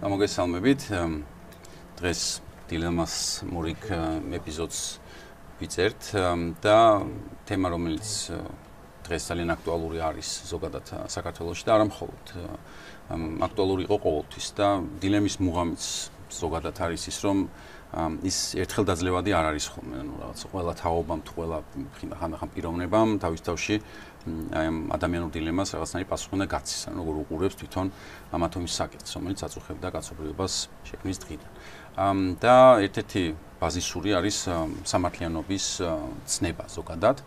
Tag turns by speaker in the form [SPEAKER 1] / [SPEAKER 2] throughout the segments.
[SPEAKER 1] მოგესალმებით. დღეს დილემას მორიგ ეპიზოდს ვიწერთ და თემა რომელიც დღეს ძალიან აქტუალური არის ზოგადად საქართველოში და არა მხოლოდ აქტუალური იყო ყოველთვის და დილემის მუღამიც ზოგადად არის ის რომ ის ერთხელ დაძლევადი არ არის ხოლმე, ანუ რაღაც ყველა თაობამ თუ ყველა ხანდახან პიროვნებამ თავის თავში აი ამ ადამიანურ დილემას რაღაცნაირი პასუხი უნდა გაცის, ანუ როგორ უყურებს თვითონ ამ ათომის საკითხს, რომელიც აწუხებდა კაცობრიობას შექმნის დღიდან. და ერთ-ერთი ბაზისური არის სამართლიანობის ცნება ზოგადად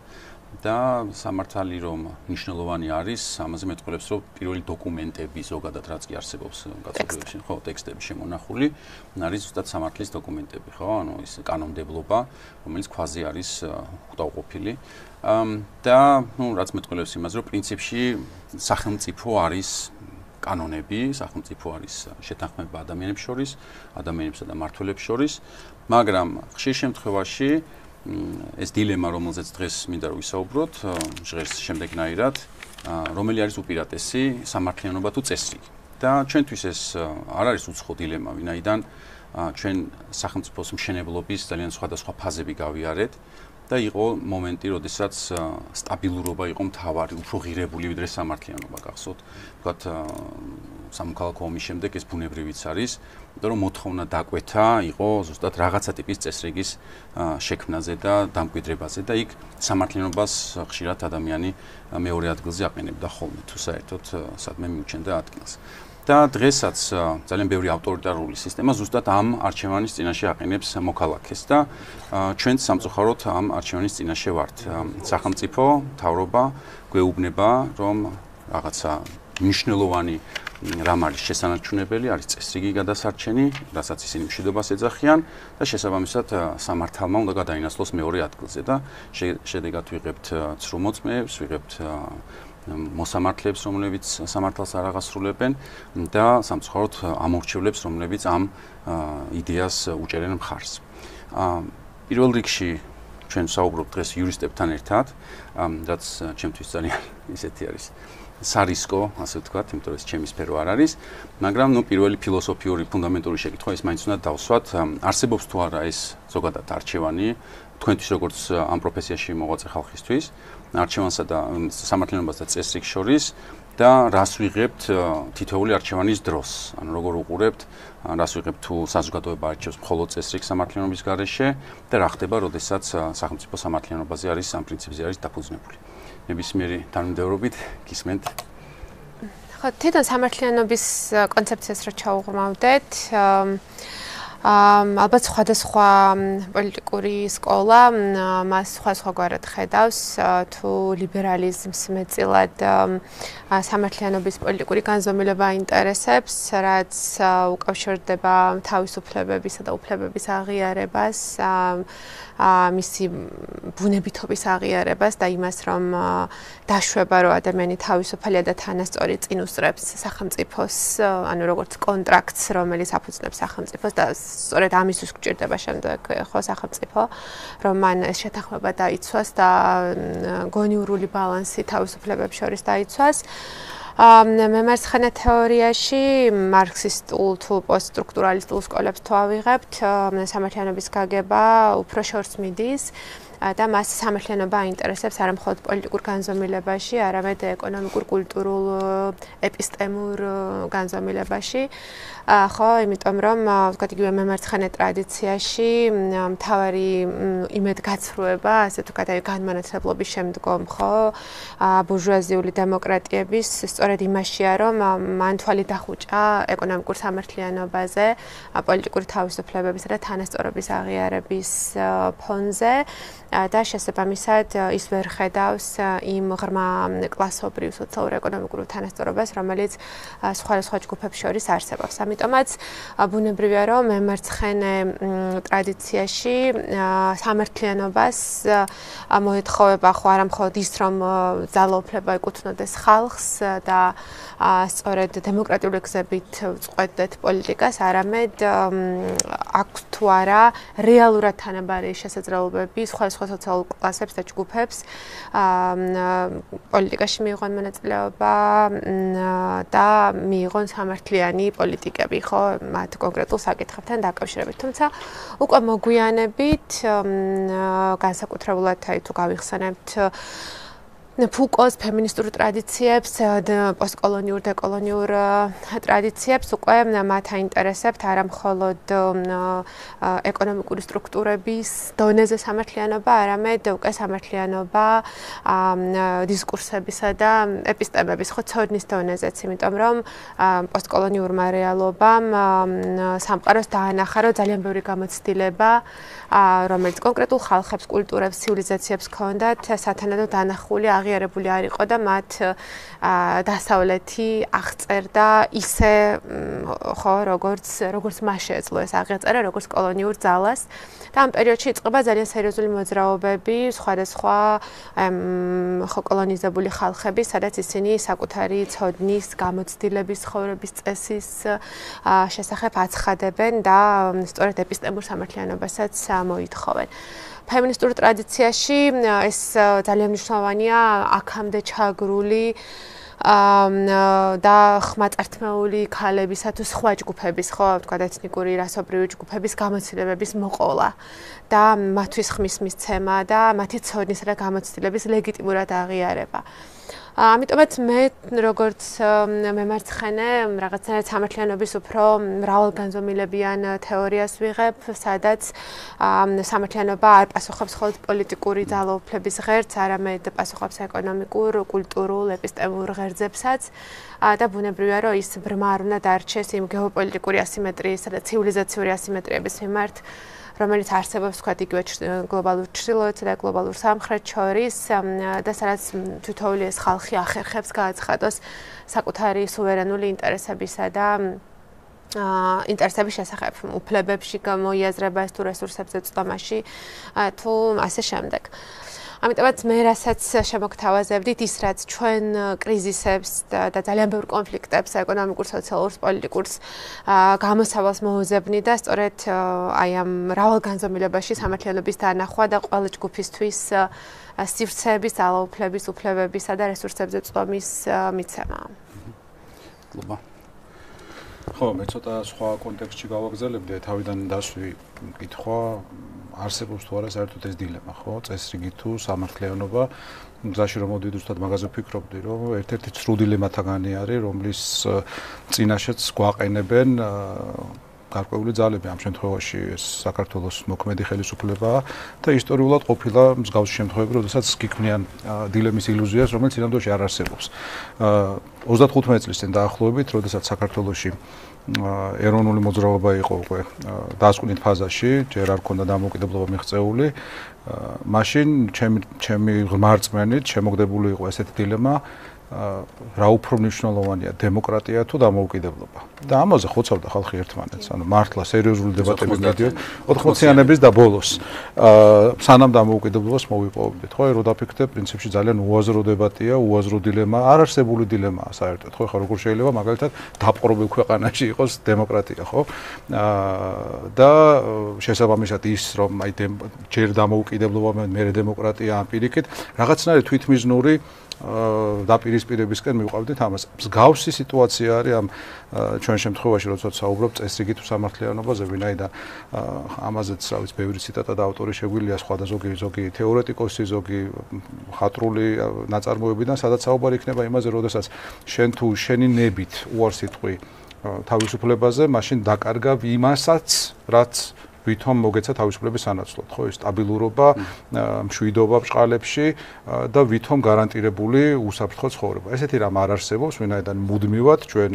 [SPEAKER 1] და სამართალი რომ მნიშვნელოვანი არის, ამაზე მეტყველებს რომ პირველი დოკუმენტები ზოგადად რაც კი არსებობს კაცობრიობაში, ხო, ტექსტები შემონახული, არის ზუსტად სამართლის დოკუმენტები, ხო, ანუ ის კანონმდებლობა, რომელიც ქვაზე არის ხვდავყოფილი. და ნუ რაც მეტყველებს იმას რომ პრინციპში სახელმწიფო არის კანონები, სახელმწიფო არის შეთანხმება ადამიანებს შორის, ადამიანებსა და მმართველებს შორის, მაგრამ ხშირ შემთხვევაში ეს დილემა, რომელზეც დღეს მინდა რომ ვისაუბროთ, ჟღერს შემდეგნაირად, რომელი არის უპირატესი, სამართლიანობა თუ წესრიგი. და ჩვენთვის ეს არ არის უცხო დილემა, ვინაიდან ჩვენ სახელმწიფოს მშენებლობის ძალიან სხვადასხვა ფაზები გავიარეთ და იყო მომენტი, როდესაც სტაბილურობა იყო მთავარი, უფრო ღირებული ვიდრე სამართლიანობა გახსოვთ. ვთქვათ, სამოქალაქო ომის შემდეგ ეს ბუნებრივიც არის, იმიტომ რომ მოთხოვნა დაკვეთა იყო ზუსტად რაღაცა ტიპის წესრიგის შექმნაზე და დამკვიდრებაზე და იქ სამართლიანობას ხშირად ადამიანი მეორე ადგილზე აყენებდა ხოლმე, თუ საერთოდ სადმე მიუჩენდა ადგილს. და დღესაც ძალიან ბევრი ავტორიტარული სისტემა ზუსტად ამ არჩევანის წინაშე აყენებს მოქალაქეს და ჩვენც სამწუხაროდ ამ არჩევანის წინაშე ვართ. სახელმწიფო, მთავრობა გვეუბნება, რომ რაღაცა მნიშვნელოვანი რამ არის შესანარჩუნებელი, არის წესრიგი გადასარჩენი, რასაც ისინი მშვიდობას ეძახიან და შესაბამისად სამართალმა უნდა გადაინაცვლოს მეორე ადგილზე და შედეგად ვიღებთ ცრუ მოწმეებს, ვიღებთ მოსამართლეებს, რომლებიც სამართალს არ აღასრულებენ და სამწუხაროდ ამორჩევლებს, რომლებიც ამ იდეას უჭერენ მხარს. პირველ რიგში ჩვენ საუბრობთ დღეს იურისტებთან ერთად, რაც ჩემთვის ძალიან ისეთი არის სარისკო, ასე ვთქვათ, იმიტომ რომ ეს ჩემი სფერო არ არის, მაგრამ ნუ პირველი ფილოსოფიური ფუნდამენტური შეკითხვა ის მაინც უნდა დავსვათ, არსებობს თუ არა ეს ზოგადად არჩევანი თქვენთვის როგორც ამ პროფესიაში მოღვაწე ხალხისთვის, არჩევანსა და სამართლიანობას და წესრიგს შორის და რას ვიღებთ თითოეული არჩევანის დროს, ანუ როგორ უყურებთ, რას ვიღებთ თუ საზოგადოება არჩევს მხოლოდ წესრიგს სამართლიანობის გარეშე და რა ხდება, როდესაც სახელმწიფო სამართლიანობაზე არის ამ პრინციპზე არის დაფუძნებული. ნებისმიერი თანმიმდევრობით გისმენთ.
[SPEAKER 2] ხო, თვითონ სამართლიანობის კონცეფციას რო ჩაუღრმავდეთ, ალბათ სხვადასხვა პოლიტიკური სკოლა მას სხვადასხვაგვარად ხედავს, თუ ლიბერალიზმს მეტწილად სამართლიანობის პოლიტიკური განზომილება აინტერესებს, რაც უკავშირდება თავისუფლებებისა და უფლებების აღიარებას, მისი ბუნებითობის აღიარებას და იმას, რომ დაშვება, რომ ადამიანი თავისუფალია და თანასწორი წინ უსწრებს სახელმწიფოს, ანუ როგორც კონტრაქტს, რომელიც აფუძნებს სახელმწიფოს და სწორედ ამისთვის გვჭირდება შემდეგ ხო სახელმწიფო, რომ მან ეს შეთანხმება დაიცვას და გონიურული ბალანსი თავისუფლებებს შორის დაიცვას. მემარცხენე თეორიაში მარქსისტულ თუ პოსტსტრუქტურალისტულ სკოლებს თუ ავიღებთ, სამართლიანობის გაგება უფრო შორს მიდის და მას სამართლიანობა აინტერესებს არა მხოლოდ პოლიტიკურ განზომილებაში, არამედ ეკონომიკურ, კულტურულ, ეპისტემურ განზომილებაში. ხო, იმიტომ რომ ვთქვათ, იგივე მემარცხენე ტრადიციაში მთავარი იმედგაცრუება, ასე ვთქვათ, აი განმანათლებლობის შემდგომ, ხო, ბურჟუაზიული დემოკრატიების სწორედ იმაშია, რომ მან თვალი დახუჭა ეკონომიკურ სამართლიანობაზე, პოლიტიკური თავისუფლებებისა და თანასწორობის აღიარების ფონზე და შესაბამისად ის ვერ ხედავს იმ ღრმა კლასობრივ სოციალურ-ეკონომიკურ თანასწორობას, რომელიც სხვადასხვა ჯგუფებს შორის არსებობს. ამიტომაც ბუნებრივია, რომ მემარცხენე ტრადიციაში სამართლიანობას მოეთხოვება ხო არა მხოლოდ ის, რომ ძალაუფლება ეკუთვნოდეს ხალხს და სწორედ დემოკრატიული გზებით წყვეტდეთ პოლიტიკას, არამედ აქვს თუ არა რეალურად თანაბარი შესაძლებლობები სხვადასხვა სხვადასხვა სოციალურ კლასებს და ჯგუფებს პოლიტიკაში მიიღონ მონაწილეობა და მიიღონ სამართლიანი პოლიტიკები, ხო, მათ კონკრეტულ საკითხებთან დაკავშირებით. თუმცა უკვე მოგვიანებით განსაკუთრებულად თუ გავიხსენებთ ფუკოს ფემინისტურ ტრადიციებს, პოსტკოლონიურ დეკოლონიურ ტრადიციებს უკვე მათ აინტერესებთ არა მხოლოდ ეკონომიკური სტრუქტურების დონეზე სამართლიანობა, არამედ უკვე სამართლიანობა დისკურსებისა და ეპისტემების ხო ცოდნის დონეზეც, იმიტომ რომ პოსტკოლონიურმა რეალობამ სამყაროს დაანახა, რომ ძალიან ბევრი გამოცდილება, რომელიც კონკრეტულ ხალხებს, კულტურებს, ცივილიზაციებს ჰქონდათ, სათანადოდ დანახული აღიარებული არ იყო და მათ დასავლეთი აღწერდა ისე ხო როგორც მას შეეძლო ეს აღწერა როგორც კოლონიურ ძალას და ამ პერიოდში იწყება ძალიან სერიოზული მოძრაობები სხვადასხვა ხო კოლონიზებული ხალხები, სადაც ისინი საკუთარი ცოდნის, გამოცდილების, ცხოვრების წესის შესახებ აცხადებენ და სწორედ ეპისტემურ სამართლიანობასაც მოითხოვენ. ფემინისტურ ტრადიციაში ეს ძალიან მნიშვნელოვანია აქამდე ჩაგრული და ხმაწართმეული ქალებისა თუ სხვა ჯგუფების, ხო, თქვა ეთნიკური, რასობრივი ჯგუფების გამოცდილებების მოყოლა და მათთვის ხმის მისცემა და მათი ცოდნისა და გამოცდილების ლეგიტიმურად აღიარება. ამიტომაც მე როგორც მემარცხენე რაღაცნაირად სამართლიანობის უფრო მრავალგანზომილებიან თეორიას ვიღებ, სადაც სამართლიანობა არ პასუხობს მხოლოდ პოლიტიკური ძალაუფლების ღერძს, არამედ პასუხობს ეკონომიკურ, კულტურულ, ეპისტემურ ღერძებსაც და ბუნებრივია, რომ ის ბრმა არ უნდა დარჩეს იმ გეოპოლიტიკური ასიმეტრიისა და ცივილიზაციური ასიმეტრიების მიმართ, რომელიც არსებობს თქვათ იგივე გლობალურ ჩრდილოეთსა და გლობალურ სამხრეთს შორის და სადაც თითოეული ეს ხალხი ახერხებს გააცხადოს საკუთარი სუვერენული ინტერესებისა და ინტერესების შესახებ უფლებებში გამოიაზრებას თუ რესურსებზე წვდომაში თუ ასე შემდეგ. ამიტომაც მე რასაც შემოგთავაზებდით ის რაც ჩვენ კრიზისებს და ძალიან ბევრ კონფლიქტებს ეკონომიკურ, სოციალურ, პოლიტიკურ გამოსავალს მოუძებნი და სწორედ აი ამ მრავალგანზომილებაში სამართლიანობის დანახვა და ყველა ჯგუფისთვის სივრცეების, ძალაუფლების, უფლებებისა და რესურსებზე წვდომის მიცემა.
[SPEAKER 3] ხო, მე ცოტა სხვა კონტექსტში გავაგზავნებდი, თავიდან დასვი კითხვა არსებობს თუ არა საერთოდ ეს დილემა, ხო? წესრიგი თუ სამართლიანობა, გზაში რომ მოვდივდი ზუსტად მაგაზე ვფიქრობდი, რომ ერთ-ერთი ცრუ დილემათაგანი არის, რომლის წინაშეც გვაყენებენ გარკვეული ძალები, ამ შემთხვევაში ეს საქართველოს მოქმედი ხელისუფლებაა და ისტორიულად ყოფილა მსგავსი შემთხვევები, როდესაც გიქმნიან დილემის ილუზიას, რომელიც ინამდვილეში არ არსებობს. 35 წლის წინ დაახლოებით, როდესაც საქართველოში ეროვნული მოძრაობა იყო უკვე დასკვნით ფაზაში, ჯერ არ ქონდა დამოუკიდებლობა მიღწეული, მაშინ ჩემი ღრმა რწმენით შემოგდებული იყო ესეთი დილემა, რა უფრო მნიშვნელოვანია დემოკრატია თუ დამოუკიდებლობა. და ამაზე ხოცავდა ხალხი ერთმანეთს, ანუ მართლა სერიოზული დებატები მიდიოდა 80-იანების და ბოლოს. სანამ დამოუკიდებლობას მოვიპოვებდით, ხო, რო დაფიქრდე, პრინციპში ძალიან უაზრო დებატია, უაზრო დილემა, არ არსებული დილემაა საერთოდ, ხო, ხა როგორ შეიძლება მაგალითად დაპყრობილ ქვეყანაში იყოს დემოკრატია, ხო? და შესაბამისად ის რომ აი ჯერ დამოუკიდებლობა, მერე დემოკრატია ამ პირიქით, რაღაცნაირად თვითმიზნური დაპირისპირებისკენ მივყავდით ამას. მსგავსი სიტუაცია არის ამ ჩვენ შემთხვევაში, როდესაც საუბრობ წესრიგი თუ სამართლიანობაზე, ვინაიდან ამაზეც, რა ვიცი, ბევრი ციტატა და ავტორი შეგვიძლია სხვა და ზოგი თეორეტიკოსი, ზოგი ხატრული ნაწარმოებიდან, სადაც საუბარი იქნება იმაზე, როდესაც შენ თუ შენი ნებით უარს იტყვი თავისუფლებაზე, მაშინ დაკარგა იმასაც, რაც ვითომ მოგეცა თავისუფლების სანაცვლოდ, ხო, ეს სტაბილურობა, მშვიდობა ბჭყალებში და ვითომ გარანტირებული უსაფრთხო ცხოვრება. ესეთი რამ არ არსებობს, ვინაიდან მუდმივად ჩვენ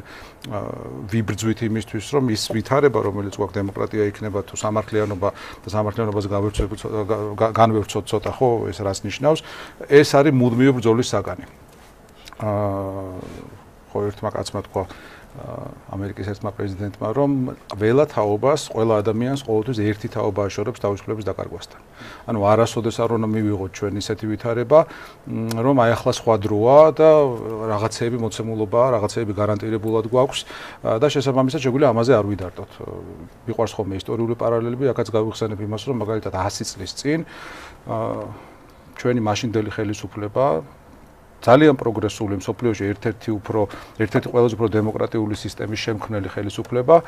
[SPEAKER 3] ვიბრძვით იმისთვის, რომ ის ვითარება, რომელიც გვაქვს დემოკრატია იქნება თუ სამართლიანობა და სამართლიანობას განვევცოთ ცოტა, ხო, ეს რას ნიშნავს? ეს არის მუდმივი ბრძოლის საგანი. ხო, ერთმა კაცმა თქვა ამერიკის ერთმა პრეზიდენტმა, რომ ყველა თაობას, ყველა ადამიანს ყოველთვის ერთი თაობა აშორებს თავისუფლების დაკარგვასთან. ანუ არასოდეს არ უნდა მივიღოთ ჩვენ ისეთი ვითარება, რომ აი ახლა სხვა დროა და რაღაცეები მოცემულობაა, რაღაცეები გარანტირებულად გვაქვს და შესაბამისად შეგვიძლია ამაზე არ ვიდარტოთ. მიყვარს ხოლმე ისტორიული პარალელები, აქაც გავიხსენებ იმას, რომ მაგალითად 100 წლის წინ ჩვენი მაშინდელი ხელისუფლება ძალიან პროგრესული მსოფლიოში ერთ-ერთი ყველაზე უფრო დემოკრატიული სისტემის შემქმნელი ხელისუფლება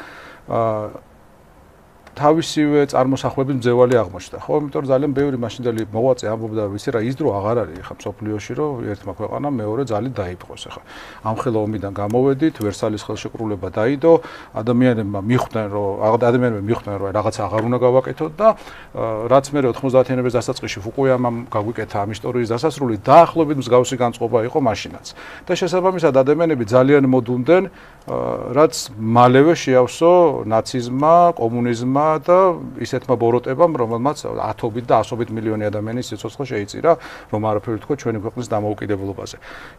[SPEAKER 3] თავისივე წარმოსახვების მძევალი აღმოჩნდა. ხო, იმიტომ რომ ძალიან ბევრი მაშინდელი მოღვაწე ამბობდა, ვიცი რა, ის დრო აღარ არის ხა მსოფლიოში, რომ ერთმა ქვეყანამ მეორე ძალით დაიპყროს. ახლა ამ ხელა ომიდან გამოვედით, ვერსალის ხელშეკრულება დაიდო, ადამიანებმა მიხვდნენ, რომ რაღაც აღარ უნდა გავაკეთოთ და რაც მე 90-იანების დასაწყისში ფუკუიამამ გაგვიკეთა ამ ისტორიის დასასრული, დაახლოებით მსგავსი განწყობა იყო მაშინაც. და შესაბამისად ადამიანები ძალიან მოდუნდნენ, რაც მალევე შეავსო ნაციზმმა, კომუნიზმმა და ისეთმა ბოროტებამ, რომელმაც ათობით და ასობით მილიონი ადამიანის სიცოცხლე შეიწირა, რომ არაფერი თქვა ჩვენი ქვეყნის დამოუკიდებლობაზე.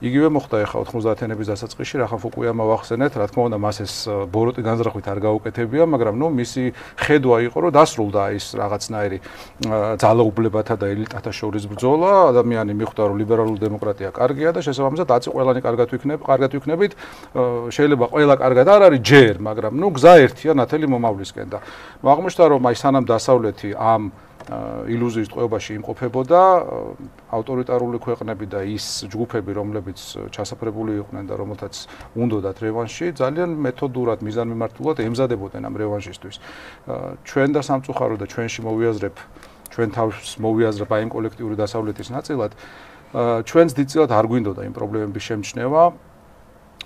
[SPEAKER 3] იგივე მოხდა ახლა 90-იანების დასაწყისში, რახან ფუკუიამა ვახსენეთ, რა თქმა უნდა, მას ეს ბოროტი განზრახვით არ გაუკეთებია, მაგრამ ნუ მისი ხედვა იყო, რომ დასრულდა ის რაღაცნაირი ძალაუფლებათა და ელიტათა შორის ბრძოლა, ადამიანი მიხვდა, რომ ლიბერალური დემოკრატია კარგია და შესაბამისად აწი ყველანი კარგად ვიქნებით, შეიძლება ყველა კარგად არ არის ჯერ, მაგრამ ნუ გზა ერთია ნათელი მომავლისკენ და აღმოჩნდა რომ აი სანამ დასავლეთი ამ ილუზიის ტყვეობაში იმყოფებოდა ავტორიტარული ქვეყნები და ის ჯგუფები რომლებიც ჩასაფრებული იყვნენ და რომელთაც უნდათ რევანში ძალიან მეთოდურად მიზანმიმართულად ემზადებოდნენ ამ რევანშისთვის ჩვენ და სამწუხარო და ჩვენში ჩვენ თავს მოვიაზრებ აი იმ კოლექტიური დასავლეთის ნაწილად ჩვენს დიდწილად არ გვინდოდა იმ პრობლემების შემჩნევა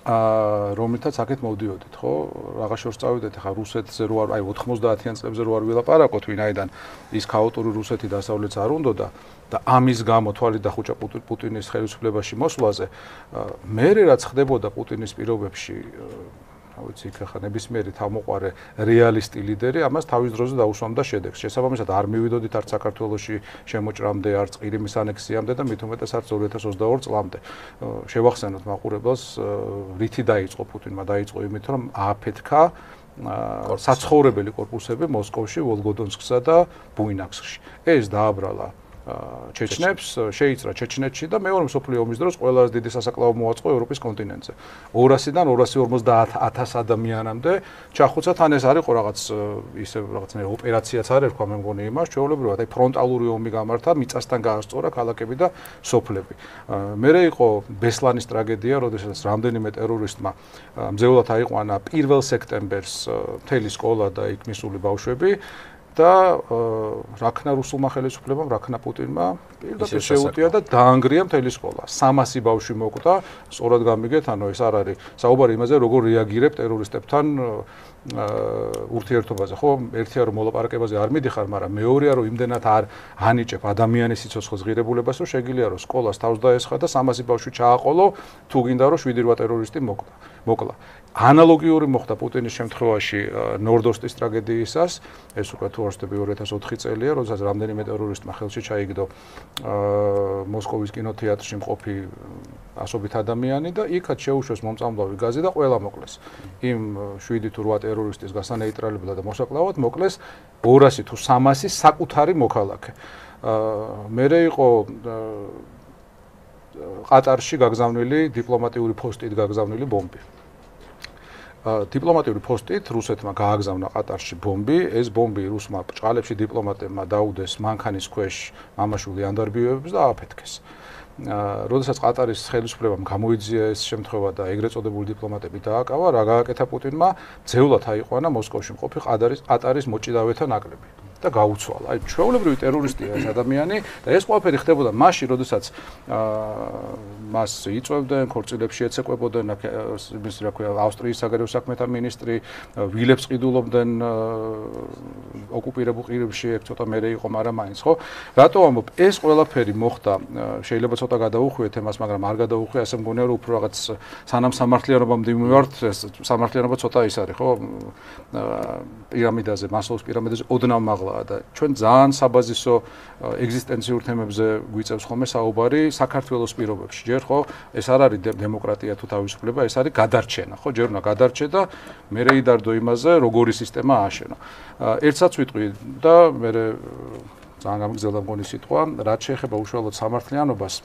[SPEAKER 3] რომელთაც აქეთ მოვდიოდით, ხო? რაღაც შორს წავიდეთ, ახლა რუსეთზე რო არ, აი 90-იან წლებზე რო არ ვილაპარაკოთ, ვინაიდან ის ქაოტური რუსეთი დასავლეთს არ უნდოდა და ამის გამო თვალით დახუჭა პუტინის ხელისუფლებაში მოსვლაზე, მერე რაც ხდებოდა პუტინის პირობებში ვიცი, ხა ნებისმიერი თავმოყარე რეალისტი ლიდერი ამას თავის დროზე დაუსვამდა შედეგს. შესაბამისად არ მივიდოდით არც საქართველოში შემოჭრამდე, არც ყირიმის ანექსიამდე და მით უმეტეს არც 2022 წლამდე. შევახსენოთ მაყურებელს, რითი დაიწყო პუტინმა, დაიწყო იმით, რომ ააფეთქა საცხოვრებელი კორპუსები მოსკოვში, ვოლგოდონსკსა და ბუინაქსში. ეს დააბრალა ჩეჩნებს, შეიწრა ჩეჩნეთში და მეორე მსოფლიო ომის დროს ყველაზე დიდი სასაკლაო მოაწყო ევროპის კონტინენტზე. 200-დან 250,000 ადამიანამდე ჩახუცა თან ეს არ იყო რაღაც რაღაცნაირი ოპერაციაც არ ერქვა მე მგონი იმას, ჩვეულებრივად აი ფრონტალური ომი გამართა, მიწასთან გაასწორა ქალაქები და სოფლები. მერე იყო ბესლანის ტრაგედია, როდესაც რამდენიმე ტერორისტმა მძევლად აიყვანა 1 სექტემბერს მთელი სკოლა და იქ მისული ბავშვები. და რაქნა რუსულმა ხელისუფლებამ, რაქნა პუტინმა პირდაპირ შეუტია და დაანგრია მთელი სკოლა. 300 ბავშვი მოკვდა, სწორად გამიგეთ, ანუ ეს არ არის საუბარი იმაზე, როგორ რეაგირებ ტერორისტებთან ურთიერთობაზე. ხო, ერთია რომ მოლაპარაკებაზე არ მიდიხარ, მაგრამ მეორეა რომ იმდენად არ ანიჭებ ადამიანის სიცოცხლის ღირებულებას, რომ შეგიძლია რომ სკოლას თავს დაესხა და 300 ბავშვი ჩააყოლო, თუ გინდა რომ 7-8 ტერორისტი მოკლა. ანალოგიური მოხდა პუტინის შემთხვევაში ნორდოსტის ტრაგედიისას, ეს უკვე თუ არ ვცდები 2004 წელია, როდესაც რამდენიმე ტერორისტმა ხელში ჩაიგდო მოსკოვის კინოთეატრში მყოფი ასობით ადამიანი და იქაც შეუშვეს მომწამლავი გაზი და ყველა მოკლეს. იმ 7 თუ 8 ტერორისტის გასანეიტრალებლად და მოსაკლავად მოკლეს 200 თუ 300 საკუთარი მოქალაქე. მერე იყო ყატარში გაგზავნილი დიპლომატიური ფოსტით გაგზავნილი ბომბი. დიპლომატიური ფოსტით რუსეთმა გააგზავნა ყატარში ბომბი, ეს ბომბი რუსმა ბრჭყალებში დიპლომატებმა დაუდეს მანქანის ქვეშ მამაშვილი ანდარბიევებს და ააფეთქეს. როდესაც ყატარის ხელისუფლებამ გამოიძია ეს შემთხვევა და ეგრეთ წოდებული დიპლომატები დააკავა, რა გააკეთა პუტინმა, ძევლად აიყვანა მოსკოვში მყოფი ყატარის მოჭიდავეთა ნაკლები და გაუცვალა. აი ჩვეულებრივი ტერორისტია ეს ადამიანი და ეს ყველაფერი ხდებოდა მაშინ, როდესაც მას იწვევდნენ, ქორწილებში ეცეკვებოდნენ, ის რა ქვია, ავსტრიის საგარეო საქმეთა მინისტრი, ვილებს ყიდულობდნენ ოკუპირებულ ყირიმში, ეგ ცოტა მერე იყო, მაგრამ მაინც, ხო? რატო ამბობ, ეს ყველაფერი მოხდა, შეიძლება ცოტა გადაუხვიეთ εμას, მაგრამ არ გადაუხვია, ასე მგონია, რომ უფრო რაღაც სანამ სამართლიანობამდე მივართ, ეს სამართლიანობა ცოტა ის არის, ხო? პირამიდაზე, მასლოვის პირამიდაზე ოდნავ მაღლა ყველაა და ჩვენ ძალიან საბაზისო ეგზისტენციურ თემებზე გვიწევს ხოლმე საუბარი საქართველოს პირობებში. ჯერ ხო ეს არ არის დემოკრატია თუ თავისუფლება, ეს არის გადარჩენა, ხო? ჯერ უნდა გადარჩე და მე რეიდარდო იმაზე, როგორი სისტემა ააშენო. ერთსაც ვიტყვი და მე ძალიან გამგზელდა მგონი სიტყვა, რაც შეეხება უშუალოდ სამართლიანობას.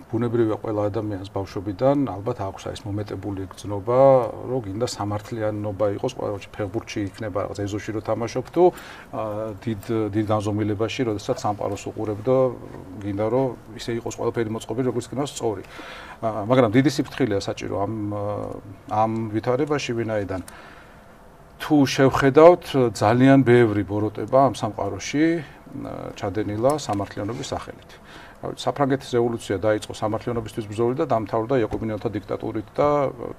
[SPEAKER 3] ბუნებრივია ყველა ადამიანს ბავშვობიდან ალბათ აქვს ეს მომეტებული გრძნობა, რომ გინდა სამართლიანობა იყოს, ყველაში ფეხბურთში იქნება რაღაც ეზოში რო თამაშობ თუ დიდ განზომილებაში, როდესაც სამყაროს უყურებ და გინდა რომ ისე იყოს ყველაფერი მოწყობილი, როგორც იქნება სწორი. მაგრამ დიდი სიფრთხილეა საჭირო ამ ვითარებაში, ვინაიდან თუ შევხედავთ ძალიან ბევრი ბოროტება ამ სამყაროში ჩადენილა სამართლიანობის სახელით. საფრანგეთის რევოლუცია დაიწყო სამართლიანობისთვის ბრძოლი და დამთავრდა იაკობინელთა დიქტატურით და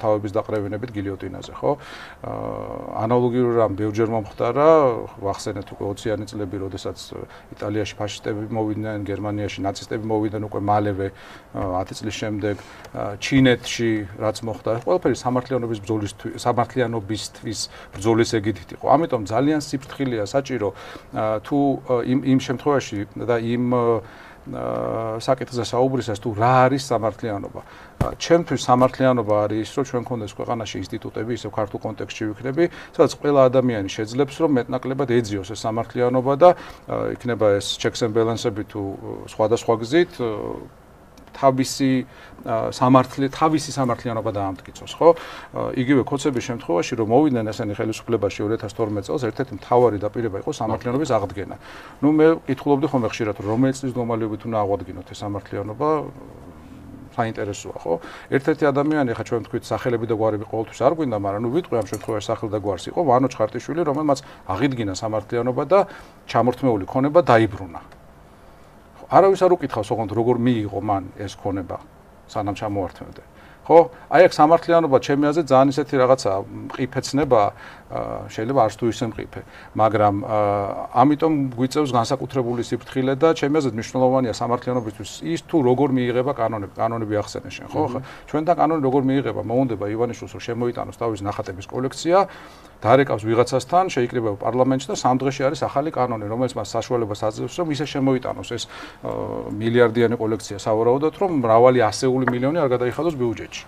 [SPEAKER 3] თავების დაყრევინებით გილიოტინაზე, ხო? ანალოგიური რამ ბევრჯერ მომხდარა, ვახსენეთ უკვე 20-იანი წლები, როდესაც იტალიაში ფაშისტები მოვიდნენ, გერმანიაში ნაცისტები მოვიდნენ უკვე მალევე 10 წლის შემდეგ, ჩინეთში რაც მოხდა, ყველაფერი სამართლიანობისთვის ბრძოლის ეგიდით იყო. ამიტომ ძალიან სიფრთხილეა საჭირო თუ იმ შემთხვევაში და იმ საკითხზე საუბრისას თუ რა არის სამართლიანობა. ჩემთვის სამართლიანობა არის ის, რომ ჩვენ გქონდეს ქვეყანაში ინსტიტუტები, ისევ ქართულ კონტექსტში ვიქნები, სადაც ყველა ადამიანი შეძლებს, რომ მეტნაკლებად ეძიოს ეს სამართლიანობა და იქნება ეს checks and balance-ები თუ სხვადასხვა გზით თავისი სამართლიანობა დაამტკიცოს, ხო? იგივე ქოცების შემთხვევაში, რომ მოვიდნენ ესენი ხელისუფლებაში 2012 წელს, ერთ-ერთი მთავარი დაპირება იყო სამართლიანობის აღდგენა. ნუ მე კითხულობდი ხოლმე ხშირად, რომელი წლის განმავლობით უნდა აღვადგინოთ ეს სამართლიანობა, საინტერესოა, ხო? ერთ-ერთი ადამიანი, ხა ჩვენ თქვით, სახელები და გვარები ყოველთვის არ გვინდა, მაგრამ ნუ ვიტყვი ამ შემთხვევაში სახელი და გვარს იყო ვანო ჩხარტიშვილი, რომელმაც აღიდგინა სამართლიანობა და ჩამორთმეული ქონება დაიბრუნა. არავის არ უკითხავს, ოღონდ როგორ მიიღო მან ეს ქონება, სანამ ჩამოართმევდა. ხო? აი აქ სამართლიანობა ჩემი აზრით ძალიან ისეთი რაღაცა მყიფეცნება, შეიძლება არც თუ ისე მყიფე, მაგრამ ამიტომ გვიწევს განსაკუთრებული სიფრთხილე და ჩემი აზრით მნიშვნელოვანია სამართლიანობისთვის ის თუ როგორ მიიღება კანონები ახსენე შენ, ხო? ჩვენთან კანონი როგორ მიიღება, მოუნდება ივანიშვილს რომ შემოიტანოს თავის ნახატების კოლექცია, დარეკავს ვიღაცასთან, შეიკრიბება პარლამენტში და 3 დღეში არის ახალი კანონი, რომელიც მას საშუალებას აძლევს, რომ ისე შემოიტანოს ეს მილიარდიანი კოლექცია სავარაუდოდ, რომ მრავალი ასეული მილიონი არ გადაიხადოს ბიუჯეტში.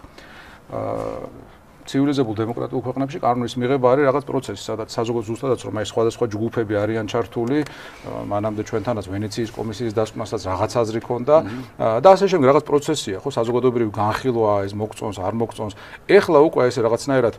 [SPEAKER 3] ცივილიზებულ დემოკრატიულ ქვეყნებში კანონის მიღება არის რაღაც პროცესი, სადაც საზოგადო ზუსტადაც რომ აი სხვადასხვა ჯგუფები არიან ჩართული, მანამდე ჩვენთანაც ვენეციის კომისიის დასკვნასაც რაღაც აზრი ქონდა და ასე შემდეგ რაღაც პროცესია, ხო, საზოგადოებრივი განხილვა, ეს მოგწონს, არ მოგწონს. ეხლა უკვე ესე რაღაცნაირად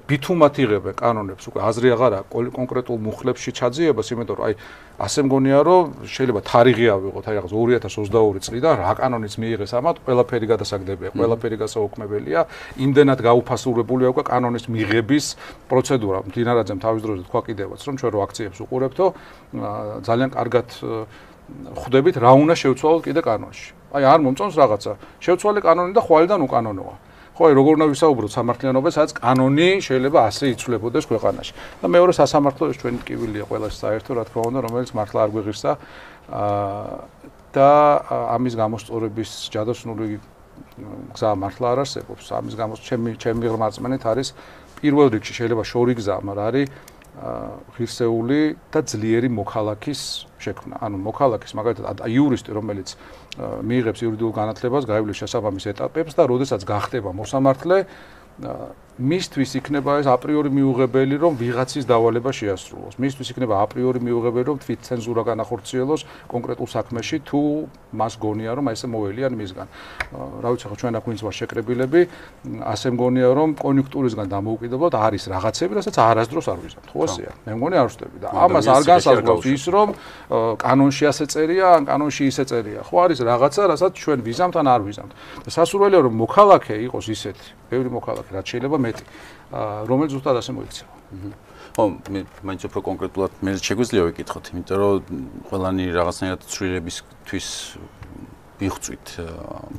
[SPEAKER 3] ბითუმად იღებენ კანონებს, უკვე აზრი აღარ აქვს კონკრეტულ მუხლებში ჩაძიებას, იმიტომ რომ აი ასე მგონია რომ შეიძლება თარიღი ავიღოთ, აი რაღაც 2022 წლიდან რა კანონიც მიიღეს ამათ, ყველაფერი გადასაგდებია, ყველაფერი გასაუქმებელია, იმდენად გაუფასურებულია უკვე კანონის მიღების პროცედურა. მდინარაძემ თავის დროზე თქვა კიდევაც, რომ ჩვენ რო აქციებს უყურებთო, ძალიან კარგად ხვდებით რა უნდა შევცვალოთ კიდე კანონში. აი არ მომწონს რაღაცა, შევცვალე კანონი და ხვალიდან უკანონოა. ხო, აი როგორ უნდა ვისაუბროთ სამართლიანობაზე, სადაც კანონი შეიძლება ასე იცვლებოდეს ქვეყანაში. და მეორე სასამართლო ეს ჩვენი ტკივილია ყველას საერთო, რა თქმა უნდა, რომელიც მართლა არ გვიღირსა და ამის გამოსწორების ჯადოსნური გზა მართლა არ არსებობს. ამის გამო ჩემი ღრმარწმენით არის პირველ რიგში შეიძლება შორი გზა, მაგრამ არის ღირსეული და ძლიერი მოქალაქის შექმნა. ანუ მოქალაქის მაგალითად იურისტი, რომელიც მიიღებს იურიდიულ განათლებას, გაივლის შესაბამის ეტაპებს და როდესაც გახდება მოსამართლე, მისთვის იქნება ეს აპრიორი მიუღებელი, რომ ვიღაცის დავალება შეასრულოს. მისთვის იქნება აპრიორი მიუღებელი, რომ თვით ცენზურა განახორციელოს კონკრეტულ საქმეში, თუ მას გონია, რომ აი ესე მოველიან მისგან. რა ვიცი, ხო ჩვენ აქ ვინც ვარ შეკრებილები, ასე მგონია, რომ კონიუნქტურისგან დამოუკიდებლად არის რაღაცები, რასაც არასდროს არ ვიზამთ. ხო ასეა? მე მგონი არ ვშტები და ამას არ განსაზღვრავს ის, რომ კანონში ასე წერია, ან კანონში ისე წერია. ხო არის რაღაცა, რასაც ჩვენ ვიზამთ ან არ ვიზამთ. და სასურველია, რომ მოქალაქე იყოს ისეთი, ბევრი მოქალაქე, რაც შეიძლება მეტი, რომელიც ზუსტად ასე მოიქცევა.
[SPEAKER 1] ხო, მე მაინც უფრო კონკრეტულად მე შეგვიძლია ვიკითხოთ, იმიტომ რომ ყველანი რაღაცნაირად ცვლილებისთვის ვიხწვით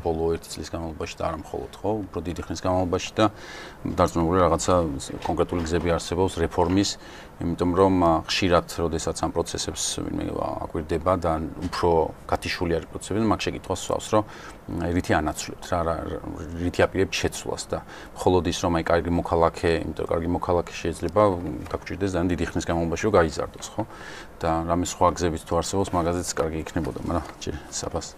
[SPEAKER 1] ბოლო 1 წლის განმავლობაში და არა მხოლოდ, ხო, უფრო დიდი ხნის განმავლობაში და დარწმუნებული რაღაცა კონკრეტული გზები არსებობს რეფორმის, იმიტომ რომ ხშირად, როდესაც ამ პროცესებს აკვირდება და უფრო გათიშული არის პროცესები, მაგ შეკითხვას სვავს, რომ რითი ანაცვლებთ რა რითი აპირებთ შეცვლას და მხოლოდ ის რომ აი კარგი მოქალაქე, იმიტომ რომ კარგი მოქალაქე შეიძლება დაგჭირდეს ძალიან დიდი ხნის განმავლობაში რომ გაიზარდოს, ხო? და რამე სხვა გზებით თუ არსებობს, მაგაზეც კარგი იქნებოდა, მაგრამ ჯერ საფას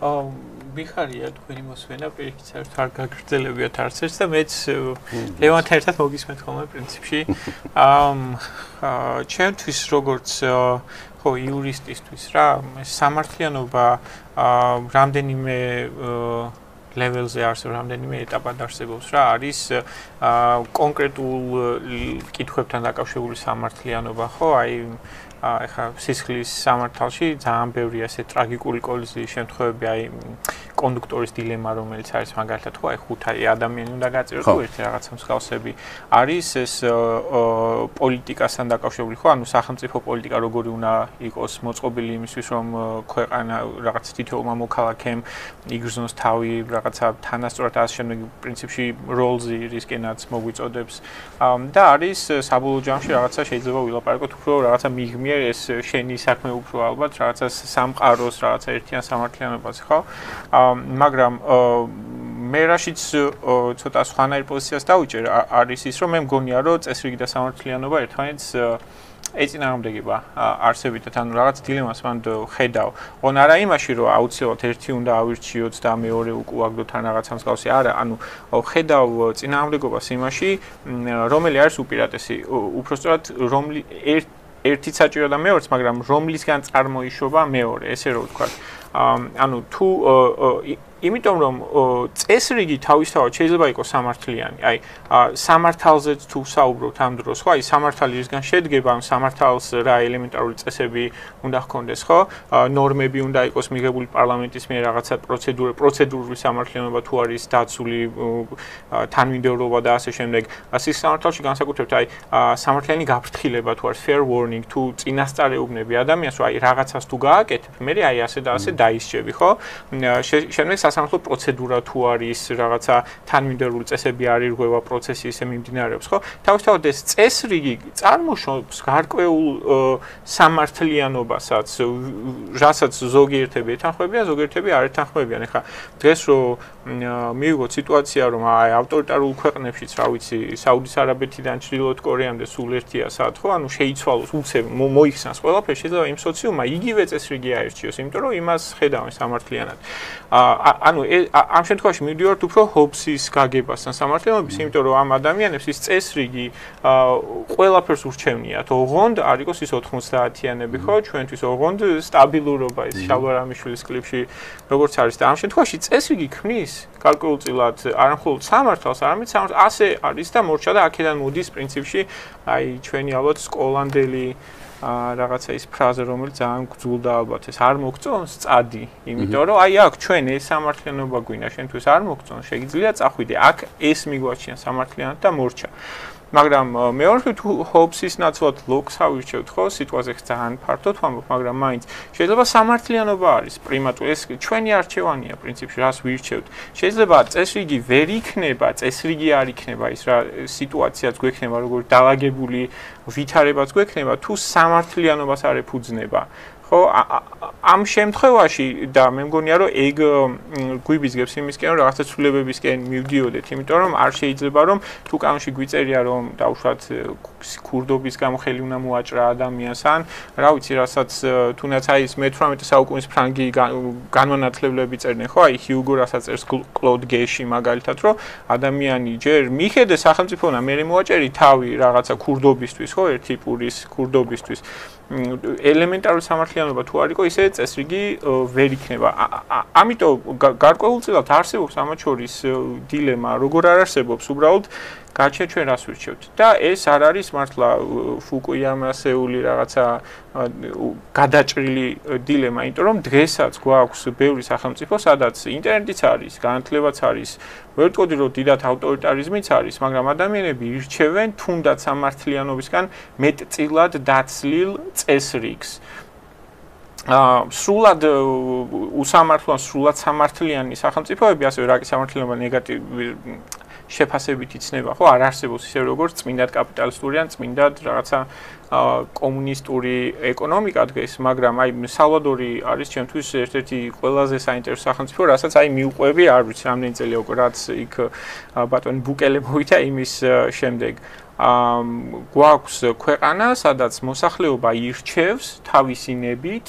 [SPEAKER 4] მიხარია თქვენი მოსვენა, პირიქით საერთოდ არ გაგრძელებიათ არც ერთს და მეც ლევანთან ერთად მოგისმენთ ხოლმე პრინციპში. ჩემთვის როგორც ხო იურისტისთვის რა, სამართლიანობა რამდენიმე level-ზე არსებობს, რამდენიმე ეტაპად არსებობს რა, არის კონკრეტულ კითხვებთან დაკავშირებული სამართლიანობა, ხო, აი ეხლა სისხლის სამართალში ძალიან ბევრი ასე ტრაგიკული კოლიზიის შემთხვევები, აი კონდუქტორის დილემა, რომელიც არის მაგალითად ხო, აი 5 ადამიანი უნდა გაწეროს თუ ერთი რაღაცა მსგავსები. არის ეს პოლიტიკასთან დაკავშირებული ხო, ანუ სახელმწიფო პოლიტიკა როგორი უნდა იყოს მოწყობილი იმისთვის, რომ ქვეყანა რაღაც თითოეულმა მოქალაქემ იგრძნოს თავი, რაღაცა თანასწორად ასე შემდეგ პრინციპში როლზი რისკენაც მოგვიწოდებს. და არის საბოლოო ჯამში რაღაცა შეიძლება ვილაპარაკოთ უფრო რაღაცა მიღმი ეს შენი საქმე უფრო ალბათ რაღაცა სამყაროს რაღაცა ერთიან სამართლიანობას ხო მაგრამ მე რაშიც ცოტა სხვანაირ პოზიციას დავიჭერ არის ის რომ მე მგონია რომ წესრიგი და სამართლიანობა ერთმანეთს ეწინააღმდეგება არსებითად ანუ რაღაც დილემას მან ხედავ ოღონ არა იმაში რომ აუცილებლად ერთი უნდა ავირჩიოთ და მეორე უკუაგდოთ ან რაღაცა მსგავსი არა ანუ ხედავ წინააღმდეგობას იმაში რომელი არის უპირატესი უпростоრად რომლი ერთიც საჭირო და მეორეც, მაგრამ რომლისგან წარმოიშობა მეორე, ესე რომ ვთქვა. ანუ თუ იმიტომ რომ წესრიგი თავისთავად შეიძლება იყოს სამართლიანი. აი სამართალზე თუ საუბრობთ ამ დროს, ხო? აი სამართალი რისგან შედგება, ამ სამართალს რა ელემენტარული წესები უნდა ჰქონდეს, ხო? ნორმები უნდა იყოს მიღებული პარლამენტის მიერ რაღაცა პროცედურული სამართლიანობა თუ არის დაცული თანმიმდევრობა და ასე შემდეგ. ასის სამართალში განსაკუთრებით აი სამართლიანი გაფრთხილება თუ არის fair warning თუ წინასწარეუბნები ადამიანს, რომ აი რაღაცას თუ გააკეთებ, მე აი ასე და ასე დაისჯები, ხო? შემდეგ სასამართლო პროცედურა თუ არის რაღაცა თანმიმდევრული წესები არ ირღვევა პროცესი ისე მიმდინარეობს ხო თავისთავად ეს წესრიგი წარმოშობს გარკვეულ სამართლიანობასაც რასაც ზოგიერთები ეთანხმებიან ზოგიერთები არ ეთანხმებიან ეხლა დღეს რომ მივიღოთ სიტუაცია რომ აი ავტორიტარულ ქვეყნებშიც რა ვიცი საუდის არაბეთიდან ჩრდილოეთ კორეამდე სულ ერთია საათ ხო ანუ შეიცვალოს უცებ მოიხსნას ყველაფერი შეიძლება იმ სოციუმმა იგივე წესრიგი აერჩიოს იმიტომ რომ იმას ხედავენ სამართლიანად ანუ ამ შემთხვევაში მივდივართ უფრო ჰობსის გაგებასთან სამართლიანობის, იმიტომ რომ ამ ადამიანებს ის წესრიგი ყველაფერს ურჩევნიათ. ოღონდ არ იყოს ის 90-იანები, ხო, ჩვენთვის ოღონდ სტაბილურობა ის შალვარამიშვილის კლიპში როგორც არის და ამ შემთხვევაში წესრიგი ქმნის გარკვეულწილად არა მხოლოდ სამართალს, არამედ სამართალს ასე არის და მორჩა და აქედან მოდის პრინციპში აი ჩვენი ალბათ სკოლანდელი რაღაცა ის ფრაზა რომელიც ძალიან გძულდა ალბათ ეს არ მოგწონს წადი იმიტომ რომ აი აქ ჩვენ ეს სამართლიანობა გვინდა შენთვის არ მოგწონს შეგიძლია წახვიდე აქ ეს მიგვაჩნია სამართლიანად და მორჩა მაგრამ მეორე თუ ჰობსის ნაცვლად ლოკს ავირჩევთ ხო სიტყვაზე ძალიან ფართოდ ვამბობ მაგრამ მაინც შეიძლება სამართლიანობა არის პრიმატული ეს ჩვენი არჩევანია პრინციპში რას ვირჩევთ შეიძლება წესრიგი ვერ იქნება წესრიგი არ იქნება ის რა სიტუაციაც გვექნება როგორი დაალაგებული ვითარებაც გვექნება თუ სამართლიანობას არ ეფუძნება ხო ამ შემთხვევაში და მე მგონია რომ ეგ გვიბიზგებს იმისკენ რომ რაღაცა ცვლილებებისკენ მივდიოდეთ იმიტომ რომ არ შეიძლება რომ თუ კანონში გვიწერია რომ დაუშვათ ქურდობის გამო ხელი უნდა მოაჭრა ადამიანს ან რა ვიცი რასაც თუნდაც აი ეს მე-18 საუკუნის ფრანგი განმანათლებლები წერდნენ ხო აი ჰიუგო რასაც წერს კლოდ გეში მაგალითად რომ ადამიანი ჯერ მიხედე სახელმწიფონა მე მოაჭერი თავი რაღაცა ქურდობისთვის ხო ერთი პურის ქურდობისთვის ელემენტარული სამართლიანობა თუ არ იყო ისე წესრიგი ვერ იქნება. ამიტომ გარკვეულწილად არსებობს ამათ შორის დილემა, როგორ არ არსებობს უბრალოდ გაჩვენ ჩვენ რას ვირჩევთ. და ეს არ არის მართლა ფუკუიამასეული რაღაცა გადაჭრილი დილემა, იმიტომ რომ დღესაც გვაქვს ბევრი სახელმწიფო, სადაც ინტერნეტიც არის, განათლებაც არის, ვერ ვიტყოდი რომ დიდად ავტორიტარიზმიც არის, მაგრამ ადამიანები ირჩევენ თუნდაც სამართლიანობისგან მეტწილად დაცლილ წესრიგს. სრულად უსამართლო, სრულად სამართლიანი სახელმწიფოები, ასევე რაკი სამართლიანობა ნეგატივი შეფასებით იცნება, ხო, არ არსებობს ისე როგორც წმინდად კაპიტალისტური ან წმინდად რაღაცა კომუნისტური ეკონომიკა დღეს, მაგრამ აი სალვადორი არის ჩემთვის ერთ-ერთი ყველაზე საინტერესო სახელმწიფო, რასაც აი მიუყვები, არ ვიცი რამდენი წელია უკვე რაც იქ ბატონი ბუკელე მოვიდა იმის შემდეგ. გვაქვს ქვეყანა, სადაც მოსახლეობა ირჩევს თავისი ნებით,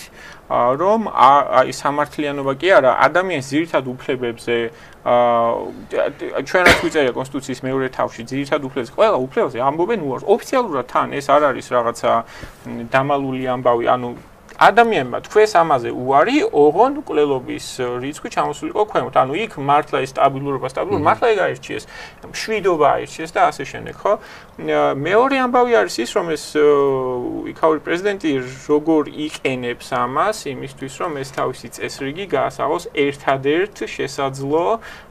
[SPEAKER 4] რომ აი სამართლიანობა კი არა, ადამიანის ძირითად უფლებებზე ჩვენ რაც ვიწერია კონსტიტუციის მეორე თავში, ძირითად უფლებებზე, ყველა უფლებაზე ამბობენ უარს. ოფიციალურად თან ეს არ არის რაღაცა დამალული ამბავი, ანუ ადამიანმა თქვენს ამაზე უარი, ოღონდ მკვლელობის რიცხვი ჩამოსულიყო ქვემოთ. ანუ იქ მართლა ეს სტაბილურობა, მართლა ეგ აირჩიეს, მშვიდობა აირჩიეს და ასე შემდეგ, ხო? მეორე ამბავი არის ის, რომ ეს იქაური პრეზიდენტი როგორ იყენებს ამას იმისთვის, რომ ეს თავისი წესრიგი გაასაღოს ერთადერთ შესაძლო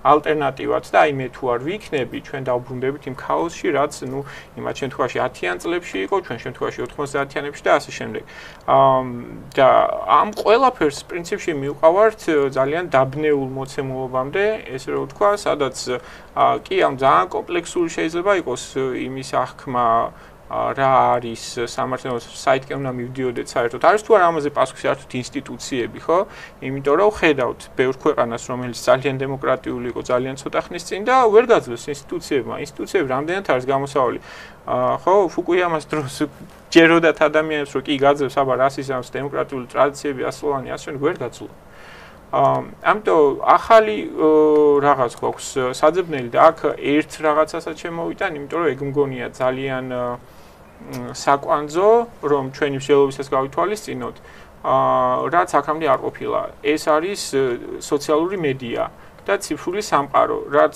[SPEAKER 4] ალტერნატივად და აი მე თუ არ ვიქნები, ჩვენ დავბრუნდებით იმ ქაოსში, რაც ნუ იმათ შემთხვევაში 10-იან წლებში იყო, ჩვენ შემთხვევაში 90-იანებში და ასე შემდეგ. და ამ ყველაფერს პრინციპში მივყავართ ძალიან დაბნეულ მოცემულობამდე, ესე რომ ვთქვა, სადაც კი ამ ძალიან კომპლექსური შეიძლება იყოს იმის აღქმა რა არის სამართლიანობის საიტკენ უნდა მივდიოდეთ საერთოდ. არის თუ არა ამაზე პასუხი საერთოდ ინსტიტუციები, ხო? იმიტომ რომ ხედავთ ბევრ ქვეყანას, რომელიც ძალიან დემოკრატიული იყო ძალიან ცოტა ხნის წინ და ვერ გაძლევს ინსტიტუციებმა. ინსტიტუციები რამდენად არის გამოსავალი. ხო, ფუკუიამას დროს ჯეროდათ ადამიანებს რომ კი გაძლევს აბა რასიზმს, დემოკრატიული ტრადიციები, ასლოვანი ასე ვერ გაძლო. ამიტომ ახალი რაღაც გვაქვს საძებნელი და აქ ერთ რაღაცასაც შემოვიტან, იმიტომ რომ ეგ მგონია ძალიან საკვანძო, რომ ჩვენი მსჯელობისას გავითვალისწინოთ, რაც აქამდე არ ყოფილა. ეს არის სოციალური მედია და ციფრული სამყარო, რაც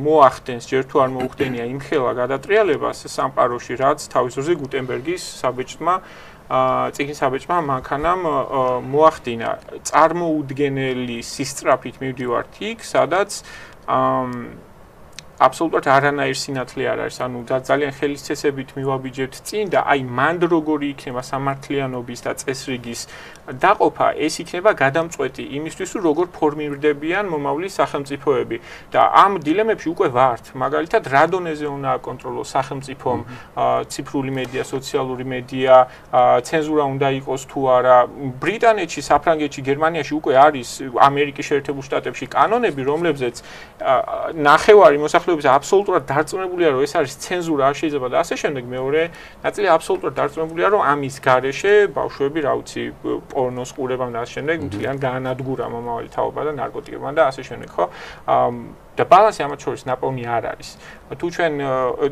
[SPEAKER 4] მოახდენს, ჯერ თუ არ მოუხდენია იმხელა გადატრიალებას სამყაროში, რაც თავის დროზე გუტენბერგის საბეჭდმა წიგნის საბეჭდმა მანქანამ მოახდინა. წარმოუდგენელი სისწრაფით მივდივართ იქ, სადაც აბსოლუტურად არანაირ სინათლე არ არის, ანუ ძალიან ხელისწესებით მივაბიჯებთ წინ და აი მანდ როგორი იქნება სამართლიანობის და წესრიგის დაყოფა, ეს იქნება გადამწყვეტი იმისთვის, რომ როგორ ფორმირდებიან მომავლის სახელმწიფოები და ამ დილემებში უკვე ვართ. მაგალითად, რა დონეზე უნდა აკონტროლოს სახელმწიფომ ციფრული მედია, სოციალური მედია, ცენზურა უნდა იყოს თუ არა. ბრიტანეთში, საფრანგეთში, გერმანიაში უკვე არის ამერიკის შეერთებულ შტატებში კანონები, რომლებზეც ნახევარი მოსახლეობის აბსოლუტურად დარწმუნებულია, რომ ეს არის ცენზურა, არ შეიძლება და ასე შემდეგ. მეორე ნაწილი აბსოლუტურად დარწმუნებულია, რომ ამის გარეშე ბავშვები, რა ვიცი, პორნოს ყურებამ და ასე შემდეგ, მთლიან გაანადგურა მომავალი თაობა და ნარკოტიკებმა და ასე შემდეგ, ხო? და ბალანსი ამათ შორის ნაპოვნი არ არის. თუ ჩვენ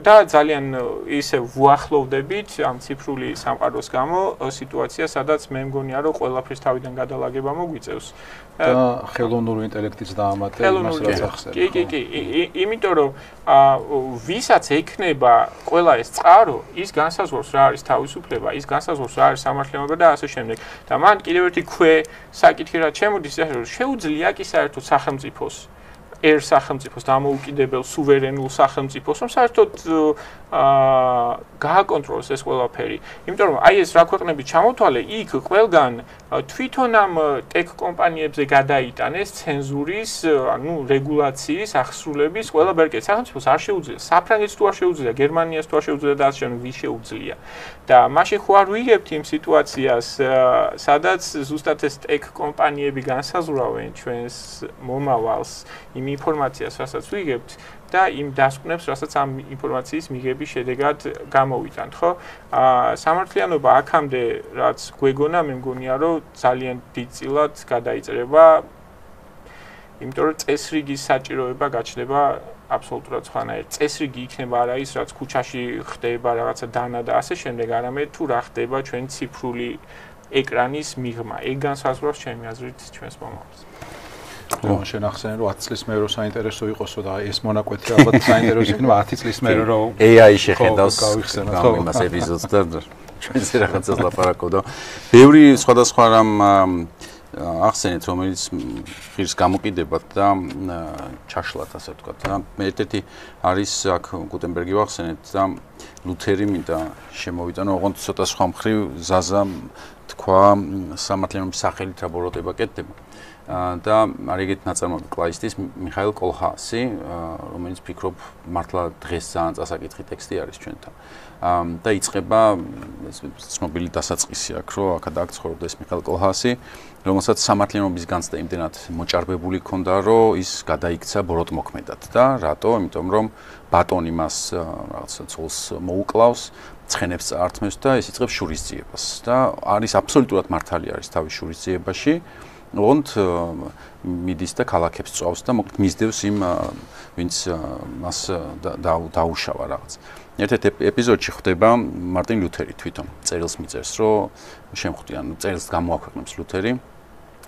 [SPEAKER 4] და ძალიან ისე ვუახლოვდებით ამ ციფრული სამყაროს გამო სიტუაცია, სადაც მე მგონია, რომ ყველაფერს თავიდან გადალაგება მოგვიწევს.
[SPEAKER 3] და ხელოვნური ინტელექტიც დაამატე იმას, რაც ახსენე.
[SPEAKER 4] კი, იმიტომ რომ ვისაც ექნება ყველა ეს წყარო, ის განსაზღვრავს რა არის თავისუფლება, ის განსაზღვრავს რა არის სამართლიანობა და ასე შემდეგ. და მან კიდევ ერთი საკითხი რაც შემოდის, რომ შეუძლია კი საერთოდ სახელმწიფოს სახელმწიფოს დამოუკიდებელ სუვერენულ სახელმწიფოს, რომ საერთოდ გააკონტროლოს ეს ყველაფერი. იმიტომ რომ აი ეს რა ქვეყნები ჩამოთვალე, იქ ყველგან თვითონ ამ ტექ კომპანიებზე გადაიტანეს ცენზურის, ანუ რეგულაციის, აღსრულების ყველა ბერკეტი. სახელმწიფოს არ შეუძლია, საფრანგეთს თუ არ შეუძლია, გერმანიას თუ არ შეუძლია და ასე შემდეგ, ვის შეუძლია. და მაშინ ხო არ ვიგებთ იმ სიტუაციას, სადაც ზუსტად ეს ტექ კომპანიები განსაზღვრავენ ჩვენს მომავალს, იმ ინფორმაციას, რასაც ვიგებთ და იმ დასკვნებს, რასაც ამ ინფორმაციის მიღების შედეგად გამოვიტანთ, ხო? სამართლიანობა აქამდე რაც გვეგონა, მე მგონია, რომ ძალიან დიდწილად გადაიწერება, იმიტომ რომ წესრიგის საჭიროება გაჩნდება აბსოლუტურად სხვანაირ. წესრიგი იქნება არა ის, რაც ქუჩაში ხდება რაღაცა დანა და ასე შემდეგ, არამედ თუ რა ხდება ჩვენ ციფრული ეკრანის მიღმა. ეგ განსაზღვრავს ჩემი აზრით ჩვენს მომავალს.
[SPEAKER 3] რომ შენ ახსენე რომ 10 წლის მერე საინტერესო იყოსო და ეს მონაკვეთი ალბათ საინტერესო იქნება 10 წლის მერე რომ
[SPEAKER 1] AI შეხედავს იმას ეპიზოდს და ჩვენზე რაღაცას ლაპარაკობდა. ბევრი სხვადასხვა რამ ახსენეთ, რომელიც ღირს გამოკიდებათ და ჩაშლათ, ასე ვთქვათ. და ერთ-ერთი არის აქ გუტენბერგი ვახსენეთ და ლუთერი მინდა შემოვიტანო, ოღონდ ცოტა სხვა მხრივ ზაზა თქვა სამართლიანობის სახელით რა ბოროტება კეთდება. და არ ეგეთ ნაწარმოები კლაისტის მიხაილ კოლჰაასი, რომელიც ფიქრობ მართლა დღეს ძალიან წასაკითხი ტექსტი არის ჩვენთან. და იწყება ცნობილი დასაწყისი აქვს, რომ აქ ცხოვრობდა მიხაილ კოლჰაასი, რომელსაც სამართლიანობის განცდა იმდენად მოჭარბებული ჰქონდა, რომ ის გადაიქცა ბოროტმოქმედად და რატო? იმიტომ რომ ბატონი მას რაღაცა ცოლს მოუკლავს, ცხენებს წაართმევს და ის იწყებს შურისძიებას და არის აბსოლუტურად მართალი არის თავის შურისძიებაში. ოღონდ მიდის და ქალაქებს წვავს და მოკლედ მისდევს იმ ვინც მას დაუშავა რაღაც. ერთ-ერთ ეპიზოდში ხდება მარტინ ლუთერი თვითონ წერილს მიწერს, რომ შემხვდი, ანუ წერილს გამოაქვეყნებს ლუთერი,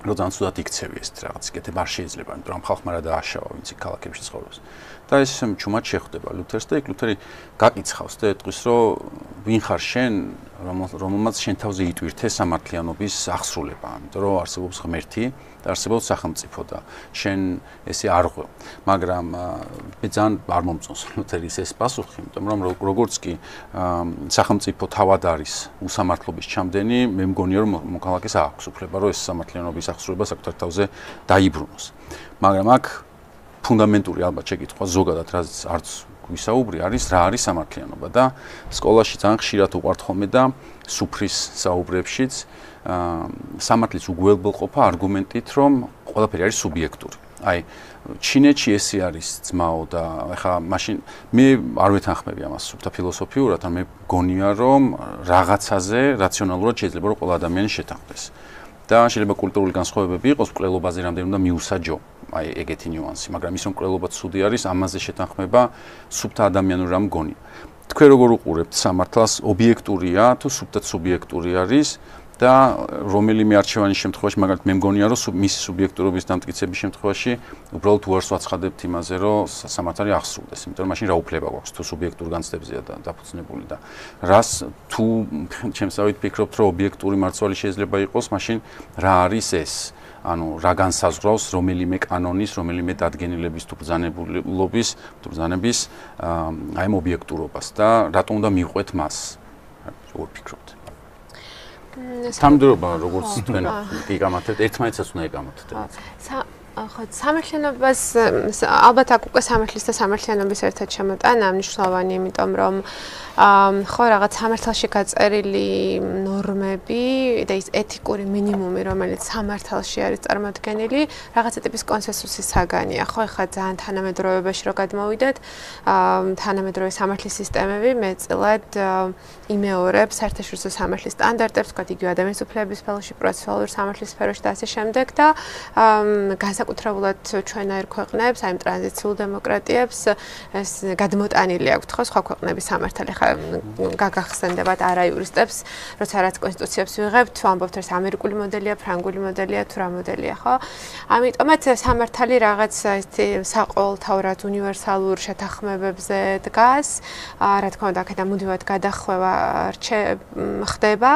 [SPEAKER 1] რომ ძალიან ცუდად იქცევი ეს რაღაც კეთება არ შეიძლება, იმიტომ რომ ხალხმა რა დააშავა, ვინც ქალაქებში ცხოვრობს. და ეს ჩუმად შეხვდება ლუთერს და იქ ლუთერი გაკიცხავს და ეტყვის, რომ ვინ ხარ შენ, რომელმაც შენ თავზე იტვირთე სამართლიანობის აღსრულება, იმიტომ რომ არსებობს ღმერთი და არსებობს სახელმწიფო და შენ ესე არ ღვევ. მაგრამ მე ძალიან არ მომწონს ლუთერის ეს პასუხი, იმიტომ რომ როგორც კი სახელმწიფო თავად არის უსამართლობის ჩამდენი, მე მგონია რომ მოქალაქეს აქვს უფლება, რომ ეს სამართლიანობის აღსრულება საკუთარ თავზე დაიბრუნოს. მაგრამ აქ ფუნდამენტური ალბათ შეკითხვა ზოგადად რაც არც ვისაუბრი არის რა არის სამართლიანობა და სკოლაში ძალიან ხშირად უყვართ ხოლმე და სუფრის საუბრებშიც სამართლის უგუელბელყოფა არგუმენტით რომ ყველაფერი არის სუბიექტური. აი ჩინეთში ესე არის ძმაო და ეხლა მაშინ მე არ ვეთანხმები ამას სუფთა ფილოსოფიურად, ან მე გონია რომ რაღაცაზე რაციონალურად შეიძლება რომ ყველა ადამიანი შეთანხმდეს. და შეიძლება კულტურული განსხვავებები იყოს, მკვლელობაზე რამდენი უნდა მიუსაჯო, აი ეგეთი ნიუანსი, მაგრამ ის რომ მკვლელობა ცუდი არის, ამაზე შეთანხმება სუფთა ადამიანური რამ გონია. თქვენ როგორ უყურებთ სამართლს, ობიექტურია თუ სუფთად სუბიექტური არის და რომელიმე არჩევანის შემთხვევაში, მაგალითად მე მგონია რომ მისი სუბიექტურობის დამტკიცების შემთხვევაში უბრალოდ უარს ვაცხადებ იმაზე, რომ სამართალი აღსრულდეს, იმიტომ რომ მაშინ რა უფლება გვაქვს თუ სუბიექტურ განცდებზეა დაფუძნებული და რას თუ ჩემსავით ფიქრობთ, რომ ობიექტური მარცვალი შეიძლება იყოს, მაშინ რა არის ეს? ანუ რა განსაზღვრავს რომელიმე კანონის, რომელიმე დადგენილების თუ ბრძანებულობის, თუ ბრძანების აი ამ ობიექტურობას და რატომ უნდა მიყვეთ მას? როგორ ფიქრობთ? თამდრობა როგორც თქვენ იგამათებთ, ერთმანეთსაც უნდა იგამათოთ.
[SPEAKER 2] ხო, სამართლიანობას ალბათ აქ უკვე სამართლის და სამართლიანობის ერთად შემოტანა მნიშვნელოვანი, იმიტომ რომ ხო რაღაც სამართალში გაწერილი ნორმები და ის ეთიკური მინიმუმი, რომელიც სამართალში არის წარმოდგენილი, რაღაცა ტიპის კონსენსუსის საგანია. ხო, ეხლა ძალიან თანამედროვეობაში რო გადმოვიდეთ, თანამედროვე სამართლის სისტემები მეტწილად იმეორებს საერთაშორისო სამართლის სტანდარტებს, თქვათ იგივე ადამიანის უფლებების სფეროში, პროცესუალურ სამართლის სფეროში და ასე შემდეგ და განსაკუთრებულად ჩვენაერ ქვეყნებს, აი ტრანზიციულ დემოკრატიებს ეს გადმოტანილი აქვთ ხო სხვა ქვეყნების სამართალი. ხა გაგახსენდებათ არა იურისტებს, როცა რაც კონსტიტუციებს ვიღებთ, ვამბობთ რომ ამერიკული მოდელია, ფრანგული მოდელია თუ რა მოდელია, ხო? ამიტომაც სამართალი რაღაც ესეთი საყოველთაოდ უნივერსალურ შეთანხმებებზე დგას. რა თქმა უნდა, აქედან მუდმივად გადახვევა ხდება,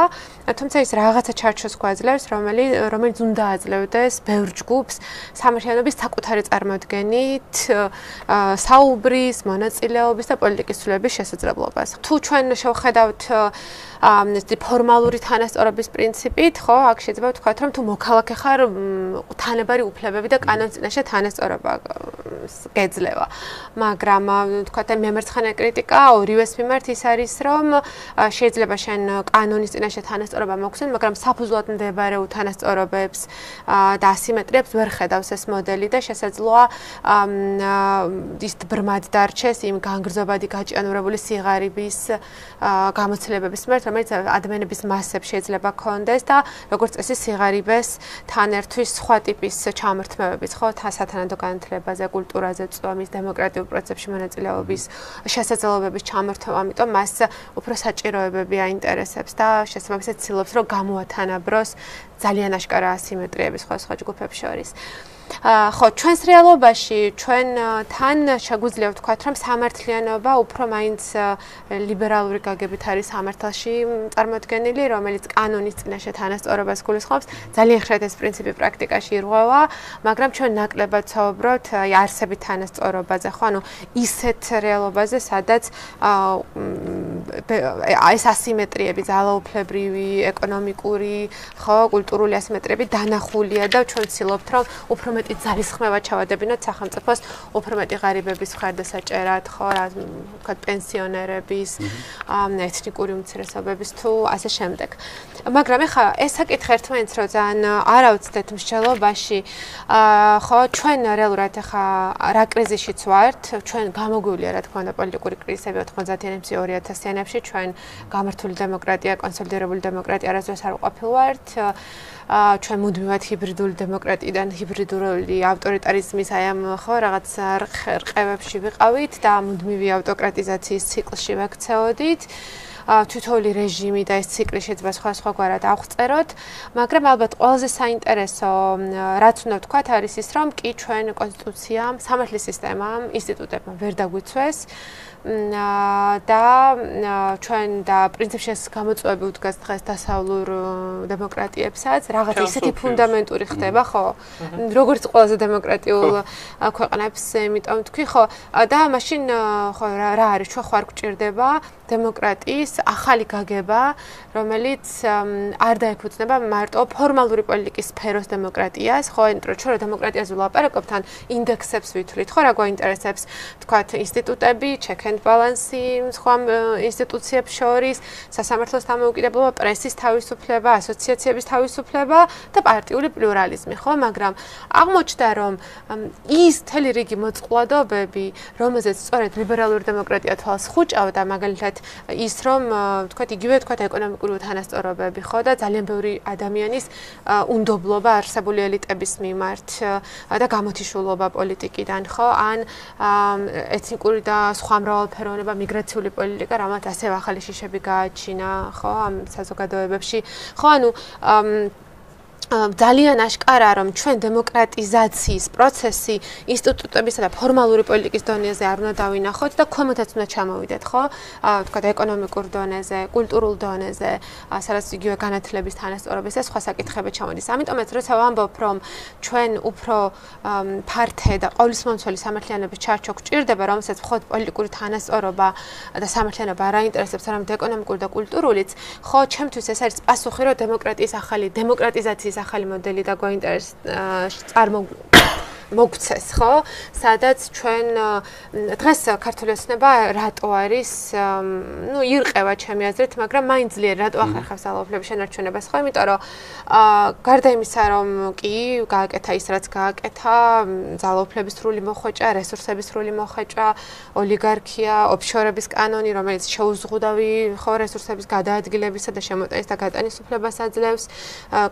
[SPEAKER 2] თუმცა ის რაღაცა ჩარჩოს გვაძლევს, რომელიც უნდა აძლევდეს ბევრ ჯგუფს სამართლიანობის საკუთარი წარმოდგენით, საუბრის, მონაწილეობის და პოლიტიკის ცვლილების შესაძლებლობას. თუ ჩვენ შევხედავთ ესეთი ფორმალური თანასწორობის პრინციპით, ხო, აქ შეიძლება ვთქვათ, რომ თუ მოქალაქე ხარ, თანაბარი უფლებები და კანონის წინაშე თანასწორობა გეძლევა. მაგრამ ვთქვათ, მემარცხენე კრიტიკა ორივეს მიმართ ის არის, რომ შეიძლება შენ კანონის წინაშე თანასწორობა მოგხსენ, მაგრამ საფუძვლად მდებარე უთანასწორობებს და ასიმეტრიებს ვერ ხედავს ეს მოდელი და შესაძლოა ის ბრმად დარჩეს იმ განგრძობადი გაჭიანურებული სიღარიბის გამოცდილებების მიმართ, რომელიც ადამიანების მასებს შეიძლება ქონდეს და როგორც წესი სიღარიბეს თან ერთვის სხვა ტიპის ჩამორთმევების, ხო, სათანადო განათლებაზე, კულტურაზე, წვამის, დემოკრატიულ პროცესებში მონაწილეობის შესაძლებლობების ჩამორთმევა, ამიტომ მას უფრო საჭიროებები აინტერესებს და შესაბამისად ცდილობს, რომ გამოათანაბროს ძალიან აშკარა ასიმეტრიების სხვა ჯგუფებს შორის. ხო, ჩვენს რეალობაში ჩვენ თან შეგვიძლია ვთქვათ, რომ სამართლიანობა უფრო მაინც ლიბერალური გაგებით არის სამართალში წარმოდგენილი, რომელიც კანონის წინაშე თანასწორობას გულისხმობს. ძალიან ხშირად ეს პრინციპი პრაქტიკაში ირღვევა, მაგრამ ჩვენ ნაკლებად საუბრობთ არსებით თანასწორობაზე, ხო, ანუ ისეთ რეალობაზე, სადაც ეს ასიმეტრიები, ძალაუფლებრივი, ეკონომიკური, ხო, კულტურული ასიმეტრიები დანახულია და ჩვენ ვცდილობთ, რომ უფრო მეტი ძალისხმევა ჩავადებინოთ სახელმწიფოს, უფრო მეტი ღარიბების მხარდასაჭერად, ხო, რა ვთქვათ, პენსიონერების, ეთნიკური უმცირესობების თუ ასე შემდეგ. მაგრამ ეხლა ეს საკითხი ერთმანეთს რო ძალიან არ ავწდეთ მსჯელობაში, ხო, ჩვენ რეალურად ეხლა რა კრიზისშიც ვართ, ჩვენ გამოგვივლია რა თქმა უნდა პოლიტიკური კრიზისები 90-იანებში, 2000-იანებში, ჩვენ გამართული დემოკრატია, კონსოლიდირებული დემოკრატია არასდროს არ ვყოფილვართ. ჩვენ მუდმივად ჰიბრიდული დემოკრატიიდან ჰიბრიდული ავტორიტარიზმის აი ამ ხო რაღაც რყევებში ვიყავით და მუდმივი ავტოკრატიზაციის ციკლში ვექცეოდით. თითოეული რეჟიმი და ეს ციკლი შეიძლება სხვადასხვაგვარად აღწეროთ, მაგრამ ალბათ ყველაზე საინტერესო რაც უნდა ვთქვათ არის ის, რომ კი ჩვენ კონსტიტუციამ, სამართლის სისტემამ, ინსტიტუტებმა ვერ დაგვიცვეს და ჩვენ და პრინციპში ეს გამოწვევები უდგას დღეს დასავლურ დემოკრატიებსაც, რაღაც ისეთი ფუნდამენტური ხდება, ხო? როგორც ყველაზე დემოკრატიულ ქვეყნებს, იმიტომ თქვი, ხო, და მაშინ ხო რა არის, ჩვენ ხარ გვჭირდება დემოკრატიის ახალი გაგება, რომელიც არ დაეფუძნება მარტო ფორმალური პოლიტიკის სფეროს დემოკრატიას, ხო, იმიტომ რომ ჩვენ რა დემოკრატიაზე ვლაპარაკობთ, თან ინდექსებს ვითვლით, ხო, რა გვაინტერესებს, თქვათ, ინსტიტუტები, check and balance, სხვა ინსტიტუციებს შორის, სასამართლოს დამოუკიდებლობა, პრესის თავისუფლება, ასოციაციების თავისუფლება და პარტიული პლურალიზმი, ხო, მაგრამ აღმოჩნდა, რომ ის მთელი რიგი მოწყვლადობები, რომელზეც სწორედ ლიბერალური დემოკრატია თვალს ხუჭავდა, მაგალითად ის რომ თქვათ იგივე თქვათ ეკონომიკური უთანასწორობები ხო და ძალიან ბევრი ადამიანის უნდობლობა არსებული ელიტების მიმართ და გამოთიშულობა პოლიტიკიდან ხო ან ეთნიკური და სხვა მრავალფეროვნება მიგრაციული პოლიტიკა რამაც ასევე ახალი შიშები გააჩინა ხო ამ საზოგადოებებში ხო ანუ ძალიან აშკარაა რომ ჩვენ დემოკრატიზაციის პროცესი ინსტიტუტებისა და ფორმალური პოლიტიკის დონეზე არ უნდა დავინახოთ და ქვემოთაც უნდა ჩამოვიდეთ, ხო? თქვა ეკონომიკურ დონეზე, კულტურულ დონეზე, სადაც იგივე განათლების თანასწორობის და სხვა საკითხები ჩამოდის. ამიტომაც როცა ვამბობ, რომ ჩვენ უფრო ფართე და ყოვლისმომცველი სამართლიანობის ჩარჩო გვჭირდება, რომელსაც მხოლოდ პოლიტიკური თანასწორობა და სამართლიანობა არ აინტერესებს, არამედ ეკონომიკური და კულტურულიც, ხო, ჩემთვის ეს არის პასუხი, რომ დემოკრატიის ახალი დემოკრატიზაციის ახალი მოდელი და მოგცეს, ხო? სადაც ჩვენ დღეს ქართული ოცნება რატო არის, ნუ ირყევა ჩემი აზრით, მაგრამ მაინც ძლიერ რატო ახერხებს ძალაუფლების შენარჩუნებას, ხო? იმიტომ რომ გარდა იმისა, რომ კი გააკეთა ის, რაც გააკეთა, ძალაუფლების სრული მოხვეჭა, რესურსების სრული მოხვეჭა, ოლიგარქია, ოფშორების კანონი, რომელიც შეუზღუდავი, ხო, რესურსების გადაადგილებისა და შემოტანის და გატანის უფლებას აძლევს,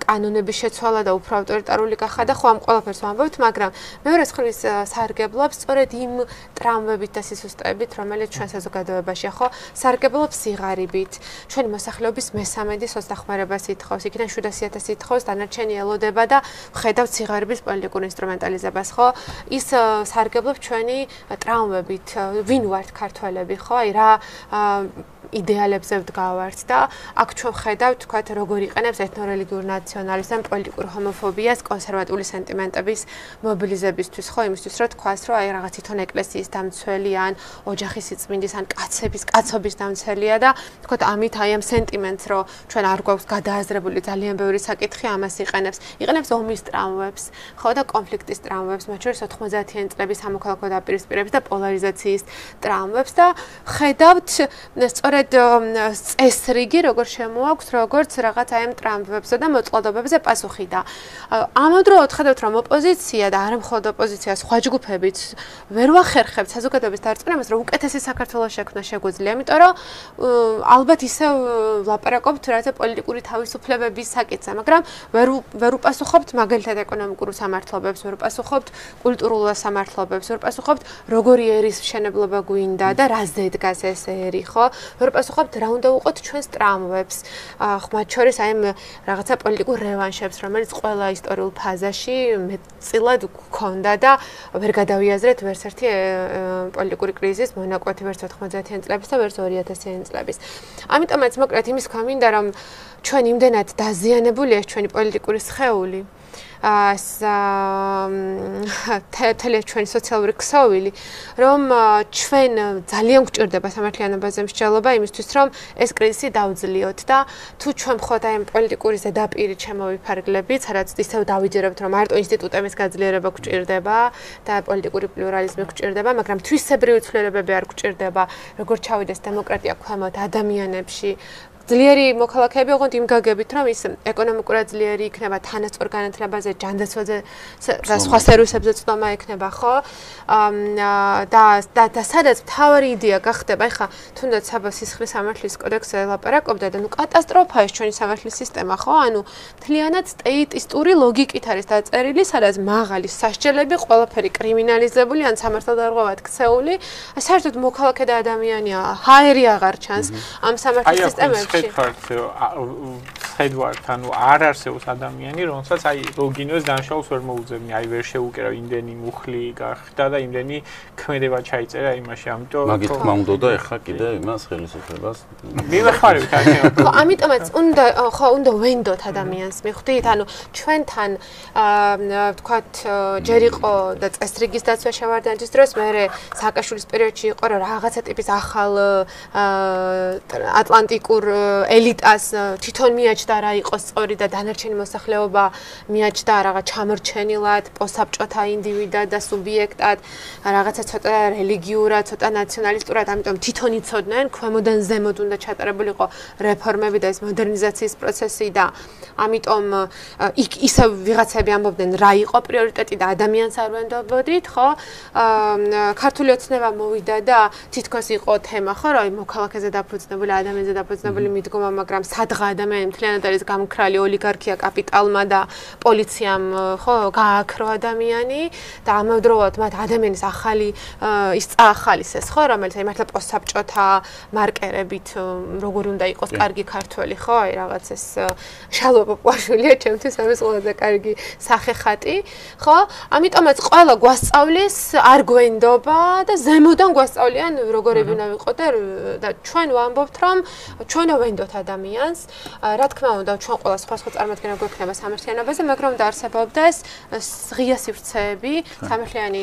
[SPEAKER 2] კანონების შეცვალა და უფრო ავტორიტარული გახდა და ხო ამ ყველაფერს ვამბობთ, მაგრამ მეორე მხრივ სარგებლობს სწორედ იმ ტრამვებით და სისუსტეებით, რომელიც ჩვენ საზოგადოებაშია, ხო? სარგებლობს სიღარიბით, ჩვენი მოსახლეობის მესამედის 20 ხმარებას ითხოვს, იქიდან 700,000 ითხოვს, დანარჩენი ელოდება და ხედავთ სიღარიბის პოლიტიკურ ინსტრუმენტალიზებას, ხო? ის სარგებლობს ჩვენი ტრამვებით, ვინ ვართ ქართველები, ხო? აი რა იდეალებზე ვდგავართ და აქ ჩვენ ხედავთ, თქვათ, როგორ იყენებს ეთნორელიგიურ ნაციონალიზმს, პოლიტიკურ ჰომოფობიას, კონსერვატული სენტიმენტების მობილიზებისთვის, ხო, იმისთვის, რომ თქვას, რომ აი რაღაც თვითონ ეკლესიის დამცველი ან ოჯახის სიწმინდის ან კაცობის დამცველია და თქვათ, ამით აი ამ სენტიმენტს, რომ ჩვენ არ გვაქვს გადააზრებული ძალიან ბევრი საკითხი, ამას იყენებს ომის ტრამვებს, ხო და კონფლიქტის ტრამვებს, მათ შორის 90-იანი წლების სამოქალაქო დაპირისპირების და პოლარიზაციის ტრამვებს და ხედავთ სწორედ წესრიგი როგორ შემოაქვს, როგორც რაღაც აი ამ ტრამვებზე და მოწყვლადობებზე პასუხი და ამავდროულად ხედავთ, რომ ოპოზიცია და არა მხოლოდ ოპოზიცია, სხვა ჯგუფებიც ვერ ვახერხებთ საზოგადოების დარწმუნებას, რომ უკეთესი საქართველოს შექმნა შეგვიძლია, იმიტომ რომ ალბათ ისევ ვლაპარაკობთ რაღაცა პოლიტიკური თავისუფლებების საკითხზე, მაგრამ ვერ უპასუხობთ მაგალითად ეკონომიკურ სამართლობებს, ვერ უპასუხობთ კულტურულ სამართლობებს, ვერ უპასუხობთ როგორი ერის მშენებლობა გვინდა და რაზე დგას ეს ერი, ხო? ვერ უპასუხობთ რა უნდა უყოთ ჩვენს ტრამვებს, მათ შორის აი ამ რაღაცა პოლიტიკურ რევანშებს, რომელიც ყველა ისტორიულ ფაზაში მეტწილად გქონდა და ვერ გადავიაზრეთ ვერც ერთი პოლიტიკური კრიზის მონაკვეთი ვერც 90-იან წლების და ვერც 2000-იან წლების. ამიტომაც მოკლედ იმის თქვა მინდა, რომ ჩვენ იმდენად დაზიანებულია ჩვენი პოლიტიკური სხეული, ჩვენი სოციალური ქსოვილი, რომ ჩვენ ძალიან გვჭირდება სამართლიანობაზე მსჯელობა იმისთვის, რომ ეს კრიზისი დავძლიოთ და თუ ჩვენ მხოლოდ აი ამ პოლიტიკური ზედაპირით შემოვიფარგლებით, სადაც ისევ დავიჯერებთ, რომ მარტო ინსტიტუტების გაძლიერება გვჭირდება და პოლიტიკური პლურალიზმი გვჭირდება, მაგრამ თვისებრივი ცვლილებები არ გვჭირდება, როგორც ჩავიდეს დემოკრატია ქვემოთ ადამიანებში. ძლიერი მოქალაქეები ოღონდ იმ გაგებით, რომ ის ეკონომიკურად ძლიერი იქნება, თანასწორ განათლებაზე, ჯანდაცვაზე და სხვა სერვისებზე წვდომა ექნება, ხო? და სადაც მთავარი იდეა გახდება, ეხლა თუნდაც სისხლის სამართლის კოდექსზე ლაპარაკობდა და კატასტროფაა ეს ჩვენი სამართლის სისტემა, ხო? ანუ მთლიანად სტეიტისტური ლოგიკით არის დაწერილი, სადაც მაღალი სასჯელები, ყველაფერი კრიმინალიზებული ან სამართალდარღვევად ქცეული, საერთოდ მოქალაქე და ადამიანია, ჰაერი აღარ ჩანს ამ სამართლის სისტემებში.
[SPEAKER 4] ხედავთ, ანუ არ არსებობს ადამიანი, რომელსაც აი ლოგინოს დამშაულს ვერ მოუძებნი, აი ვერ შეუკერავ იმდენი მუხლი გახდა და იმდენი ქმედება ჩაიწერა იმაში, ამიტომ
[SPEAKER 1] მაგით თქმა უნდა ეხა კიდე იმას ხელისუფლებას
[SPEAKER 4] მივეხმარებით აქ.
[SPEAKER 2] ხო, ამიტომაც უნდა ვენდოთ ადამიანს, მიხვდით? ანუ ჩვენთან ვთქვათ, ჯერ იყო და წესრიგის დაცვა შევარდნაძის დროს, მერე სააკაშვილის პერიოდში იყო, რომ რაღაცა ტიპის ახალ ატლანტიკურ ელიტას თვითონ მიაჩნდა რა იყოს სწორი და დანარჩენი მოსახლეობა მიაჩნდა რაღაც ჩამორჩენილად, პოსტსაბჭოთა ინდივიდად და სუბიექტად, რაღაცა ცოტა რელიგიურად, ცოტა ნაციონალისტურად, ამიტომ თვითონ იცოდნენ, ქვემოდან ზემოთ უნდა ჩატარებულიყო რეფორმები და ეს მოდერნიზაციის პროცესი და ამიტომ იქ ისევ ვიღაცები ამბობდნენ რა იყო პრიორიტეტი და ადამიანს არ ვენდობოდით, ხო? ქართული ოცნება მოვიდა და თითქოს იყო თემა, ხო, რომ მოქალაქეზე დაფუძნებული, ადამიანზე დაფუძნებული მიდგომა, მაგრამ სადღა ადამიანი მთლიანად არის გამქრალი ოლიგარქია კაპიტალმა და პოლიციამ, ხო, გააქრო ადამიანი და ამავდროულად მათ ადამიანის ახალი ის წაახალისეს, ხო, რომელიც აი მართლა პოსტსაბჭოთა მარკერებით როგორ უნდა იყოს კარგი ქართველი, ხო, აი რაღაც ეს შალვა პოპუაშვილია ჩემთვის ამის ყველაზე კარგი სახეხატი, ხო? ამიტომაც ყველა გვასწავლის არ გვენდობა და ზემოდან გვასწავლიან როგორები უნდა ვიყოთ და ჩვენ ვამბობთ, რომ ჩვენ ვენდოთ ადამიანს, რა თქმა უნდა, ჩვენ ყველა სხვა წარმოდგენა გვექნება სამართლიანობაზე, მაგრამ უნდა არსებობდეს ღია სივრცეები, სამართლიანი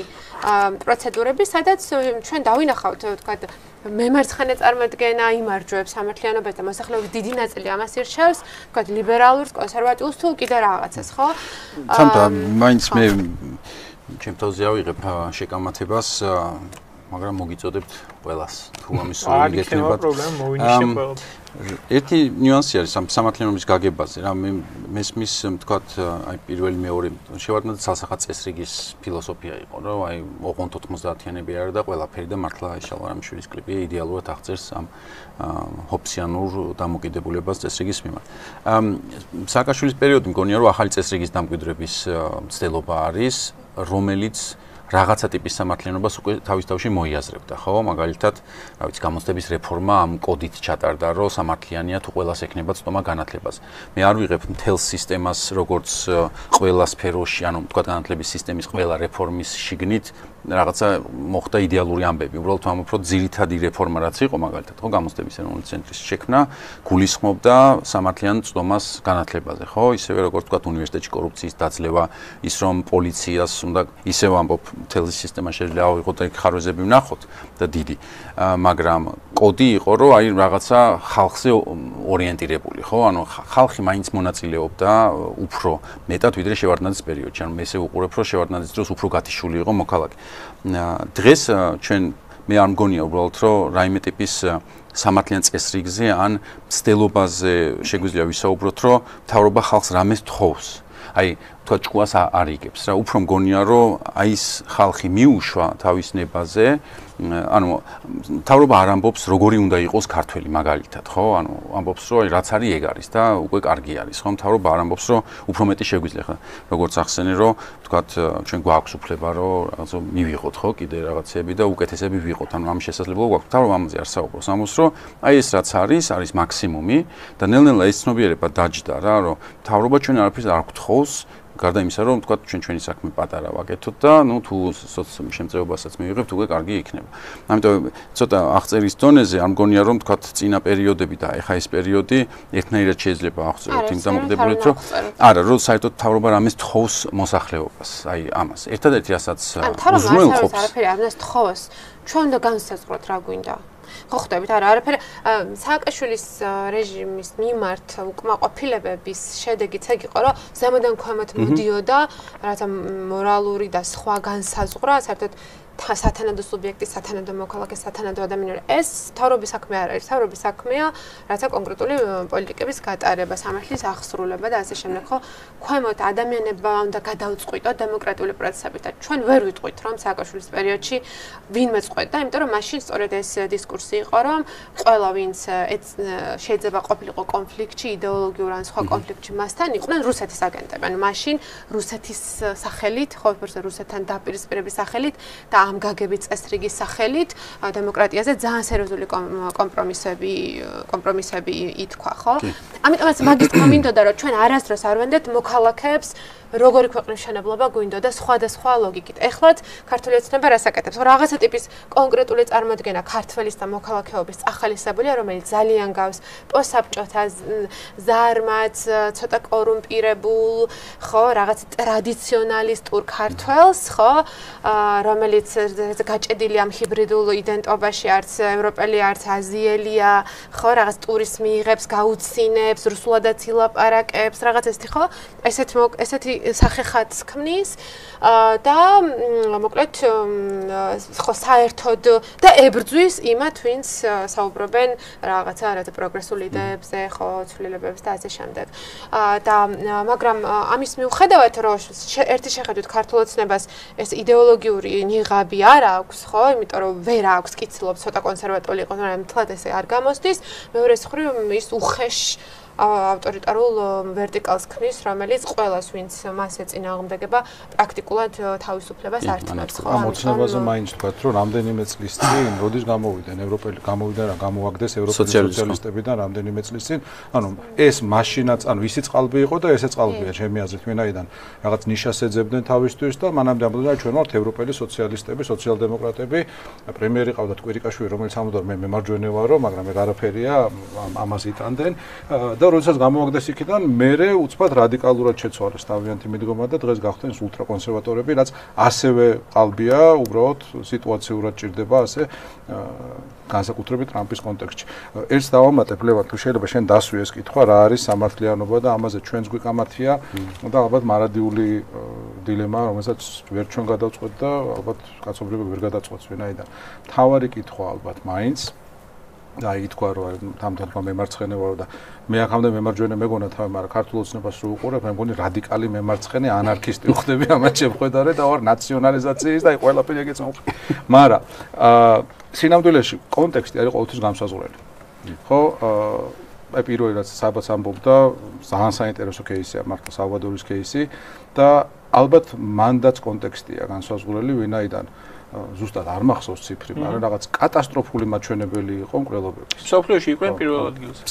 [SPEAKER 2] პროცედურები, სადაც ჩვენ დავინახავთ, ვთქვათ, მემარცხენე წარმოდგენა იმარჯვებს სამართლიანობას და მოსახლეობის დიდი ნაწილი ამას ირჩევს, ვთქვათ, ლიბერალურს, კონსერვატიულს თუ კიდე რაღაცას, ხო?
[SPEAKER 1] თუმცა მაინც მე ჩემთვაზე ავიღებ შეკამათებას, მაგრამ მოგიწოდებთ ყველას, თუ ამის სრული გექნება. ერთი ნიუანსი არის სამართლიანობის გაგებაზე, რა მესმის, ვთქვათ, აი პირველი მეორე შევარდნაძის ცალსახად წესრიგის ფილოსოფია იყო, რომ აი ოღონდ 90-იანები არ და ყველაფერი და მართლა შალვარამიშვილის კლიპი იდეალურად აღწერს ამ ჰობსიანურ დამოკიდებულებას წესრიგის მიმართ. სააკაშვილის პერიოდი მგონია, რომ ახალი წესრიგის დამკვიდრების მცდელობა არის, რომელიც რაღაცა ტიპის სამართლიანობას უკვე თავის თავში მოიაზრებდა, ხო? მაგალითად, რა ვიცი, გამოცდების რეფორმა ამ კოდით ჩატარდა, რომ სამართლიანია თუ ყველას ექნება წვდომა განათლებას. მე არ ვიღებ მთელ სისტემას, როგორც ყველა სფეროში, ანუ თქვა განათლების სისტემის ყველა რეფორმის შიგნით რაღაცა მოხდა იდეალური ამბები. უბრალოდ ვამბობ, რომ ძირითადი რეფორმა რაც იყო, მაგალითად, ხო, გამოცდების ეროვნული ცენტრის შექმნა, გულისხმობდა სამართლიან წვდომას განათლებაზე, ხო? ისევე როგორც თქვა უნივერსიტეტში კორუფციის დაძლევა, ის რომ პოლიციას უნდა ისევ ამბობ მთელი სისტემა შეიძლება ავიღოთ და ხარვეზები ვნახოთ და დიდი, მაგრამ კოდი იყო, რომ აი რაღაცა ხალხზე ორიენტირებული, ხო? ანუ ხალხი მაინც მონაწილეობდა უფრო მეტად ვიდრე შევარდნაძის პერიოდში. ანუ მე ესე ვუყურებ, რომ შევარდნაძის დროს უფრო გათიშული იყო მოქალაქე. დღეს ჩვენ მე არ მგონია უბრალოდ, რომ რაიმე ტიპის სამართლიან წესრიგზე ან მცდელობაზე შეგვიძლია ვისაუბროთ, რომ მთავრობა ხალხს რამეს თხოვს. აი თქვა ჭკუას არ იგებს რა, უფრო მგონია, რომ აი ეს ხალხი მიუშვა თავის ნებაზე, ანუ მთავრობა არ ამბობს როგორი უნდა იყოს ქართველი მაგალითად, ხო? ანუ ამბობს, რომ აი რაც არის ეგ არის და უკვე კარგი არის, ხო? მთავრობა არ ამბობს, რომ უფრო მეტი შეგვიძლია, ხო? როგორც ახსენე, რომ თქვათ ჩვენ გვაქვს უფლება, რომ რაღაცა მივიღოთ, ხო? კიდე რაღაცები და უკეთესები ვიღოთ, ანუ ამ შესაძლებლობა გვაქვს. მთავრობა ამაზე არ საუბრობს, ამბობს, რომ აი ეს რაც არის მაქსიმუმი და ნელ-ნელა ეს ცნობიერება დაჯდა რა, რომ მთავრობა ჩვენ არაფერს არ გვთხოვს გარდა იმისა, რომ თქვა ჩვენი საქმე პატარა ვაკეთოთ და თუ შემწეობასაც მივიღებთ, უკვე კარგი იქნება. ამიტომ ცოტა აღწერის დონეზე არ მგონია რომ თქვა წინა პერიოდები და ეხა ეს პერიოდი ერთნაირად შეიძლება აღწეროთ იმ დამოკიდებულებით, რომ არა, რომ საერთოდ მთავრობა რამეს თხოვს მოსახლეობას, აი ამას. ერთადერთი რასაც უზრუნველყოფს.
[SPEAKER 2] არაფერი არ უნდა თხოვოს. ჩვენ უნდა განსაზღვროთ რა გვინდა. ხო ხვდებით, არა, არაფერი სააკაშვილის რეჟიმის მიმართ უკმაყოფილებების შედეგიც ეგ იყო, რომ ზემოდან ქვემოთ მოდიოდა რათა მორალური და სხვა განსაზღვრა, საერთოდ სათანადო სუბიექტი, სათანადო მოქალაქე, სათანადო ადამიანი. ეს მთავრობის საქმე არ არის, მთავრობის საქმეა, რათა კონკრეტული პოლიტიკების გატარება, სამართლის აღსრულება და ასე შემდეგ, ხო? ქვემოთ ადამიანებმა უნდა გადაუწყვიტონ დემოკრატიული პროცესებით და ჩვენ ვერ ვიტყვით, რომ სააკაშვილის პერიოდში ვინმე წყვეტდა, იმიტომ რომ მაშინ სწორედ ეს დისკურსი იყო, რომ ყველა ვინც შეიძლება ყოფილიყო კონფლიქტში, იდეოლოგიურ ან სხვა კონფლიქტში მასთან, იყვნენ რუსეთის აგენტები. ანუ მაშინ რუსეთის სახელით, ხო, რუსეთთან დაპირისპირების სახელით და ამ გაგების წესრიგის სახელით დემოკრატიაზე ძალიან სერიოზული კომპრომისები ითქვა, ხო? ამიტომაც მაგის თქმა მინდოდა, რომ ჩვენ არასდროს არ ვენდეთ მოქალაქეებს როგორი ქვეყნის მშენებლობა გვინდოდა სხვადასხვა ლოგიკით. ეხლაც ქართული ოცნება რას აკეთებს? რაღაცა ტიპის კონკრეტული წარმოდგენა ქართველის და მოქალაქეობის ახალისებულია, რომელიც ძალიან გავს პოსტსაბჭოთა ზარმაც, ცოტა კორუმპირებულ, ხო, რაღაც ტრადიციონალისტურ ქართველს, ხო, რომელიც გაჭედილი ამ ჰიბრიდულ იდენტობაში, არც ევროპელი, არც აზიელია, ხო, რაღაც ტურის მიიღებს, გაუცინებს, რუსულადაც ილაპარაკებს, რაღაც ესეთი, ხო? ესეთი სახეხატს ქმნის და მოკლედ ხო საერთოდ და ებრძვის იმათ, ვინც საუბრობენ რაღაცა პროგრესულ იდეებზე, ხო, ცვლილებებს და ასე შემდეგ. და მაგრამ ამის მიუხედავად, რომ ერთი შეხედვით ქართულ ოცნებას ეს იდეოლოგიური ნიღაბი არ აქვს, ხო, იმიტომ რომ ვერ აქვს კიცილობს ცოტა კონსერვატული იყო, მაგრამ თლად ესე არ გამოსდის. მეორე მხრივ ის უხეშ ავტორიტარულ ვერტიკალს ქმნის, რომელიც ყველას, ვინც მას ეწინააღმდეგება, პრაქტიკულად თავისუფლებას ართმევს, ხო?
[SPEAKER 3] ამ ოცნებაზე მაინც თქვათ, რომ რამდენიმე წლის წინ, როდის გამოვიდნენ გამოვაგდეს ევროპელი სოციალისტებიდან რამდენიმე წლის წინ, ანუ ეს მაშინაც, ანუ ისიც ყალბი იყო და ესეც ყალბია, ჩემი აზრით, ვინაიდან რაღაც ნიშას ეძებდნენ თავისთვის და მანამდე ამბობდნენ, ჩვენ ვართ ევროპელი სოციალისტები, სოციალ-დემოკრატები, პრემიერი ყავდათ კვირიკაშვილი, რომელიც ამბობდა, მე მემარჯვენე ვარო, მაგრამ ეგ არაფერია, ამას იტანდნენ და როდესაც გამოვაგდეს იქიდან, მერე უცბად რადიკალურად შეცვალეს თავიანთი მიდგომა და დღეს გახდნენ ულტრაკონსერვატორები, რაც ასევე ყალბია, უბრალოდ სიტუაციურად ჭირდება ასე განსაკუთრებით ტრამპის კონტექსტში. ერთს დავამატებ, ლევან, თუ შეიძლება შენ დასვი ეს კითხვა, რა არის სამართლიანობა და ამაზე ჩვენს გვიკამათია და ალბათ მარადიული დილემა, რომელსაც ვერ ჩვენ გადავწყვეტ და ალბათ კაცობრიობა ვერ გადაწყვეტს ვინაიდან. მთავარი კითხვა ალბათ მაინც და ითქვა რომ თამთან მემარცხენე ვარო და მე აქამდე მემარჯვენე მეგონა თავი, მაგრამ ქართულ ოცნებას რო უყურებ, მე მგონი რადიკალი მემარცხენე ანარქისტი ვხდები ამათ შემხედარე და ვარ ნაციონალიზაციის და აი ყველაფერი ეგეც მოხდა. მაგრამ სინამდვილეში კონტექსტი არის ყოველთვის განსაზღვრელი. ხო, აი პირველი რაც საბაც ამბობდა, ძალიან საინტერესო кейსია მართლა სალვადორის кейსი და ალბათ მანდაც კონტექსტია განსაზღვრელი, ვინაიდან ზუსტად არ მახსოვს ციფრი, მაგრამ რაღაც კატასტროფული მაჩვენებელი იყო მკვლელობების.
[SPEAKER 4] სოფლიოში იყვნენ პირველ ადგილზე.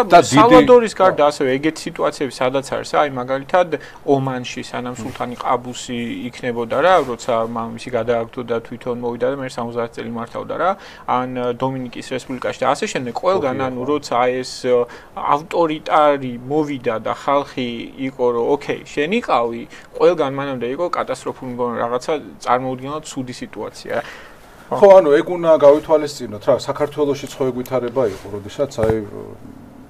[SPEAKER 4] და სალვადორის გარდა ასევე ეგეთი სიტუაციები სადაც არის, აი მაგალითად ომანში სანამ სულთანი ყაბუსი იქნებოდა რა, როცა მამამისი გადააგდო და თვითონ მოვიდა და მე 70 წელი მართავდა რა, ან დომინიკის რესპუბლიკაში და ასე შემდეგ, ყველგან ანუ როცა ეს ავტორიტარი მოვიდა და ხალხი იყო რომ ოკეი, შენ იყავი, ყველგან მანამდე იყო კატასტროფული რაღაცა წარმოუდგენლად ცუდი სიტუაცია.
[SPEAKER 3] ხო, ანუ ეგ უნდა გავითვალისწინოთ რა, საქართველოშიც ხო ეგ ვითარება იყო, როდესაც აი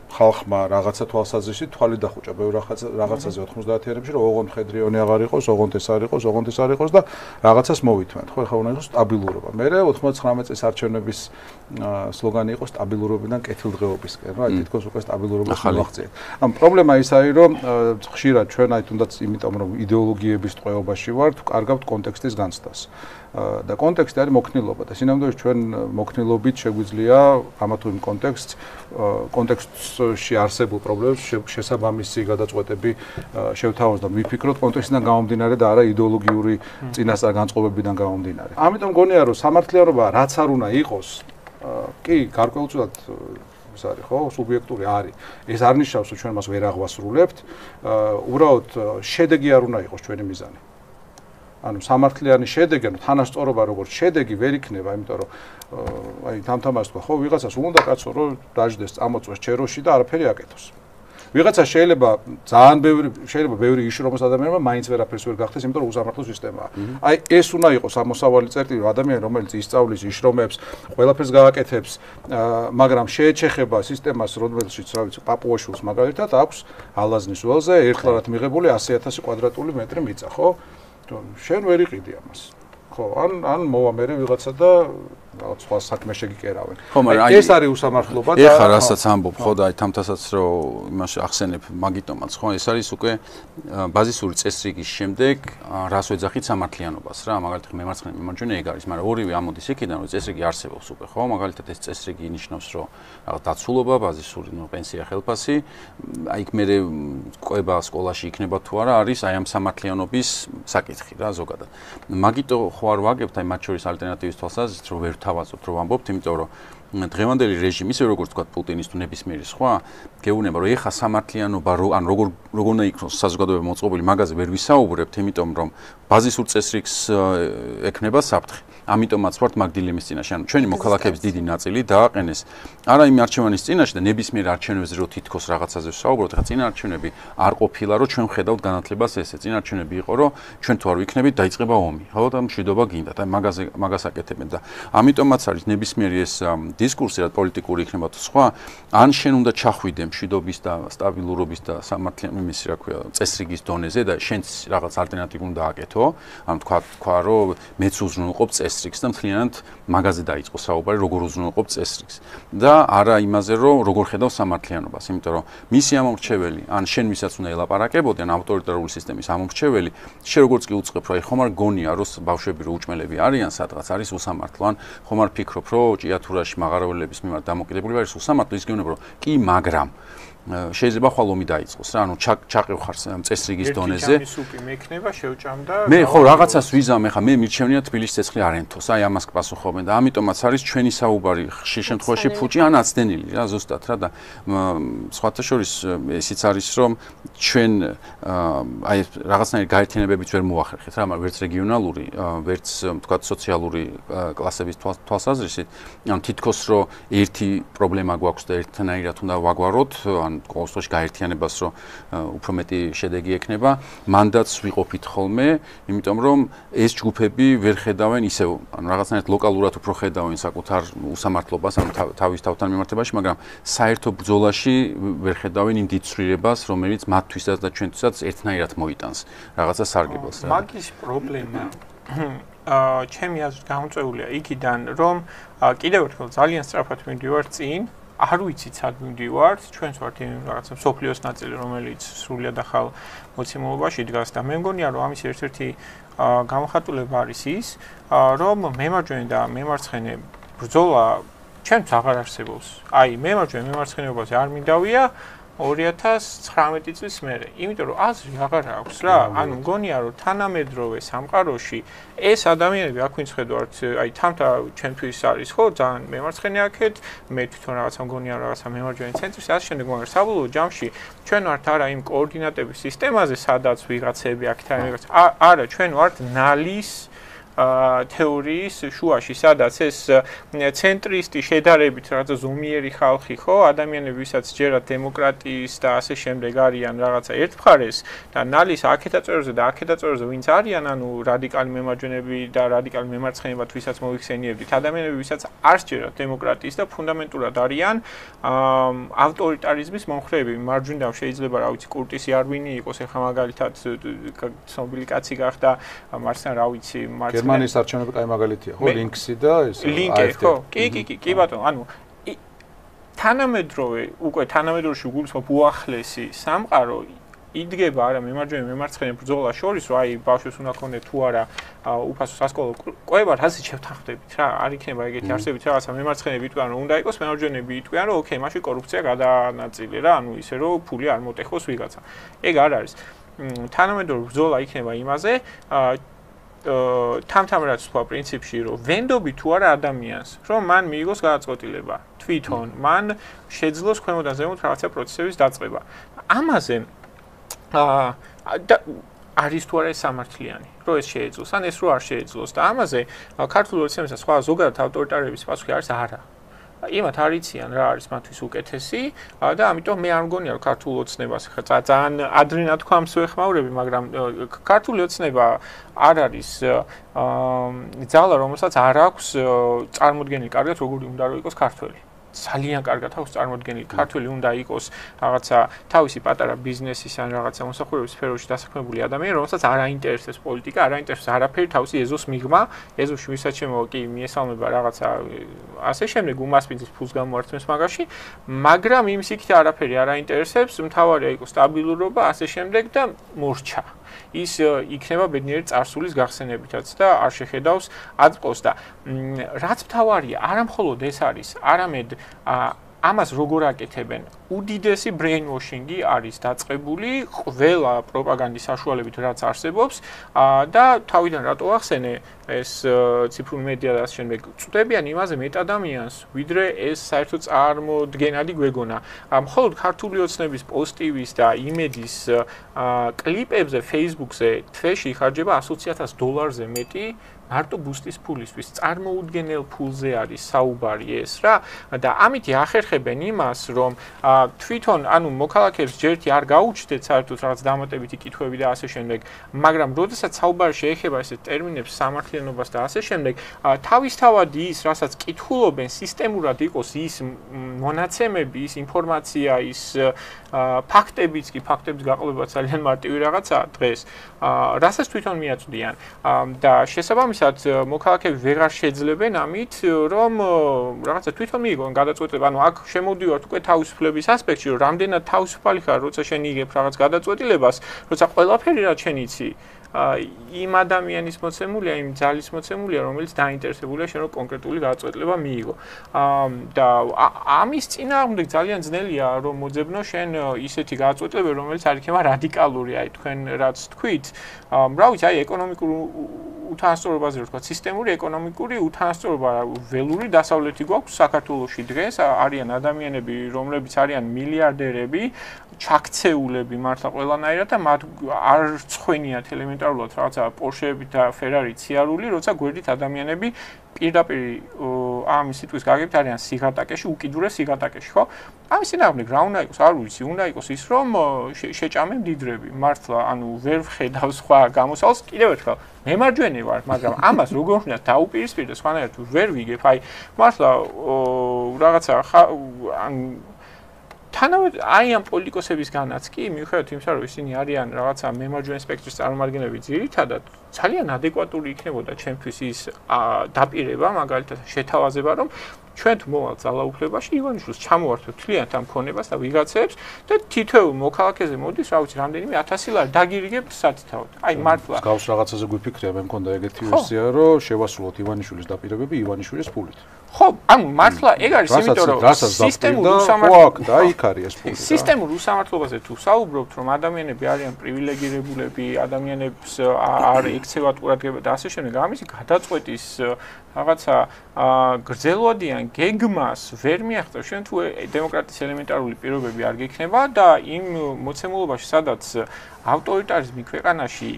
[SPEAKER 3] ხალხმა რაღაცა თვალსაზრისით თვალი დახუჭა ბევრ რაღაცაზე 90-იანებში, რომ ოღონდ მხედრიონი აღარ იყოს, ოღონდ ეს არ იყოს და რაღაცას მოვითმენთ. ხო, ეხლა უნდა იყოს სტაბილურობა. მე 99 წლის არჩევნების სლოგანი იყო სტაბილურობიდან კეთილდღეობისკენ, რა, თითქოს უკვე სტაბილურობას მოაღწია. ამ პრობლემა ის არის, რომ ხშირად ჩვენ აი თუნდაც იმიტომ რომ იდეოლოგიების ტყვეობაში ვართ, კარგავთ კონტექსტის განცდას. და კონტექსტი არის მოქნილობა და სინამდვილეში ჩვენ მოქნილობით შეგვიძლია ამა თუ იმ კონტექსტში არსებულ პრობლემებს შესაბამისი გადაწყვეტები შევთავაზოთ და ვიფიქროთ კონტექსტიდან გამომდინარე და არა იდეოლოგიური წინასწარ განწყობებიდან გამომდინარე. ამიტომ მგონია რომ სამართლიანობა რაც არ უნდა იყოს, კი გარკვეულწილად სუბიექტურობის არის, ხო? სუბიექტური არის. ეს არ ნიშნავს, რომ ჩვენ მას ვერ აღვასრულებთ. უბრალოდ შედეგი არ უნდა იყოს ჩვენი მიზანი. ანუ სამართლიანი შედეგი, ანუ თანასწორობა როგორც შედეგი ვერ იქნება, იმიტომ რომ აი თამთამას თქვა, ხო, ვიღაცას უნდა კაცო რომ დაждდეს, წამოწვეს ჩეროში და არაფერი აკეთოს. ვიღაცა შეიძლება ბევრი იშრომოს ადამიანმა მაინც ვერაფერს ვერ გახდეს, იმიტომ რომ უსამართლო სისტემაა. აი ეს უნდა იყოს ამოსავალი წერტილი ადამიანი, რომელიც ისწავლის, იშრომებს, ყველაფერს გააკეთებს, მაგრამ შეეჩეხება სისტემას, რომელშიც რა ვიცი, პაპუაშვილს მაგალითად აქვს ალაზნის ველზე ერთლარად მიღებული 100,000 კვადრატული მეტრი მიწა, ხო? შენ ვერ იყიდი ამას. ხო, ან მოვა მე ვიღაცა და რაღაც სხვა საქმე შეგიკერავენ. ეს არის უსამართლობა და
[SPEAKER 1] ეხლა რასაც ამბობ, ხო და აი თამთასაც რომ იმაში ახსენებ მაგიტომაც, ხო, ეს არის უკვე ბაზისური წესრიგის შემდეგ რას ვეძახით სამართლიანობას რა, მაგალითად მემარცხენე მიმარჯვენე ეგ არის, მაგრამ ორივე ამოდის იქიდან, რომ წესრიგი არსებობს უკვე, ხო, მაგალითად ეს წესრიგი ინიშნავს, რომ რაღაც დაცულობა, ბაზისური, პენსია, ხელფასი, აი იქ მე ყובה სკოლაში იქნება თუ არა, არის აი ამ სამართლიანობის საკითხი რა ზოგადად. მაგიტო ხო არ ვაგებთ აი მათ შორის ალტერნატივის თვალსაზრისით, რომ ვერ თავაზობთ რომ ვამბობთ, იმიტომ რომ დღევანდელი რეჟიმი, ისე როგორც თქვა პუტინის თუ ნებისმიერი სხვა, გეუბნება რომ ეხა სამართლიანობა ან როგორ უნდა იქნოს საზოგადოება მოწყობილი, მაგაზე ვერ ვისაუბრებთ, იმიტომ რომ ბაზისურ წესრიგს ექნება საფრთხე. ამიტომაც ვართ მაგ დილემის წინაშე, ანუ ჩვენი მოქალაქეების დიდი ნაწილი დააყენეს არა იმ არჩევანის წინაშე და ნებისმიერ არჩევნებზე რომ თითქოს რაღაცაზე ვსაუბრობთ, ხა წინა არჩევნები არ ყოფილა, რომ ჩვენ ვხედავთ განათლებას ესე. წინა არჩევნები იყო, რომ ჩვენ თუ არ ვიქნებით, დაიწყება ომი. ხო და მშვიდობა გინდათ. აი მაგას აკეთებენ და ამიტომაც არის ნებისმიერი ეს დისკურსი, რა პოლიტიკური იქნება თუ სხვა, ან შენ უნდა ჩახვიდე მშვიდობის და სტაბილურობის და სამართლიანობის, რა ქვია, წესრიგის დონეზე და შენც რაღაც ალტერნატივი უნდა აკეთო, ანუ თქვა რომ მეც უზრუნველყოფ წესრიგს და მთლიანად მაგაზე დაიწყო საუბარი, როგორ უზრუნველყოფ წესრიგს და არა იმაზე, რომ როგორ ხედავ სამართლიანობას, იმიტომ რომ მისი ამორჩეველი, ან შენ ვისაც უნდა ელაპარაკებოდი, ან ავტორიტარული სისტემის ამორჩეველი, შენ როგორც კი უწყებ, რომ აი ხომ არ გონია, რომ ბავშვები რო უჭმელები არიან, სადღაც არის უსამართლო, ან ხომ არ ფიქრობ, რომ ჭიათურაში მაღაროველების მიმართ დამოკიდებული არის უსამართლო, ის გეუბნება, რომ კი, მაგრამ შეიძლება ხვალ ომი დაიწყოს რა, ანუ ჩაყევხარ წესრიგის დონეზე.
[SPEAKER 4] ერთი სუპი მექნება, შევჭამდა.
[SPEAKER 1] მე ხო რაღაცას ვიზამ, ხა მე მირჩევნია თბილისის ცეცხლი არ ენთოს, აი ამას პასუხობენ და ამიტომაც არის ჩვენი საუბარი ხშირ შემთხვევაში ფუჭი ან აცდენილი რა, ზუსტად რა და სხვათა შორის ესიც არის რომ ჩვენ აი რაღაცნაირი გაერთიანებებით ვერ მოახერხეთ რა, მაგრამ ვერც რეგიონალური, ვერც თქვათ სოციალური კლასების თვალსაზრისით, ანუ თითქოს რომ ერთი პრობლემა გვაქვს და ერთნაირად უნდა ვაგვაროთ, ან ყოველ შემთხვევაში გაერთიანებას რომ უფრო მეტი შედეგი ექნება, მანდაც ვიყოფით ხოლმე, იმიტომ რომ ეს ჯგუფები ვერ ხედავენ ისევ, ანუ რაღაცნაირად ლოკალურად უფრო ხედავენ საკუთარ უსამართლობას, ანუ თავის თავთან მიმართებაში, მაგრამ საერთო ბრძოლაში ვერ ხედავენ იმ დიდ ცვლილებას, რომელიც მათთვისაც და ჩვენთვისაც ერთნაირად მოიტანს რაღაცა სარგებელს.
[SPEAKER 4] მაგის პრობლემა ჩემი აზრით გამოწვეულია იქიდან, რომ კიდევ ერთხელ ძალიან სწრაფად მივდივარ წინ, არ ვიცით სად მივდივართ, ჩვენც ვართ იმ რაღაცა სოფლიოს ნაწილი, რომელიც სრულად ახალ მოცემულობაში დგას და მე მგონია, რომ ამის ერთ-ერთი გამოხატულება არის ის, რომ მემარჯვენე და მემარცხენე ბრძოლა ჩვენც აღარ არსებობს. აი, მემარჯვენე მემარცხენეობაზე არ მინდავია 2019 წლის მერე, იმიტომ რომ აზრი აღარ აქვს რა, ანუ მგონია რომ თანამედროვე სამყაროში ეს ადამიანები აქ ვინც ხედავთ, აი თამთა ჩვენთვის არის ხო, ძალიან მემარცხენე აქეთ, მე თვითონ რაღაცა მგონია რაღაცა მემარჯვენე ცენტრის, ასე შემდეგ, მაგრამ საბოლოო ჯამში ჩვენ ვართ არა იმ კოორდინატების სისტემაზე, სადაც ვიღაცები აქეთ არა, ჩვენ ვართ ნალის თეორიის შუაში, სადაც ეს ცენტრისტი შედარებით რაღაცა ზომიერი ხალხი ხო, ადამიანები, ვისაც ჯერათ დემოკრატიის და ასე შემდეგ არიან რაღაცა ერთმხარეს და ნალის აქედაწევერზე და აქედაწევერზე ვინც არიან, ანუ რადიკალი მემარჯვენეები და რადიკალი მემარცხენეებად, ვისაც მოიხსენიებდით, ადამიანები, ვისაც არ ჯერათ დემოკრატიის და ფუნდამენტურად არიან ავტორიტარიზმის მომხრეები. მარჯვნიდან შეიძლება რა ვიცი, კურტისი არვინი იყოს, ეხლა მაგალითად ცნობილი კაცი გახდა, მარცხნიდან რა ვიცი,
[SPEAKER 3] გერმანიის არჩევნები კაი მაგალითია, ხო, ლინკსი და ეს
[SPEAKER 4] ლინკი, ხო, კი ბატონო, ანუ თანამედროვეში გულისხმობ უახლესი სამყარო იდგება არა მემარჯვენე მემარცხენე ბრძოლა შორის, რომ აი ბავშვებს უნდა ქონდეთ თუ არა უფასო სასკოლო ყובה, რაზეც შევთანხმდებით რა, არ იქნება ეგეთი არსებით რაღაცა მემარცხენეები იტყვიან რომ უნდა იყოს, მემარჯვენეები იტყვიან რომ ოკეი, მაშინ კორუფცია გადაანაწილე რა, ანუ ისე რომ ფული არ მოტეხოს ვიღაცა. ეგ არ არის. თანამედროვე ბრძოლა იქნება იმაზე, თამთამ რაც თქვა პრინციპში რომ ვენდობი თუ არა ადამიანს რომ მან მიიღოს გადაწყვეტილება თვითონ მან შეძლოს ქვემოდან ზემოთ რაღაცა პროცესების დაწყება ამაზე არის თუ არა სამართლიანი რომ ეს შეეძლოს ან ეს რო არ შეეძლოს და ამაზე ქართულ ოცნებისა სხვა ზოგადად ავტორიტარების პასუხი არის არა იმათ არიციან რა არის მათთვის უკეთესი და ამიტომ მე არ მგონია რომ ქართულ ოცნებას ძალიან ადრე თქვამს ვეხმაურები მაგრამ ქართული ოცნება არ არის ძალა რომელსაც არ აქვს წარმოდგენილი კარგად როგორი უნდა რომ იყოს ქართველი ძალიან კარგად აქვს წარმოდგენილი ქართველი უნდა იყოს რაღაცა თავისი პატარა ბიზნესის ან რაღაცა მოსახურების სფეროში დასაქმებული ადამიანი რომელსაც არ აინტერესებს პოლიტიკა არ აინტერესებს არაფერი თავისი ეზოს მიღმა ეზოში ვისაჩემო კი მიესალმება რაღაცა ასე შემდეგ უმასპინძლის ფულს გამოართმევს მაგაში მაგრამ იმის იქით არაფერი არ აინტერესებს მთავარია იყოს სტაბილურობა ასე შემდეგ და მორჩა ის იქნება ბედნიერი წარსულის გახსენებითაც და არ შეხედავს აწყოს და რაც მთავარია არა მხოლოდ ეს არის არამედ ამას როგორ აკეთებენ უდიდესი brainwashing-ი არის დაწყებული ყველა პროპაგანდის საშუალებით რაც არსებობს და თავიდან რატო ახსენე ეს ციფრული მედია და ასე შემდეგ წვდებიან იმაზე მეტ ადამიანს ვიდრე ეს საერთოდ წარმოდგენადი გვეგონა მხოლოდ ქართული ოცნების პოსტივის და იმედის კლიპებზე Facebook-ზე თვეში იხარჯება $120,000-ზე მეტი მარტო ბუსტის ფულისთვის წარმოუდგენელ ფულზე არის საუბარი ეს რა და ამით ახერხებენ იმას რომ თვითონ ანუ მოქალაქეებს ჯერთი არ გაუჩნდეთ საერთოდ რაღაც დამატებითი კითხვები და ასე შემდეგ მაგრამ როდესაც საუბარი შეეხება ესეთ ტერმინებს სამართლიანობას და ასე შემდეგ თავისთავად ის რასაც კითხულობენ სისტემურად იყოს ის მონაცემები ის ინფორმაცია ის ფაქტებიც კი ფაქტების გაყოლება ძალიან მარტივი რაღაცაა დღეს რასაც თვითონ მიაწვდიან და შესაბამისად მოქალაქეები ვეღარ შეძლებენ ამით რომ რაღაცა თვითონ მიიღონ გადაწყვეტილება ანუ აქ შემოვდივართ უკვე თავისუფლების ასპექტში რომ რამდენად თავისუფალი ხარ როცა შენ იღებ რაღაც გადაწყვეტილებას როცა ყველაფერი რაც შენ იცი იმ ადამიანის მოცემულია იმ ძალის მოცემულია რომელიც დაინტერესებულია შენ რომ კონკრეტული გადაწყვეტილება მიიღო და ამის წინააღმდეგ ძალიან ძნელია რომ მოძებნო შენ ისეთი გადაწყვეტილება რომელიც არ იქნება რადიკალური აი თქვენ რაც თქვით რა ვიცი აი ეკონომიკურ უთანასწორობაზე რო თქვა სისტემური ეკონომიკური უთანასწორობა ველური დასავლეთი გვაქვს საქართველოში დღეს არიან ადამიანები რომლებიც არიან მილიარდერები ჩაქცეულები მართლა ყველანაირად და მათ არ წხვენიათ ელემენტარულად რაღაცა პორშეები და ფერარი ციარული როცა გვერდით ადამიანები პირდაპირ ამის სიტყვის გაგებით არიან სიღატაკეში უკიდურეს სიღატაკეში ხო ამის წინააღმდეგ რა უნდა იყოს არ ვიცი უნდა იყოს ის რომ შეჭამენ დიდრები მართლა ანუ ვერ ვხედავ სხვა გამოსავალს კიდევ ერთხელ მემარჯვენე ვარ მაგრამ ამას როგორ უნდა დაუპირისპირდე სხვანაირად ვერ ვიგებ აი მართლა რაღაცა თანავე აი ამ პოლიტიკოსებისგანაც კი მიუხედავად იმისა რომ ისინი არიან რაღაცა მემარჯვენე სპექტრის წარმომადგენლები ძირითადად ძალიან ადეკვატური იქნებოდა ჩემთვის ის დაპირება მაგალითად შეთავაზება რომ ჩვენ თუ მოვალთ ძალაუფლებაში ივანიშვილს ჩამოვართვებთ თლიანად ამ ქონებას და ვიღაცებს და თითოეულ მოქალაქეზე მოდის რა ვიცი რამდენიმე 1000 ლარი დაგირიგებთ სათითაოდ აი მართლა
[SPEAKER 3] გავს რაღაცაზე გვიფიქრია მე მქონდა ეგეთი ვერსია რომ შევასრულოთ ივანიშვილის დაპირებები ივანიშვილის ფულით
[SPEAKER 4] ხო ანუ მართლა ეგ არის იმიტომ რომ სისტემურ
[SPEAKER 3] უსამართლობაზე და იქ არის ეს ფული
[SPEAKER 4] სისტემურ უსამართლობაზე თუ საუბრობთ რომ ადამიანები არიან პრივილეგირებულები ადამიანებს არ ექცევათ ყურადღება და ასე შემდეგ ამისი გადაწყვეტის რაღაცა გრძელვადიან გეგმას ვერ მიაღწევ შენ თუ დემოკრატიის ელემენტარული პირობები არ გექნება და იმ მოცემულობაში სადაც ავტორიტარიზმი ქვეყანაში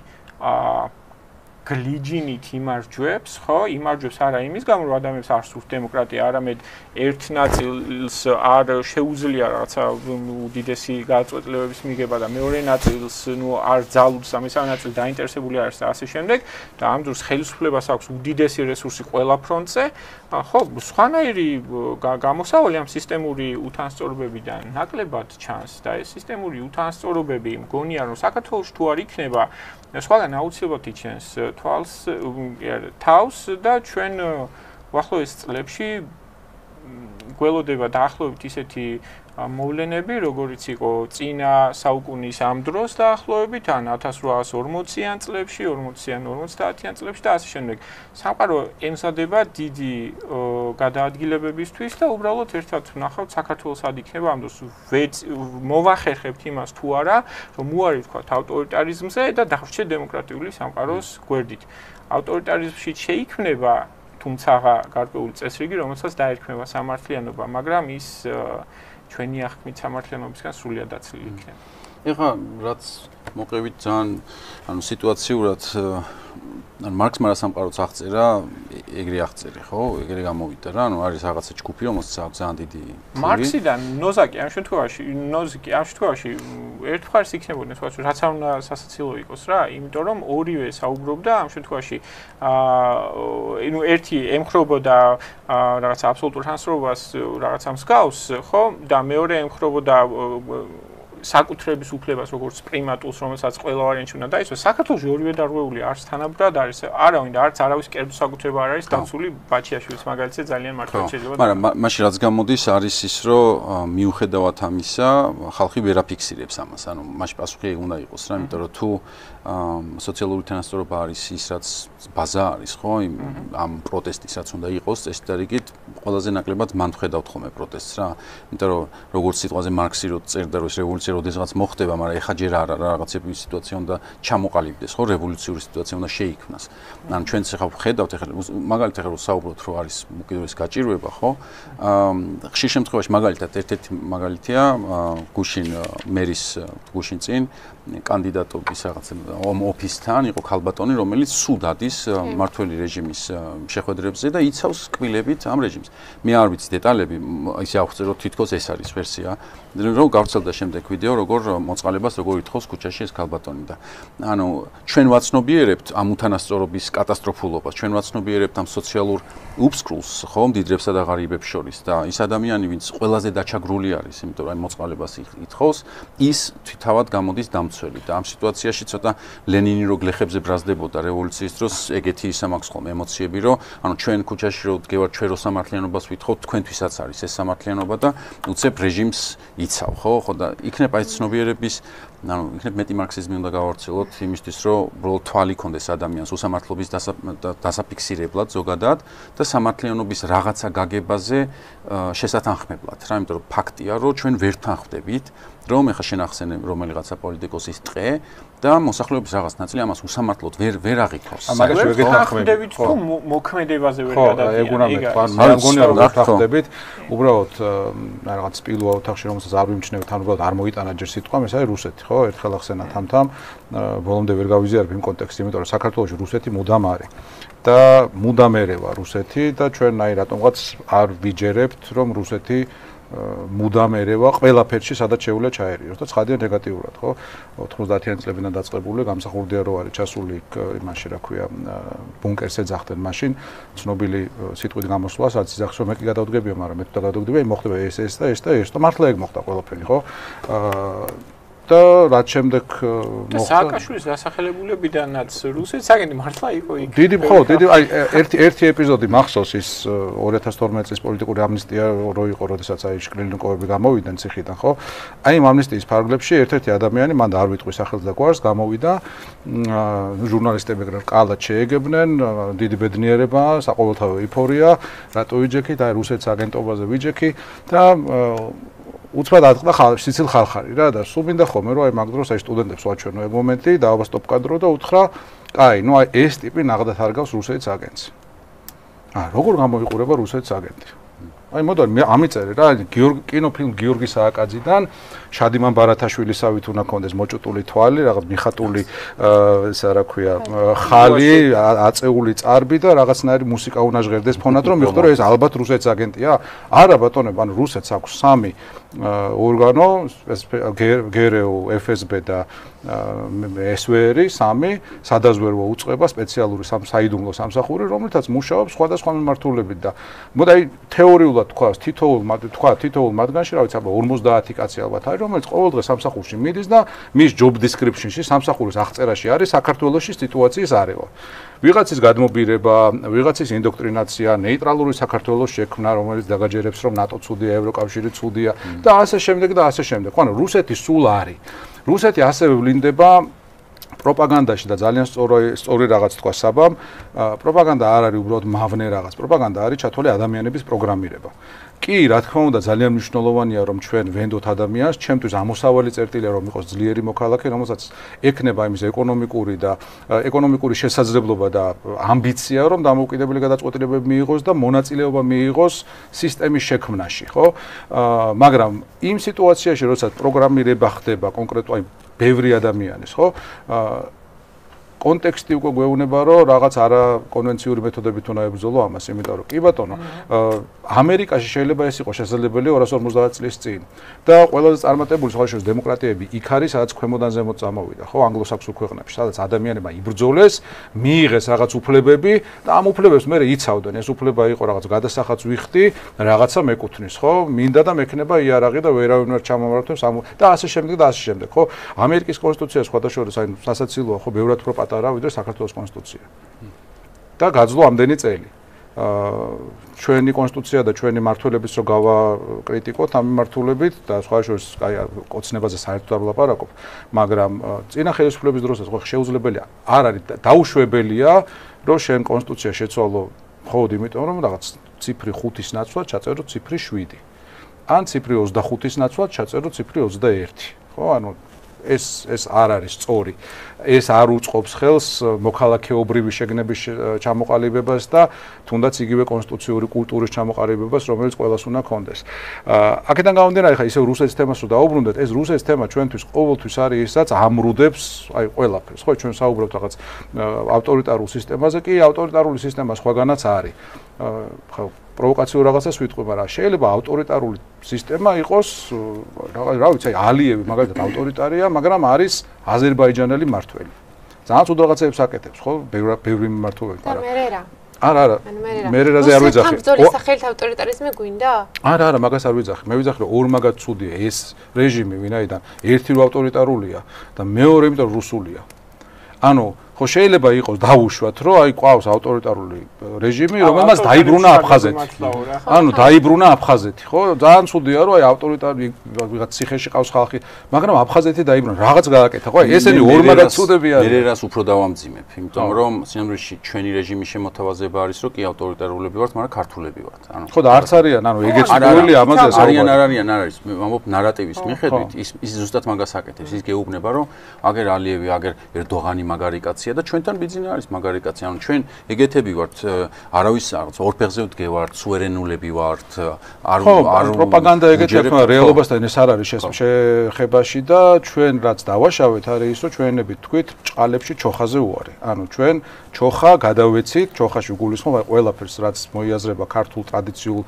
[SPEAKER 4] გლიჯინით იმარჯვებს, ხო? იმარჯვებს არა იმის გამო, რომ ადამიანებს არ სურთ დემოკრატია, არამედ ერთ ნაწილს არ შეუძლია რაღაცა უდიდესი გადაწყვეტილებების მიღება და მეორე ნაწილს არ ძალუძს და მესამე ნაწილი დაინტერესებული არის და ასე შემდეგ და ამ დროს ხელისუფლებას აქვს უდიდესი რესურსი ყველა ფრონტზე, ხო, სხვანაირი გამოსავალი ამ სისტემური უთანასწორობებიდან ნაკლებად ჩანს და ეს სისტემური უთანასწორობები მგონია რომ საქართველოს თუ არ იქნება სხვაგან აუცილებლად იჩენს თავს და ჩვენ უახლოეს წლებში გველოდება დაახლოებით ისეთი მოვლენები, როგორიც იყო წინა საუკუნის ამ დროს დაახლოებით, ან 1840-იან წლებში, 40-იან, 50-იან წლებში და ასე შემდეგ. სამყარო ემზადება დიდი გადაადგილებებისთვის და უბრალოდ ერთად ვნახავთ საქართველოს სად იქნება ამ დროს. მოვახერხებთ იმას თუ არა, რომ უარი ვთქვათ ავტორიტარიზმზე და დავრჩეთ დემოკრატიული სამყაროს გვერდით. ავტორიტარიზმში შეიქმნება თუმცა გარკვეული წესრიგი, რომელსაც დაერქმევა სამართლიანობა, მაგრამ ის ჩვენი აღქმით სამართლიანობისგან სრულიად დაცლილი იქნება.
[SPEAKER 1] ეხლა რაც მოყევით ძალიან სიტუაციურად მარქსმა რა სამყაროც აღწერა, ეგრე აღწერე, ხო? ეგრე გამოვიდა რა, არის რაღაცა ჯგუფი, რომელსაც აქვს ძალიან დიდი ფული.
[SPEAKER 4] მარქსიდან ნოზაკი ამ შემთხვევაში ერთ მხარეს იქნებოდნენ, რაც არ უნდა სასაცილო იყოს რა, იმიტომ რომ ორივე საუბრობდა ამ შემთხვევაში ერთი ემხრობოდა რაღაც აბსოლუტურ თანასწორობას, რაღაცა მსგავს, ხო? და მეორე ემხრობოდა საკუთრების უფლებას როგორც პრიმატულს, რომელსაც ყველა ვარიანტში უნდა დაისვას. საქართველოში ორივე დარღვეული არც თანაბრად არის, არავინ და არც არავის კერძო საკუთრება არ არის დაცული. ბაჩიაშვილის მაგალითზე ძალიან მარტივად შეიძლება.
[SPEAKER 1] მაგრამ მაშინ რაც გამოდის არის ის, რომ მიუხედავად ამისა, ხალხი ვერ აფიქსირებს ამას. ანუ მაშინ პასუხი უნდა იყოს რა, იმიტომ რომ თუ სოციალური თანასწორობა არის ის, რაც ბაზა არის, ხო? ამ პროტესტის რაც უნდა იყოს, წესით და რიგით ყველაზე ნაკლებად მან ხედავთ ხოლმე პროტესტს რა. იმიტომ რომ როგორც სიტყვაზე მარქსი რო წერდა, რომ ეს რევოლუცია როდესაც მოხდება, მაგრამ ეხა ჯერ არა რაღაცები სიტუაცია უნდა ჩამოყალიბდეს, ხო, რევოლუციური სიტუაცია უნდა შეიქმნას. ანუ ჩვენც ეხა ვხედავთ, ეხა მაგალითად ეხა საუბრობთ, რომ არის უკიდურეს გაჭირვება, ხო? ხშირ შემთხვევაში მაგალითად ერთ-ერთი მაგალითია გუშინ მერის გუშინ წინ კანდიდატობის რაღაც ოფისთან იყო ქალბატონი, რომელიც სულ დადის მმართველი რეჟიმის შეხვედრებზე და იცავს კბილებით ამ რეჟიმს. მე არ ვიცი დეტალები, ისე აღწეროთ თითქოს ეს არის ვერსია, რომ გავრცელდა შემდეგ ვიდეო, როგორ მოწყალებას როგორ ითხოვს ქუჩაში ეს ქალბატონი და ანუ ჩვენ ვაცნობიერებთ ამ უთანასწორობის კატასტროფულობას, ჩვენ ვაცნობიერებთ ამ სოციალურ უბსკრულს, ხო, მდიდრებსა და ღარიბებს შორის და ის ადამიანი, ვინც ყველაზე დაჩაგრული არის, იმიტომ რომ მოწყალებას ითხოვს, ის თვითავად გამოდის დამცველი და ამ სიტუაციაში ცოტა ლენინი რო გლეხებზე ბრაზდებოდა რევოლუციის დროს, ეგეთი ისა მაქვს ხოლმე ემოციები, რომ ანუ ჩვენ ქუჩაში რო დგევართ, ჩვენ რო სამართლიანობას ვითხოვთ, თქვენთვისაც არის ეს სამართლიანობა და უცებ რეჟიმს იცავ, ხო და იქნება ეს ცნობიერების, ანუ იქნება მეტი მარქსიზმი უნდა გავავრცელოთ იმისთვის, რომ უბრალოდ თვალი კონდეს ადამიანს უსამართლობის დასაფიქსირებლად ზოგადად და სამართლიანობის რაღაცა გაგებაზე შესათანხმებლად რა, იმიტომ რომ ფაქტია, რომ ჩვენ ვერ თანხმდებით, რომ ეხა შენახსენე რომელიღაცა პოლიტიკოსის ტყე და მოსახლეობის რაღაც ნაწილი ამას usamatlot ვერ აღიქოს.
[SPEAKER 3] მაგაში ვერ გეთანხმებით,
[SPEAKER 4] ხო, მოქმედებაზე ვერ გადადიან.
[SPEAKER 3] ეგ უნდა მეთქვა, მაგრამ მგონია რომ გეთანხმებით, უბრალოდ რაღაც სპილოა ოთახში რომელსაც არ ვიმჩნევთ, ან უბრალოდ არ მოიტანა ჯერ სიტყვა, ეს არის რუსეთი, ხო? ერთხელ ახსენა თამთამ, ბოლომდე ვერ გავიზიარებ იმ კონტექსტში, იმიტომ რომ საქართველოში რუსეთი მუდამ არის. და მუდამ ერევა რუსეთი და ჩვენ აი რატომღაც არ ვიჯერებთ, რომ რუსეთი მუდამ ერევა ყველაფერში სადაც შეუძლია ჩაერიოს და ცხადია ნეგატიურად, ხო? 90-იან წლებიდან დაწყებული გამსახურდია რო არის ჩასული იმაში, რა ქვია, ბუნკერს ეძახდნენ მაშინ ცნობილი სიტყვით გამოსვლა, სადაც იძახს რომ მე კი გადავდგებია, მაგრამ მე თუ გადავდგებია, მოხდება ეს და მართლა ეგ მოხდა ყველაფერი, ხო? და რაც შემდეგ
[SPEAKER 4] მოხდა სააკაშვილის დასახელებულებიდანაც რუსეთს აგენტი მართლა იყო იქ.
[SPEAKER 3] დიდი აი ერთი ეპიზოდი მახსოვს ის 2012 წლის პოლიტიკური ამნისტია რო იყო, როდესაც აი შკრილნიკოვები გამოვიდნენ ციხიდან, ხო? აი ამ ამნისტიის ფარგლებში ერთ-ერთი ადამიანი, მან არ ვიტყვი სახელს და გვარს, გამოვიდა, ჟურნალისტები ყალად შეეგებნენ, დიდი ბედნიერება, საყოველთაო ეიფორია, რატო ვიჯექით, აი რუსეთის აგენტობაზე ვიჯექი და უცბად ატყდა სიცილ ხალხარი რა და სულ მინდა ხოლმე რომ აი მაგ დროს აი სტუდენტებს ვაჩვენო ეგ მომენტი და ავასტოპ კადრო და უთხრა აი ნუ აი ეს ტიპი ნაღდათ არ გავს რუსეთის აგენტს. როგორ გამოიყურება რუსეთის აგენტი? აი მოდარ მე ამიწერე რა კინოფილმ გიორგი სააკაძიდან შადიმან ბარათაშვილისავით უნდა კონდეს მოჭუტული თვალი, რაღაც მიხატული ესა რა ქვია ხალი, აწეული წარბი და რაღაცნაირი მუსიკა უნდა ჟღერდეს ფონად რომ მიხდო რომ ეს ალბათ რუსეთის აგენტია. არა ბატონო, ანუ რუსეთს აქვს 3 ორგანო, გერეუ, FSB და SVR-ი 3 სადაზვერვო უწყება სპეციალური საიდუმლო სამსახური, რომელთაც მუშაობს სხვადასხვა მიმართულებით და მოდი აი თეორიულად თქვა თითოეულ მათგანში, რა ვიცი, აბა 50 კაცი ალბათ არის, რომელიც ყოველდღე სამსახურში მიდის და მის job description-ში სამსახურის აღწერაში არის საქართველოში სიტუაციის არევა. ვიღაცის გადმობირება, ვიღაცის ინდოქტრინაცია, ნეიტრალური საქართველოს შექმნა, რომელიც დაგაჯერებს, რომ ნატო ცუდია, ევროკავშირი ცუდია და ასე შემდეგ და ასე შემდეგ. ხო, ანუ რუსეთი სულ არის. რუსეთი ასევე ვლინდება პროპაგანდაში და ძალიან სწორი რაღაც თქვა საბამ, პროპაგანდა არ არის უბრალოდ მავნე რაღაც. პროპაგანდა არის ჩათვლილი ადამიანების პროგრამირება. კი, რა თქმა უნდა, ძალიან მნიშვნელოვანია, რომ ჩვენ ვენდოთ ადამიანს, ჩემთვის ამოსავალი წერტილია, რომ იყოს ძლიერი მოქალაქე, რომელსაც ექნება იმის ეკონომიკური შესაძლებლობა და ამბიცია, რომ დამოუკიდებელი გადაწყვეტილებები მიიღოს და მონაწილეობა მიიღოს სისტემის შექმნაში, ხო? მაგრამ იმ სიტუაციაში, როდესაც პროგრამირება ხდება კონკრეტულად ბევრი ადამიანის, ხო? კონტექსტი უკვე გვეუბნება, რომ რაღაც არაკონვენციური მეთოდებით უნდა ებრძოლო ამას, იმიტომ რომ კი ბატონო, ამერიკაში შეიძლება ეს იყოს შესაძლებელი 250 წლის წინ და ყველაზე წარმატებული სხვადასხვა დემოკრატიები იქ არის, სადაც ქვემოდან ზემოთ წამოვიდა, ხო, ანგლო-საქსონურ ქვეყნებში, სადაც ადამიანებმა იბრძოლეს, მიიღეს რაღაც უფლებები და ამ უფლებებს მერე იცავდნენ. ეს უფლება იყო რაღაც გადასახადს ვიხდი, რაღაცა მეკუთვნის, ხო? მინდა და მექნება იარაღი და ვერავინ ვერ ჩამომართვებს და ასე შემდეგ და ასე შემდეგ, ხო? ამერიკის კონსტიტუცია სხვადასხვა აი სასაცილოა, ხო, ბევრად უფრო პატარა ვიდრე საქართველოს კონსტიტუცია. და გაძლო ამდენი წელი. ჩვენი კონსტიტუცია და ჩვენი მართლობების რო გავაკრიტიკოთ ამ მართლობებით და სხვა შორის აი ოცნებაზე საერთოდ არ ვლაპარაკობ, მაგრამ წინა ხელისუფლების დროსაც ხო შეუძლებელია, არ არის დაუშვებელია, რომ შენ კონსტიტუცია შეცვალო მხოლოდ იმიტომ, რომ რაღაც ციფრი 5-ის ნაცვლად ჩაწერო ციფრი 7. ან ციფრი 25-ის ნაცვლად ჩაწერო ციფრი 21. ხო, ანუ ეს არ არის სწორი. ეს არ უწყობს ხელს მოქალაქეობრივი შეგნების ჩამოყალიბებას და თუნდაც იგივე კონსტიტუციური კულტურის ჩამოყალიბებას, რომელიც ყველას უნდა ქონდეს. აქედან გამომდინარე, ხა ისევ რუსეთის თემას რო დაუბრუნდეთ, ეს რუსეთის თემა ჩვენთვის ყოველთვის არის ისაც ამრუდებს, აი ყველაფერს. ხო, ჩვენ საუბრობთ რაღაც ავტორიტარულ სისტემაზე, კი ავტორიტარული სისტემა სხვაგანაც არის. ხო, პროვოკაციურ რაღაცას ვიტყვი, მაგრამ შეიძლება ავტორიტარული სისტემა იყოს, რა ვიცი, აი ალიევი მაგალითად ავტორიტარია, მაგრამ არის აზერბაიჯანელი მმართველი. ძალიან ცუდ რაღაცებს აკეთებს, ხო? ბევრი მმართველები,
[SPEAKER 2] მაგრამ მე რა.
[SPEAKER 3] არა, მე რაზე არ ვიძახი.
[SPEAKER 2] ბრძოლის სახელით ავტორიტარიზმი გვინდა?
[SPEAKER 3] არა, მაგას არ ვიძახი. მე ვიძახი, რომ ორ მაგათ ცუდია ეს რეჟიმი, ვინაიდან ერთი ავტორიტარულია და მეორე იმიტომ რუსულია. ანუ ხო შეიძლება იყოს დაუშვათ, რომ აი ყავს ავტორიტარული რეჟიმი, რომელმაც დაიბრუნა აფხაზეთი. ანუ დაიბრუნა აფხაზეთი, ხო? ძალიან ცუდია, რომ აი ავტორიტარი ვიღაც ციხეში ყავს ხალხი, მაგრამ აფხაზეთი დაიბრუნა, რაღაც გააკეთა, ხო? ესენი ორმაგად ცუდები არიან.
[SPEAKER 1] მე რას უფრო დავამძიმებ, იმიტომ რომ სინამდვილეში ჩვენი რეჟიმის შემოთავაზება არის, რომ კი ავტორიტარულები ვართ, მაგრამ ქართულები ვართ. ანუ
[SPEAKER 3] ხო და არც არიან, ანუ ეგეც ყოველი ამაზე
[SPEAKER 1] არიან, არ არის, მე ვამბობ ნარატივის მიხედვით, ის ზუსტად მაგას აკეთებს. ის გეუბნება, რომ აგერ ალიევი, აგერ ერდოღანი მაგარი კაცია და ჩვენთან ბიძინა არის მაგარი კაცი. ანუ ჩვენ ეგეთები ვართ, არავის რაღაც ორფეხზე ვდგევართ, სუვერენულები ვართ, არ
[SPEAKER 3] პროპაგანდა ეგეთია, მაგრამ რეალობასთან ეს არ არის შეხებაში და ჩვენ რაც დავაშავეთ არის ის, რომ ჩვენები თქვით ჭყალებში ჩოხაზე უარი. ანუ ჩვენ ჩოხა გადავეცით, ჩოხაში გულისხმობ აი ყველაფერს რაც მოიაზრება ქართულ ტრადიციულ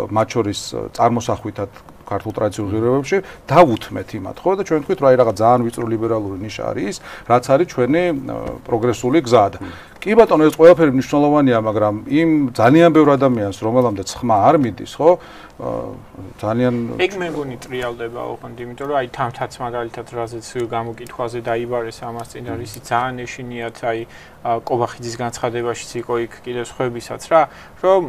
[SPEAKER 3] მათ შორის წარმოსახვითად ქართულ ტრადიციულ ღირებებში დავუთმეთ იმათ, ხო და ჩვენ თქვით რა აი რაღაც ძალიან ვიწრო ლიბერალური ნიშა არის, რაც არის ჩვენი პროგრესული გზა. კი ბატონო, ეს ყველაფერი მნიშვნელოვანია, მაგრამ იმ ძალიან ბევრ ადამიანს, რომელამდე ხმა არ მიდის, ხო? ძალიან
[SPEAKER 4] ეგ მე მგონი ტრიალდება ოღონდ, იმიტომ რომ აი თამთაც მაგალითად რაზეც გამოკითხვაზე დაიბარეს ამას წინ არის ძალიან ეშინიათ აი კობახიძის განცხადებაშიც იყო იქ კიდევ სხვებისაც რა, რომ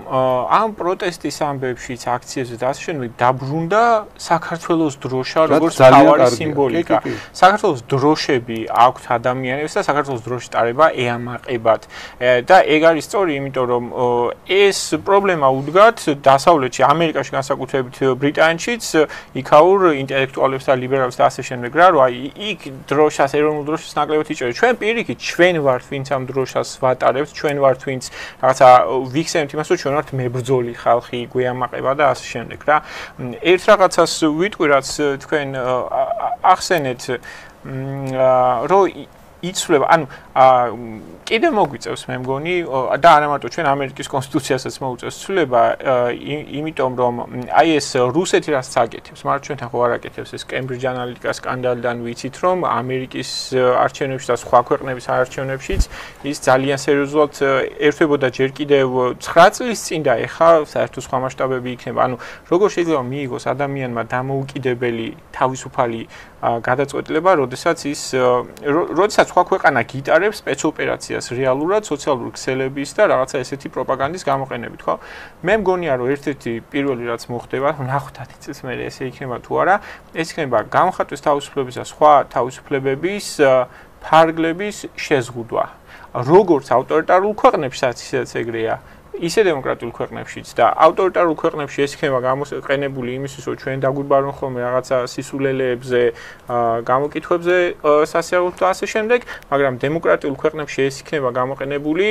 [SPEAKER 4] ამ პროტესტის ამბებშიც აქციებზე და ასე შემდეგ დაბრუნდა საქართველოს დროშა როგორც მთავარი სიმბოლიკა. საქართველოს დროშები აქვთ ადამიანებს და საქართველოს დროშის ტარება ეამაყებათ. და ეგ არის სწორი, იმიტომ რომ ეს პრობლემა უდგათ დასავლეთში, ამერიკაში განსაკუთრებით ბრიტანეთშიც, იქაურ ინტელექტუალებს და ლიბერალებს და ასე შემდეგ რა, რომ აი იქ დროშას, ეროვნულ დროშას ნაკლებად იჭერენ. ჩვენ პირიქით, ჩვენ ვართ, ვინც ამ დროშას ვატარებთ, ჩვენ ვართ, ვინც რაღაცა ვიქცევთ იმას, რომ ჩვენ ვართ მებრძოლი ხალხი, გვეამაყება და ასე შემდეგ რა. ერთ რაღაცას ვიტყვი, რაც თქვენ ახსენეთ, რომ იცვლება, ანუ კიდე მოგვიწევს მე მგონი და არა მარტო ჩვენ ამერიკის კონსტიტუციასაც მოუწევს ცვლილება, იმიტომ რომ აი ეს რუსეთი რაც აკეთებს, მაგრამ ჩვენთან ხო არ აკეთებს ეს Cambridge Analytica სკანდალიდან ვიცით რომ ამერიკის არჩევნებში და სხვა ქვეყნების არჩევნებშიც ის ძალიან სერიოზულად ერთვებოდა ჯერ კიდევ 9 წლის წინ და ეხლა საერთოდ სხვა მასშტაბები იქნება. ანუ როგორ შეიძლება მიიღოს ადამიანმა დამოუკიდებელი თავისუფალი გადაწყვეტილება, როდესაც სხვა ქვეყანა გიტარებს სპეცოპერაციას რეალურად სოციალური ქსელების და რაღაცა ესეთი პროპაგანდის გამოყენებით, ხო? მე მგონია, რომ ერთ-ერთი პირველი რაც მოხდება, ნახოთ 10 წელს მერე ესე იქნება თუ არა, ეს იქნება გამოხატვის თავისუფლების და სხვა თავისუფლებების ფარგლების შეზღუდვა. როგორც ავტორიტარულ ქვეყნებსაც ისედაც ეგრეა. ისე დემოკრატიულ ქვეყნებშიც და ავტორიტარულ ქვეყნებში ეს იქნება გამოყენებული იმისთვის, რომ ჩვენ დაგვიბარონ ხოლმე რაღაცა სისულელეებზე, გამოკითხვებზე სასიარულოდ და ასე შემდეგ, მაგრამ დემოკრატიულ ქვეყნებში ეს იქნება გამოყენებული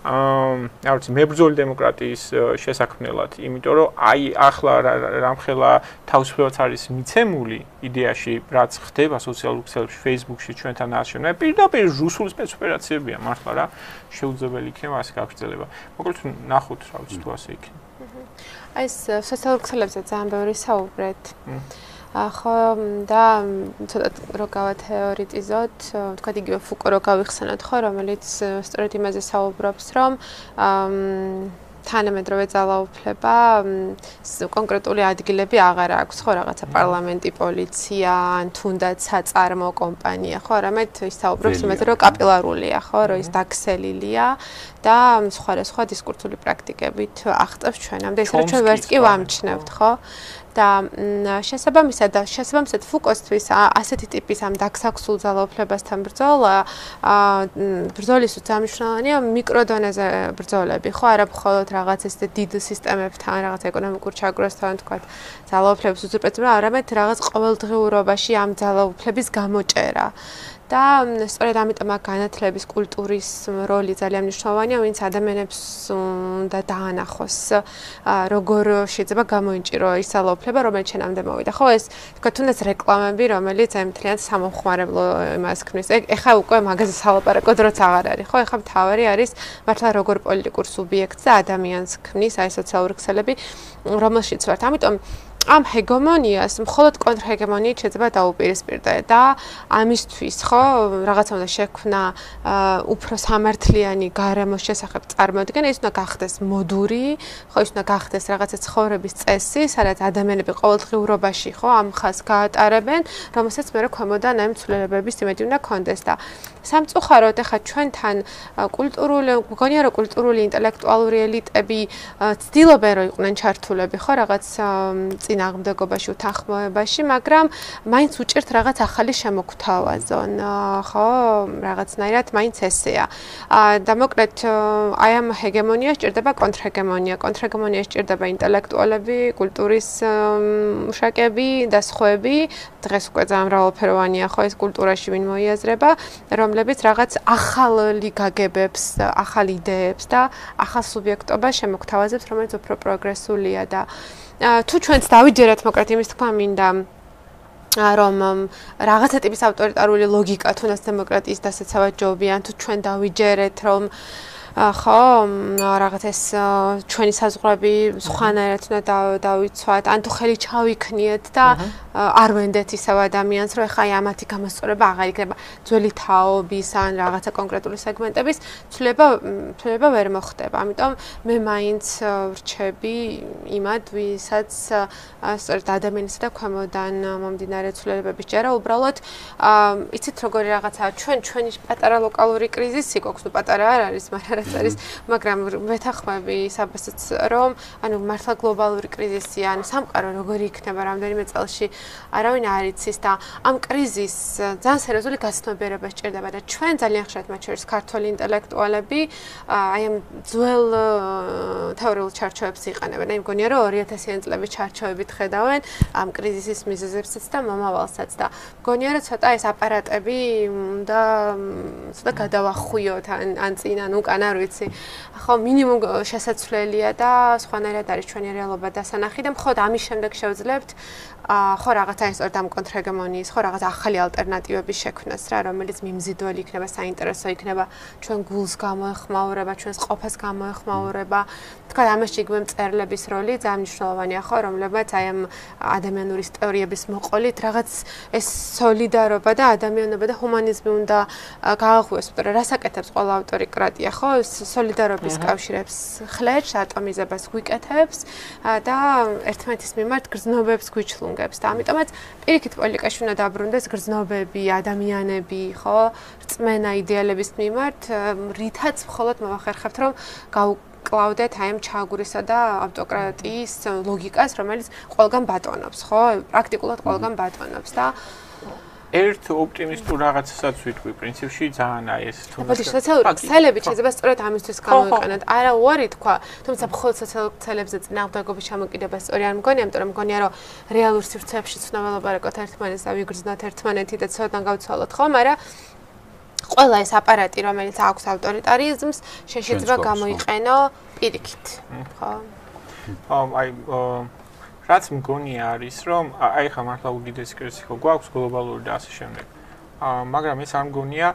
[SPEAKER 4] არ ვიცი, მებრძოლი დემოკრატიის შესაქმნელად, იმიტომ რომ აი ახლა რამხელა თავისუფლებაც არის მიცემული იდეაში, რაც ხდება სოციალურ ქსელებში, Facebook-ში ჩვენთან აშენე, პირდაპირ რუსული სპეცოპერაციებია მართლა რა, შეუძლებელი იქნება ასე გაგრძელება. მოკლედ ნახოთ, რა ვიცი, თუ ასე იქნება.
[SPEAKER 2] აი ეს სოციალურ ქსელებზე ძალიან ბევრი საუბრეთ. ხო და ცოტა რო გავათეორიტიზოთ, თქვა იგივე ფუკო რო გავიხსენოთ, ხო, რომელიც სწორედ იმაზე საუბრობს, რომ თანამედროვე ძალაუფლება კონკრეტული ადგილები აღარ აქვს, ხო, რაღაცა პარლამენტი, პოლიცია, ან თუნდაც საწარმო კომპანია, ხო, არამედ ის საუბრობს იმაზე, რომ კაპილარულია, ხო, რომ ის დაქსელილია და სხვა დისკურსული პრაქტიკებით აღწევს ჩვენამდე, ისე რომ ჩვენ ვერც კი ვამჩნევთ, ხო? და შესაბამისად ფუკოსთვის ასეთი ტიპის ამ დაქსაქსულ ძალაუფლებასთან ბრძოლისთვის მნიშვნელოვანია მიკროდონეზე ბრძოლები, ხო, არა მხოლოდ რაღაც ეს დიდ სისტემებთან, რაღაც ეკონომიკურ ჩაგვრასთან, თქვა, ძალაუფლების უზურპება, არამედ რაღაც ყოველდღიურობაში ამ ძალაუფლების გამოჭერა. და სწორედ ამიტომ განათლების კულტურის როლი ძალიან მნიშვნელოვანია, ვინც ადამიანებს უნდა დაანახოს, როგორ შეიძლება გამოიჭირო ის ძალაუფლება, რომელიც შენამდე მოვიდა. ხო, ეს თქვა თუნდაც რეკლამები, რომელიც ძალიან სამომხმარებლო იმას ქმნის. ეხლა უკვე მაგაზე სალაპარაკოდ როც აღარ არის, ხო, ეხლა მთავარი არის მართლა როგორ პოლიტიკურ სუბიექტს და ადამიანს ქმნის აი სოციალური ქსელები, რომელშიც ვართ. ამიტომ ამ ჰეგემონიას მხოლოდ კონტრჰეგემონიით შეიძლება დაუპირისპირდე და ამისთვის ხო რაღაცა უნდა შექმნა უფრო სამართლიანი გარემოს შესახებ წარმოადგენა, ის უნდა გახდეს მოდური, ხო, ის უნდა გახდეს რაღაცა ცხოვრების წესი, სადაც ადამიანები ყოველდღიურობაში ხო ამ ხაზს გაატარებენ, რომელსაც მე ქვემოდან აი ცვლილებების იმედი უნდა კონდეს და სამწუხაროდ ახლა ჩვენთან მგონია რომ კულტურული ინტელექტუალური ელიტები ცდილობენ რომ იყვნენ ჩართულები ხო რაღაც წინააღმდეგობაში უთანხმოებაში, მაგრამ მაინც უჭერთ რაღაც ახალი შემოგვთავაზონ, ხო, რაღაცნაირად მაინც ესეა. და მოკლედ აი ამ ჰეგემონიას ჭირდება კონტრჰეგემონია. კონტრჰეგემონიას ჭირდება ინტელექტუალები, კულტურის მუშაკები და სხვები. დღეს უკვე ძალიან მრავალფეროვანია ხო ეს კულტურაში ვინ მოიაზრება, რომლებიც რაღაც ახალი გაგებებს, ახალ იდეებს და ახალ სუბიექტობას შემოგვთავაზებს, რომელიც უფრო პროგრესულია და თუ ჩვენც დავიჯერათ მოკლედ იმის თქმა მინდა რომ რაღაცა ტიპის ავტორიტარული ლოგიკა თუნდაც დემოკრატიის დასაცავად ჯობიან თუ ჩვენ დავიჯერეთ რომ ხო რაღაც ეს ჩვენი საზღვრები სხვანაირად უნდა დავიცვათ ან თუ ხელი ჩავიქნიეთ და არ ვენდეთ ისევ ადამიანს რომ ეხა ამათი გამოსწორება აღარ იქნება ძველი თაობის ან რაღაცა კონკრეტული სეგმენტების ცვლილება ვერ მოხდება. ამიტომ მე მაინც ვრჩები იმად ვისაც სწორედ ადამიანისა და ქვემოდან მომდინარე ცვლილებების ჯერა უბრალოდ იცით როგორი რაღაცაა ჩვენი პატარა ლოკალური კრიზისი გვაქვს, ნუ პატარა არ არის, მაგრამ ვეთანხმები საბასაც რომ ანუ მართლა გლობალური კრიზისი ან სამყარო როგორი იქნება რამდენიმე წელში არავინ არ იცის და ამ კრიზისს ძალიან სერიოზული გაცნობიერება სჭირდება და ჩვენ ძალიან ხშირად მათ შორის ქართველი ინტელექტუალები აი ამ ძველ თეორიულ ჩარჩოებს იყენებენ. აი მგონია რომ 2000-იან წლების ჩარჩოებით ხედავენ ამ კრიზისის მიზეზებსაც და მომავალსაც და მგონია რომ ცოტა ეს აპარატები და ცოტა გადავახვიოთ ან წინ ან უკან არ ვიცი. ხო მინიმუმ შესაძლებელია და სხვანაირად არის ჩვენი რეალობა დასანახი და მხოლოდ ამის შემდეგ შევძლებთ ხო რაღაცა ისტორიად ამ კონტრჰეგემონიის ხო რაღაც ახალი ალტერნატივების შექმნას რა რომელიც მიმზიდველი იქნება, საინტერესო იქნება, ჩვენ გულს გამოეხმაურება, ჩვენს ყოფას გამოეხმაურება. თქვა ამაში იგივე მწერლების როლი ძალიან მნიშვნელოვანია ხო რომლებიც აი ამ ადამიანურის თეორიების მოყოლით რაღაც ეს სოლიდარობა და ადამიანობა და ჰუმანიზმი უნდა გააღვიოს, მაგრამ რას აკეთებს ყველა ავტორიკრატია ხო სოლიდარობის კავშირებს ხლებს, ატომიზებას გვიკეთებს და ერთმანეთის მიმართ გრძნობებს გვიჩლუნგებს და ამიტომ ამიტომაც პირიქით პოლიტიკაში უნდა დაბრუნდეს გრძნობები, ადამიანები, ხო? რწმენა იდეალების მიმართ, რითაც მხოლოდ მოვახერხებთ, რომ კლავდეთ აი ამ ჩაგვრისა და ავტოკრატიის ლოგიკას, რომელიც ყველგან ბატონობს, ხო? პრაქტიკულად ყველგან ბატონობს და
[SPEAKER 4] ერთ ოპტიმისტურ რაღაცასაც ვიტყვი, პრინციპში ძალიან აი ეს თუნდაც.
[SPEAKER 2] ბოდიში სოციალური ქსელები შეიძლება სწორედ ამისთვის გამოიყენოთ. არა უარი თქვა, თუმცა მხოლოდ სოციალურ ქსელებზე წინააღმდეგობის ჩამოკიდება სწორი არ მგონია, იმიტომ რომ მგონია რომ რეალურ სივრცეებში ცნობა ვლაპარაკოთ ერთმანეთს და ვიგრძნოთ ერთმანეთი და ცოტა გავცვალოთ, ხო? მაგრამ ყველა ეს აპარატი, რომელიც აქვს ავტორიტარიზმს, შეიძლება გამოიყენო პირიქით, ხო?
[SPEAKER 4] აი რაც მგონია არის, რომ აი ხა მართლა უდიდესი კრიზისი ხო გვაქვს გლობალური და ასე შემდეგ. მაგრამ ეს არ მგონია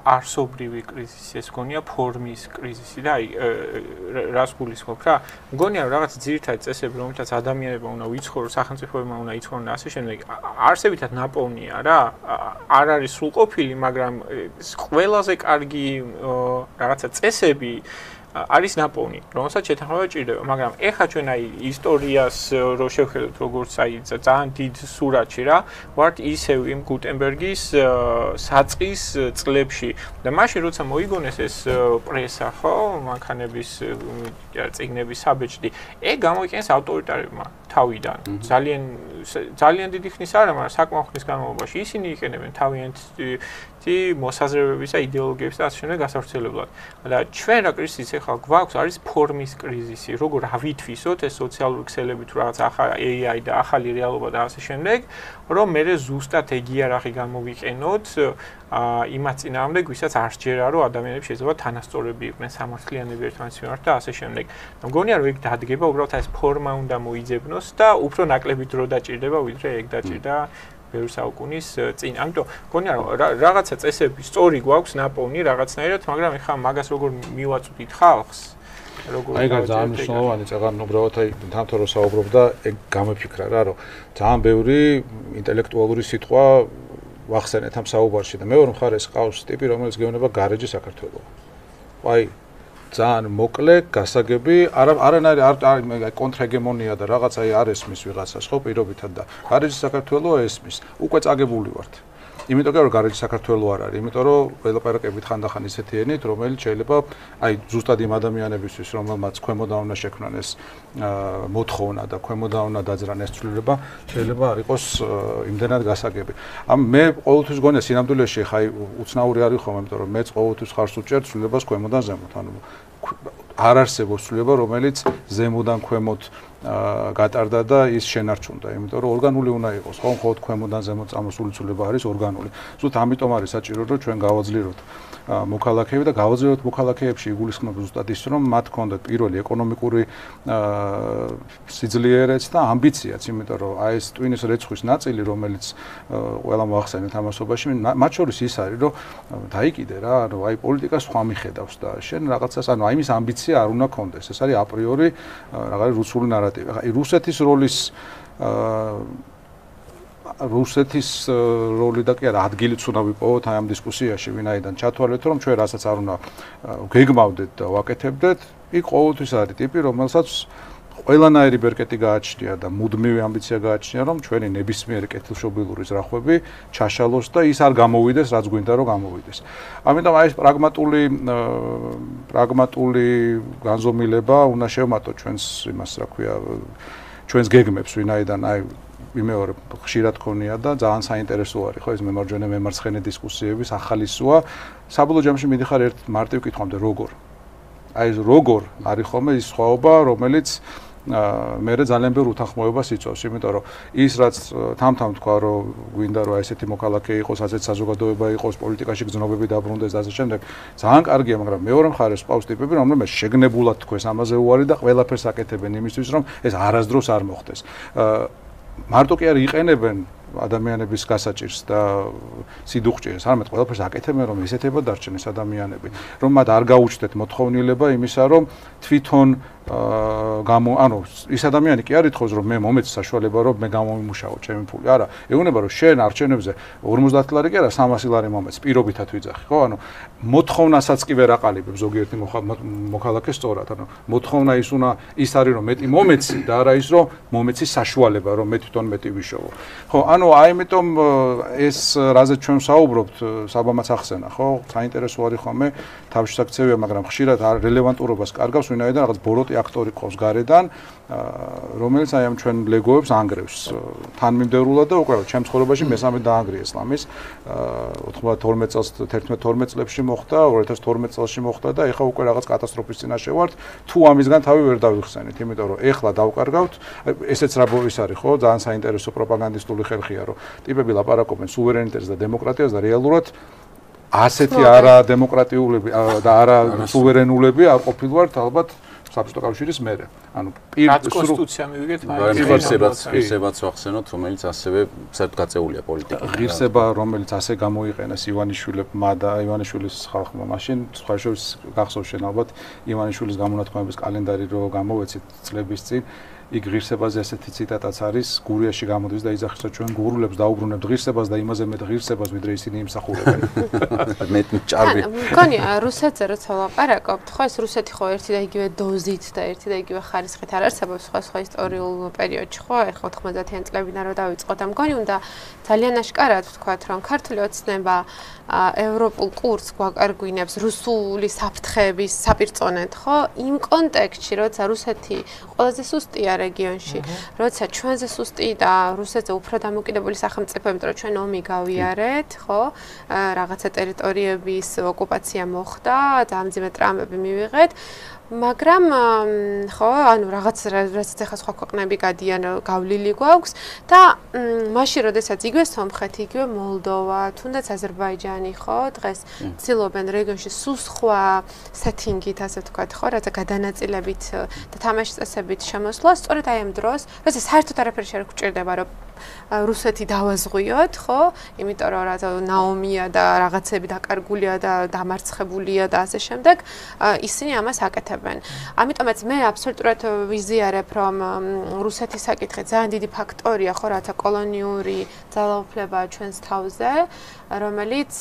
[SPEAKER 4] არსობრივი კრიზისი, ეს მგონია ფორმის კრიზისი და აი რას გულისხმობ რა? მგონია რომ რაღაც ძირითადი წესები, რომელთაც ადამიანებმა უნდა ვიცხოვრონ, სახელმწიფოებმა უნდა იცხოვრონ და ასე შემდეგ, არსებითად ნაპოვნია რა. არ არის სრულყოფილი, მაგრამ ყველაზე კარგი რაღაცა წესები არის ნაპოვნი, რომელსაც შეთანხმება ჭირდება, მაგრამ ეხლა ჩვენ აი ისტორიას რო შევხედოთ, როგორც აი ძალიან დიდ სურათში რა, ვართ ისევ იმ გუტენბერგის საწყის წლებში და მაშინ როცა მოიგონეს ეს პრესა, ხო, მანქანების წიგნების საბეჭდი, ეგ გამოიყენეს ავტორიტარებმა თავიდან. ძალიან დიდი ხნის არა, მაგრამ საკმაო ხნის განმავლობაში ისინი იყენებენ თავიანთი მოსაზრებების და იდეოლოგიების და ასე შემდეგ გასავრცელებლად. და ჩვენ რა კრიზისი ახლა გვაქვს არის ფორმის კრიზისი. როგორ ავითვისოთ ეს სოციალური ქსელები თუ რაღაც AI და ახალი რეალობა და ასე შემდეგ, რომ მე ზუსტად ეგ იარაღი გამოვიყენოთ იმას წინააღმდეგ, ვისაც არ სჯერა, რომ ადამიანები შეიძლება თანასწორები იყვნენ, სამართლიანები ერთმანეთის მიმართ და ასე შემდეგ. მგონია რომ ეგ დადგება, უბრალოდ ეს ფორმა უნდა მოიძებნოს და უფრო ნაკლები დრო დაჭირდება, ვიდრე ეგ დაჭირდა ბევრი საუკუნის წინ. ამიტომ მგონია რომ რაღაცა წესები სწორი გვაქვს ნაპოვნი რაღაცნაირად, მაგრამ ეხლა მაგას როგორ მივაწვდით ხალხს?
[SPEAKER 3] აი ძალიან მნიშვნელოვანი წეგან უბრალოდ აი თამთო რო საუბრობდა, ეგ გამეფიქრა რა, რომ ძალიან ბევრი ინტელექტუალური სიტყვა ვახსენეთ ამ საუბარში და მეორე მხარეს ყავს ტიპი, რომელიც გეუბნება გარეჯი საქართველო. აი ძალიან მოკლე, გასაგები, არანაირი არ კონტრჰეგემონია და რაღაც აი არ ესმის ვიღაცას ხო პირობითად და გარეჯი საქართველო ესმის. უკვე წაგებული ვართ. იმიტომ რომ გარეჯი საქართველო არ არის, იმიტომ რომ ველაპარაკებით ხანდახან ისეთი ენით, რომელიც შეიძლება აი ზუსტად იმ ადამიანებისთვის, რომელმაც ქვემოდან უნდა შექმნან ეს მოთხოვნა და ქვემოდან უნდა დაძრან ეს ცვლილება, შეიძლება არ იყოს იმდენად გასაგები. მე ყოველთვის გონია სინამდვილეში ხა უცნაური არის ხოლმე, იმიტომ რომ მეც ყოველთვის ხარს უჭერ ცვლილებას ქვემოდან ზემოთ. ანუ არ არსებობს ცვლილება, რომელიც ზემოდან ქვემოთ გატარდა და ის შენარჩუნდა, იმიტომ რომ ორგანული უნდა იყოს, ხო, მხოლოდ ქვემოდან ზემოთ წამოსული ცვლილება არის ორგანული. ზუსტად ამიტომ არის საჭირო, რომ ჩვენ გავაძლიეროთ მოქალაქეები და გავაძლიეროთ მოქალაქეებში იგულისხმება ზუსტად ის, რომ მათ ჰქონდათ პირველი ეკონომიკური სიძლიერეც და ამბიციაც, იმიტომ რომ აი ეს ტვინის რეცხვის ნაწილი, რომელიც ყველა მოახსენეთ ამასობაში, მათ შორის ის არის, რომ დაიკიდე რა, რომ აი პოლიტიკას სხვა მიხედავს და შენ რაღაცას, ანუ აი იმის ამბიცია არ უნდა გქონდეს. ეს არის აპრიორი რაღაც რუსული ნარატივი. აი რუსეთის როლის რუსეთის როლი და კი არა ადგილიც უნდა ვიპოვოთ აი ამ დისკუსიაში, ვინაიდან ჩათვალეთ, რომ ჩვენ რასაც არ უნდა გეგმავდეთ და ვაკეთებდეთ, იქ ყოველთვის არის ტიპი, რომელსაც ყველანაირი ბერკეტი გააჩნია და მუდმივი ამბიცია გააჩნია, რომ ჩვენი ნებისმიერი კეთილშობილური ზრახვები ჩაშალოს და ის არ გამოვიდეს, რაც გვინდა რომ გამოვიდეს. ამიტომ აი ეს პრაგმატული განზომილება უნდა შევმატოთ ჩვენს იმას, რა ქვია, ჩვენს გეგმებს, ვინაიდან აი იმეორე ხშირად ქონია და ძალიან საინტერესო არის, ხო, ეს მემარჯვენე მემარცხენე დისკუსიების ახალი სუა. საბოლოო ჯამში მიდიხარ ერთ მარტივ კითხვამდე, როგორ? აი ეს როგორ არის ხოლმე ის სხვაობა, რომელიც მე ძალიან ბევრ უთანხმოებას იწვევს, იმიტომ რომ ის რაც თამთამ თქვა, რომ გვინდა რომ ესეთი მოქალაქე იყოს, ასეთ საზოგადოება იყოს, პოლიტიკაში გზნობები დაბრუნდეს და ასე შემდეგ, ძალიან კარგია, მაგრამ მეორე მხარეს ყავს ტიპები, რომლებიც შეგნებულად თქოს ამაზე უარი და ყველაფერს აკეთებენ იმისთვის, რომ ეს არასდროს არ მოხდეს. მარტო კი არ იყენებენ ადამიანების გასაჭირს და სიდუხჭირს, არამედ ყველაფერს აკეთებენ, რომ ესეთება დარჩენ ეს ადამიანები, რომ მათ არ გაუჩნდეთ მოთხოვნილება იმისა, რომ თვითონ ანუ ის ადამიანი კი არ ითხოვს რომ მე მომეც საშუალება რომ მე გამომიმუშაო ჩემი ფული. არა, ეუბნება რომ შენ არჩევნებზე 50 ლარი კი არა 300 ლარი მომეც პირობითად ვიძახი, ხო? ანუ მოთხოვნასაც კი ვერ აყალიბებ ზოგიერთი მოქალაქე სწორად. ანუ მოთხოვნა ის არის რომ მეტი მომეცი და არა ის რომ მომეცი საშუალება რომ მე თვითონ მეტი ვიშოვო. ხო, ანუ აი ამიტომ ეს რაზეც ჩვენ საუბრობთ, საბამაც ახსენა, ხო? საინტერესო არის ხოლმე თავშესაქცევია, მაგრამ ხშირად რელევანტურობას კარგავს ვინაიდან რაღაც ბოროტი აქტორი ყავს გარედან, რომელიც აი ამ ჩვენ ლეგოებს ანგრევს თანმიმდევრულად და უკვე ჩემ ცხოვრებაში მესამე დაანგრია ისლამის 92 წელს 11-12 წლებში მოხდა, 2012 წელში მოხდა და ეხლა უკვე რაღაც კატასტროფის წინაშე ვართ, თუ ამისგან თავი ვერ დავიხსენით, იმიტომ რომ ეხლა დავკარგავთ, ესეც რაბოვის არის, ხო, ძალიან საინტერესო პროპაგანდისტული ხერხია, რომ ტიპები ლაპარაკობენ სუვერენიტეტს და დემოკრატიას და რეალურად ასეთი არა დემოკრატიულები და არა სუვერენულები არ ყოფილვართ ალბათ საბჭოთა კავშირის მერე. ანუ
[SPEAKER 4] კონსტიტუცია მივიგეთ
[SPEAKER 1] ღირსებაც ვახსენოთ, რომელიც ასევე საერთოდ გაწეულია პოლიტიკით.
[SPEAKER 3] ღირსება, რომელიც ასე გამოიყენეს ივანიშვილებმა და ივანიშვილის ხალხმა მაშინ, სხვა შორის გახსოვს შენ ალბათ ივანიშვილის გამონათქვამების კალენდარი რო გამოვეცით წლების წინ, იქ ღირსებაზე ესეთი ციტატაც არის, გურიაში გამოდის და იძახის რომ ჩვენ გურულებს დაუბრუნებთ ღირსებას და იმაზე მეტ ღირსებას ვიდრე ისინი იმსახურებენ.
[SPEAKER 1] მეტ ჭარბი.
[SPEAKER 2] მგონია რუსეთზე როცა ვლაპარაკობთ, ხო ეს რუსეთი ხო ერთი და იგივე დოზით და ერთი და იგივე ხარისხით არ არსებობს სხვა ისტორიულ პერიოდში, ხო? ეხლა 90-იან წლებიდან რო დავიწყოთ, და მგონი უნდა ძალიან აშკარად ვთქვათ, რომ ქართული ოცნება ევროპულ კურსს გვაკარგვინებს რუსული საფრთხების საპირწონედ, ხო? იმ კონტექსტში, როცა რუსეთი ყველაზე სუსტია რეგიონში, როცა ჩვენზე სუსტი და რუსეთზე უფრო დამოკიდებული სახელმწიფო, იმიტომ რომ ჩვენ ომი გავიარეთ, ხო? რაღაცა ტერიტორიების ოკუპაცია მოხდა, ძალიან მძიმე ტრამვები მივიღეთ. მაგრამ ხო, ანუ რაღაც ახლა სხვა ქვეყნები გადიან, გავლილი გვაქვს და მაშინ როდესაც იგივე სომხეთი, იგივე მოლდოვა, თუნდაც აზერბაიჯანი, ხო, დღეს ცდილობენ რეგიონში სულ სხვა სეტინგით, ასე ვთქვათ, ხო, რათა გადანაწილებით და თამაშის წესებით შემოსვლა, სწორედ აი ამ დროს, როცა საერთოდ არაფერი არ გვჭირდება, რომ რუსეთი დავაზღვიოთ, ხო? იმიტომ რომ რა ნაომია და რაღაცები დაკარგულია და დამარცხებულია და ასე შემდეგ, ისინი ამას აკეთებენ. ამიტომაც მე აბსოლუტურად ვიზიარებ, რომ რუსეთის საკითხი ძალიან დიდი ფაქტორია, ხო, რათა კოლონიური ძალაუფლება ჩვენს თავზე, რომელიც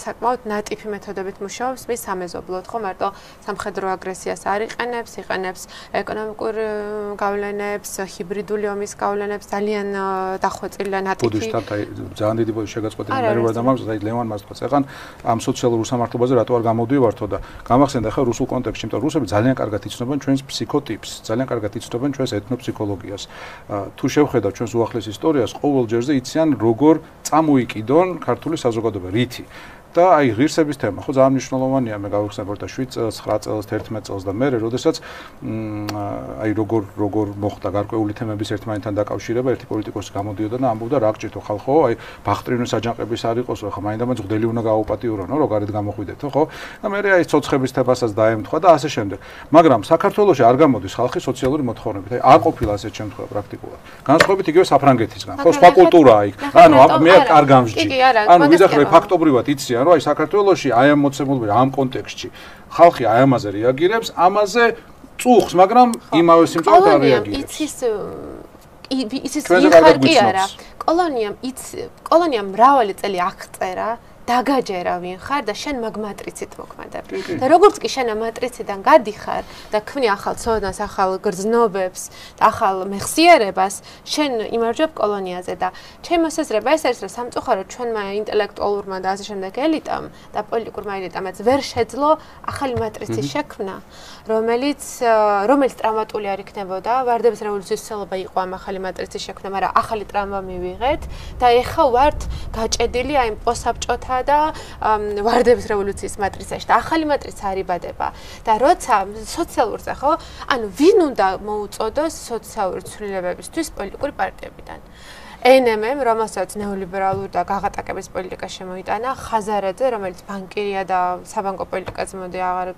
[SPEAKER 2] საკმაოდ ნატიფი მეთოდებით მუშაობს მის სამეზობლოდ, ხო, მარტო სამხედრო აგრესიას არ იყენებს ეკონომიკურ გავლენებს, ჰიბრიდული ომის გავლენებს, ძალიან დახვეწილი ნატიფი.
[SPEAKER 3] ბუდისტად აი ძალიან დიდი შეგაწყვეტილი მერე და მაგას აი ლევან მას თქვა, ეხან ამ სოციალურ უსამართლობაზე რატო არ გამოდივართო და გამახსენდა ხა რუსულ კონტექსტში, იმიტომ რომ რუსები ძალიან კარგად იცნობენ ჩვენს ფსიქოტიპს, ძალიან კარგად იცნობენ ჩვენს ეთნოფსიქოლოგიას. თუ შევხედავ ჩვენს უახლეს ისტორიას, ყოველ ჯერზე იციან როგორ წამოიკიდონ ქართული საზოგადოება, რითი. და აი ღირსების თემა ხო ძალიან მნიშვნელოვანია, მე გავიხსენებ და 7 წელს, 9 წელს, 11 წელს და მე როდესაც აი როგორ მოხდა გარკვეული თემების ერთმანეთთან დაკავშირება, ერთი პოლიტიკოსი გამოდიოდა და ამბობდა რა გჭირთო ხალხო, აი ბახტრიონის აჯანყების არ იყოსო, ხო მაინდამაინც ღდელი უნდა გააუპატიურონო, რო გარეთ გამოხვიდეთო, ხო? და მე აი ცოცხების თემასაც დაემთხვა და ასე შემდეგ. მაგრამ საქართველოში არ გამოდის ხალხი სოციალური მოთხოვნებით. აი არ ყოფილა ასეთ შემთხვევა პრაქტიკულად. განსხვავებით იგივე საფრანგეთისგან, ხო, სხვა კულტურაა იქ. ანუ მე არ გამსჯი. ანუ ვიდახრე ფაქტობრივად იციან რომ აი საქართველოში აი ამ მოცემულობრივ ამ კონტექსტში ხალხი აი ამაზე რეაგირებს, ამაზე წუხს, მაგრამ იმავე სიმწვრით არ რეაგირებს.
[SPEAKER 2] იცის ხარკი არა. კოლონიამ მრავალი წელი აღწერა დაგაჯერა ვინ ხარ და შენ მაგ მატრიცით მოქმედებ. და როგორც კი შენ ამ მატრიციდან გადიხარ და ქმნი ახალ ცოდნას, ახალ გრძნობებს და ახალ მეხსიერებას, შენ იმარჯვებ კოლონიაზე და ჩემი მოსაზრება ეს არის, რომ სამწუხაროდ ჩვენმა ინტელექტუალურმა და ასე შემდეგ ელიტამ და პოლიტიკურმა ელიტამაც ვერ შეძლო ახალი მატრიცის შექმნა, რომელიც ტრავმატული არ იქნებოდა. ვარდების რევოლუციის ცელობა იყო ამ ახალი მატრიცის შექმნა, მაგრამ ახალი ტრავმა მივიღეთ და ეხა ვართ გაჭედილი აი პოსტსაბჭოთა და ვარდების რევოლუციის მატრიცაში და ახალი მატრიცა არიბადება და როცა სოციალურზე ხო, ანუ ვინ უნდა მოუწოდოს სოციალური ცვლილებებისთვის პოლიტიკური პარტიებიდან. NMM, რომელსაც ნეოლიბერალური და გაღატაკების პოლიტიკა შემოიტანა, ხაზარაძე, რომელიც ბანკირია და საბანკო პოლიტიკაზე მოდი აღარ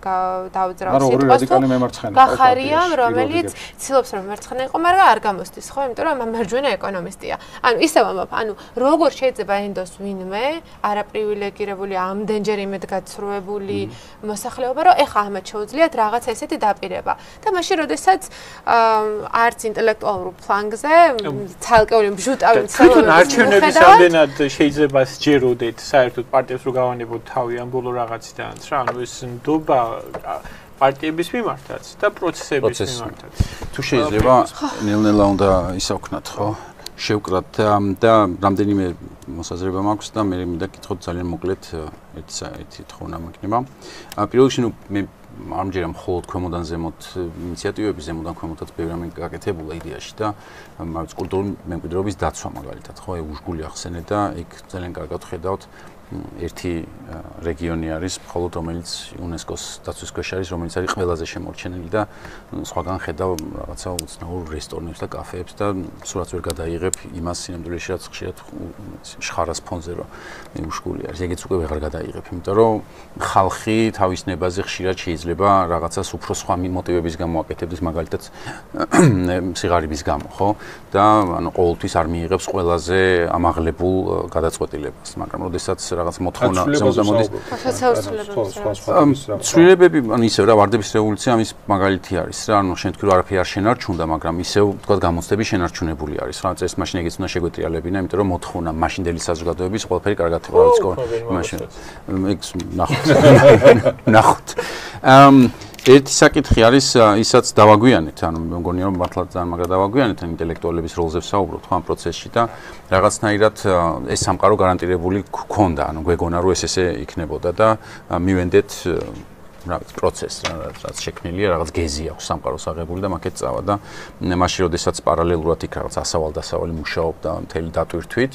[SPEAKER 2] დაუძრავს სიტყვას. გახარიამ, რომელიც ცდილობს რომ მერცხენა იყო, მაგრამ არ გამოსდის, ხო? იმიტომ რომ მარჯვენა ეკონომისტია. ანუ ისევ ამბობ, ანუ როგორ შეიძლება ენდოს ვინმე არაპრივილეგირებული ამდენჯერ იმედ გაცრუებული მოსახლეობა, რომ ეხა ამათ შეუძლიათ რაღაცა ესეთი დაპირება. და მაშინ როდესაც არც ინტელექტუალურ ფლანგზე ცალკეული ბჟუტავი
[SPEAKER 4] თვითონ არჩევნების ამდენად შეიძლება სჯეროდეთ საერთოდ პარტიებს რო გავანებოთ თავი ამ ბოლო რაღაციდანაც რა ანუ ეს ნდობა პარტიების მიმართაც და პროცესების მიმართაც
[SPEAKER 1] თუ შეიძლება ნელ-ნელა უნდა ისაუქნათ ხო შევკრათ და რამდენიმე მოსაზრება მაქვს და მე მინდა გითხოთ ძალიან მოკლედ ერთი თხოვნა მეკნება პირველ რიგში მე ამჯერად მხოლოდ ქვემოდან ზემოთ ინიციატივების ზემოდან ქვემოთაც ბევრი რამე გაკეთებულა იდეაში და მაგ კულტურული მემკვიდრეობის დაცვა მაგალითად ხო უშგული ახსენე და იქ ძალიან კარგად ხედავთ ერთი რეგიონი არის მხოლოდ რომელიც იუნესკოს დაცვის ქვეშ არის რომელიც არის ყველაზე შემორჩენილი და სხვაგან ხედავ რაღაცა უცნაურ რესტორნებს და კაფეებს და სულაც ვერ გადაიღებ იმას სინამდვილეში რაც ხშირად შხარას ფონზე რომ უშგული არის ეგეც უკვე ვეღარ გადაიღებ იმიტომ რომ ხალხი თავის ნებაზე ხშირად შეიძლება რაღაცას უფრო სხვა მოტივების გამო აკეთებდეს მაგალითად სიღარიბის გამო ხო და ანუ ყოველთვის არ მიიღებს ყველაზე ამაღლებულ გადაწყვეტილებას მაგრამ როდესაც რაღაც მოთხოვნა ზემოდამოდის ცვლილებები ანუ ისევ რა ვარდების რევოლუცია ამის მაგალითი არის რა ანუ შენ თქვი რომ არაფერი არ შენარჩუნდა მაგრამ ისევ თქვა გამოცდები შენარჩუნებული არის რა წეს მაშინ ეგეც უნდა შეგვეტრიალებინა იმიტომ რომ მოთხოვნა მაშინდელი საზოგადოების ყველაფერი კარგად იყო რა ვიცი მაშინ ეგ ნახოთ ერთი საკითხი არის ისაც დავაგვიანეთ ანუ მე მგონია რომ მართლა ძალიან მაგრად დავაგვიანეთ ინტელექტუალების როლზე ვსაუბრობთ ხო ამ პროცესში და რაღაცნაირად ეს სამყარო გარანტირებული გქონდა ანუ გვეგონა რომ ესე იქნებოდა და მივენდეთ რაღაც პროცესს რაც შექმნილია რაღაც გეზი აქვს სამყაროს აღებული და მაგეთ წავა და მაშინ როდესაც პარალელურად იქ რაღაც ასავალ-დასავალი მუშაობდა მთელი დატვირთვით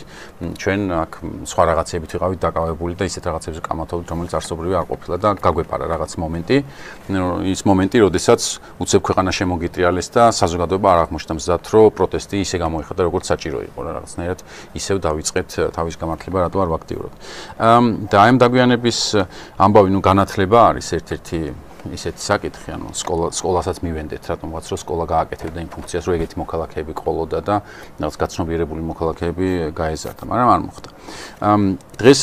[SPEAKER 1] ჩვენ აქ სხვა რაღაცებით ვიყავით დაკავებული და ისეთ რაღაცებზე კამათობთ რომელიც არსობრივი არ ყოფილა და გაგვეპარა რაღაც მომენტი ის მომენტი როდესაც უცებ ქვეყანა შემოგიტრიალეს და საზოგადოება არ აღმოჩნდა მზად რომ პროტესტი ისე გამოიხადა როგორც საჭირო იყო რა რაღაცნაირად ისევ დავიწყეთ თავის გამართლება რატო არ ვაქტიურობთ და აი ამ დაგვიანების ამბავი ნუ განათლება არის ერთ-ერთი ისეთი საკითხი, ანუ სკოლასაც მივენდეთ, რატომღაც რომ სკოლა გააკეთებდა იმ ფუნქციას, რომ ეგეთი მოქალაქეები ყოლოდა და რაღაც გაცნობიერებული მოქალაქეები გაეზარდა, მაგრამ არ მოხდა. დღეს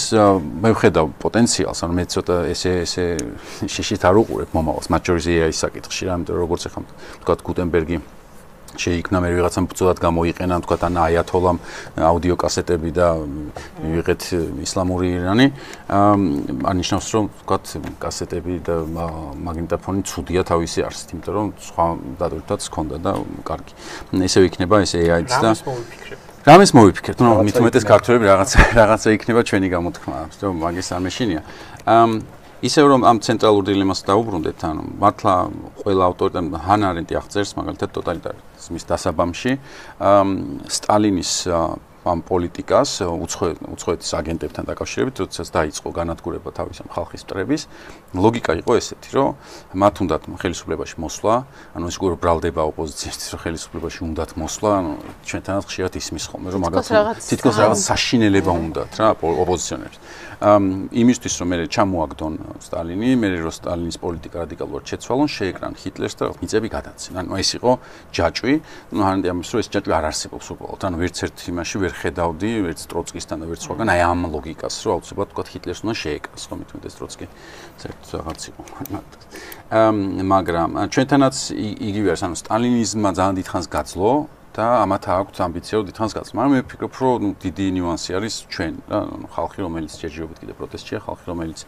[SPEAKER 1] მე ვხედავ პოტენციალს, ანუ მე ცოტა ესე შიშით არ უყურებ მომავალს, მათ შორის AI-ის საკითხში, რა, იმიტომ რომ როგორც ახლა თქვა გუტენბერგი შეიქმნა მე ვიღაცამ ბრძოლად გამოიყენა თქვა ან აიათოლამ აუდიო კასეტები და მივიღეთ ისლამური ირანი ანიშნავს რომ თქვა კასეტები და მაგნიტოფონი ცუდია თავისი არსით იმიტომ რომ სხვა დადვირთვაც ჰქონდა და კარგი ესე იქნება ეს AI-ც და რამეს მოვიფიქრეთ ნუ მithumetes ქართველები რაღაცა იქნება ჩვენი გამოთქმა რომ მაგის არ მეშინია ისევ რომ ამ ცენტრალურ დილემას დაუბრუნდეთ, ანუ მართლა ყველა ავტორიტეტი ჰანა არენდი აღწერს მაგალითად ტოტალიტარიზმის დასაბამში სტალინის ამ პოლიტიკას უცხოეთის აგენტებთან დაკავშირებით, როდესაც დაიწყო განადგურება თავის ამ ხალხის მტრების, ლოგიკა იყო ესეთი, რომ მათ უნდათ ხელისუფლებაში მოსვლა, ანუ ეს უკვე ბრალდება ოპოზიციისთვის, რომ ხელისუფლებაში უნდათ მოსვლა, ანუ ჩვენთანაც ხშირად ისმის ხოლმე, რომ მაგათ თითქოს რაღაც საშინელება უნდათ რა ოპოზიციონერებს. იმისთვის რომ მე ჩამოაგდონ სტალინი, მე რომ სტალინის პოლიტიკა რადიკალურად შეცვალონ, შეეკრან ჰიტლერს და მიწები გადაცენ. ანუ ეს იყო ჯაჭვი, ну ჰანდი ამის რომ ეს ჯაჭვი არ არსებობს უბრალოდ. ანუ ვერც ერთ იმაში ვერ ხედავდი, ვერც ტროცკისთან და ვერც სხვაგან, აი ამ ლოგიკას, რომ აუცილებლად თქვა ჰიტლერს უნდა შეეკრას, ხო მithumetes ტროცკი საერთოდ რაღაც იყო. მაგრამ ჩვენთანაც იგივე არის, ანუ სტალინიზმმა ძალიან დიდხანს გაძლო და ამათ აქვს ამბიცია რომ დიდხანს გაძლო. მაგრამ მე ვფიქრობ, რომ დიდი ნიუანსი არის ჩვენ, რა, ხალხი რომელიც ჯერჯერობით კიდე პროტესტშია, ხალხი რომელიც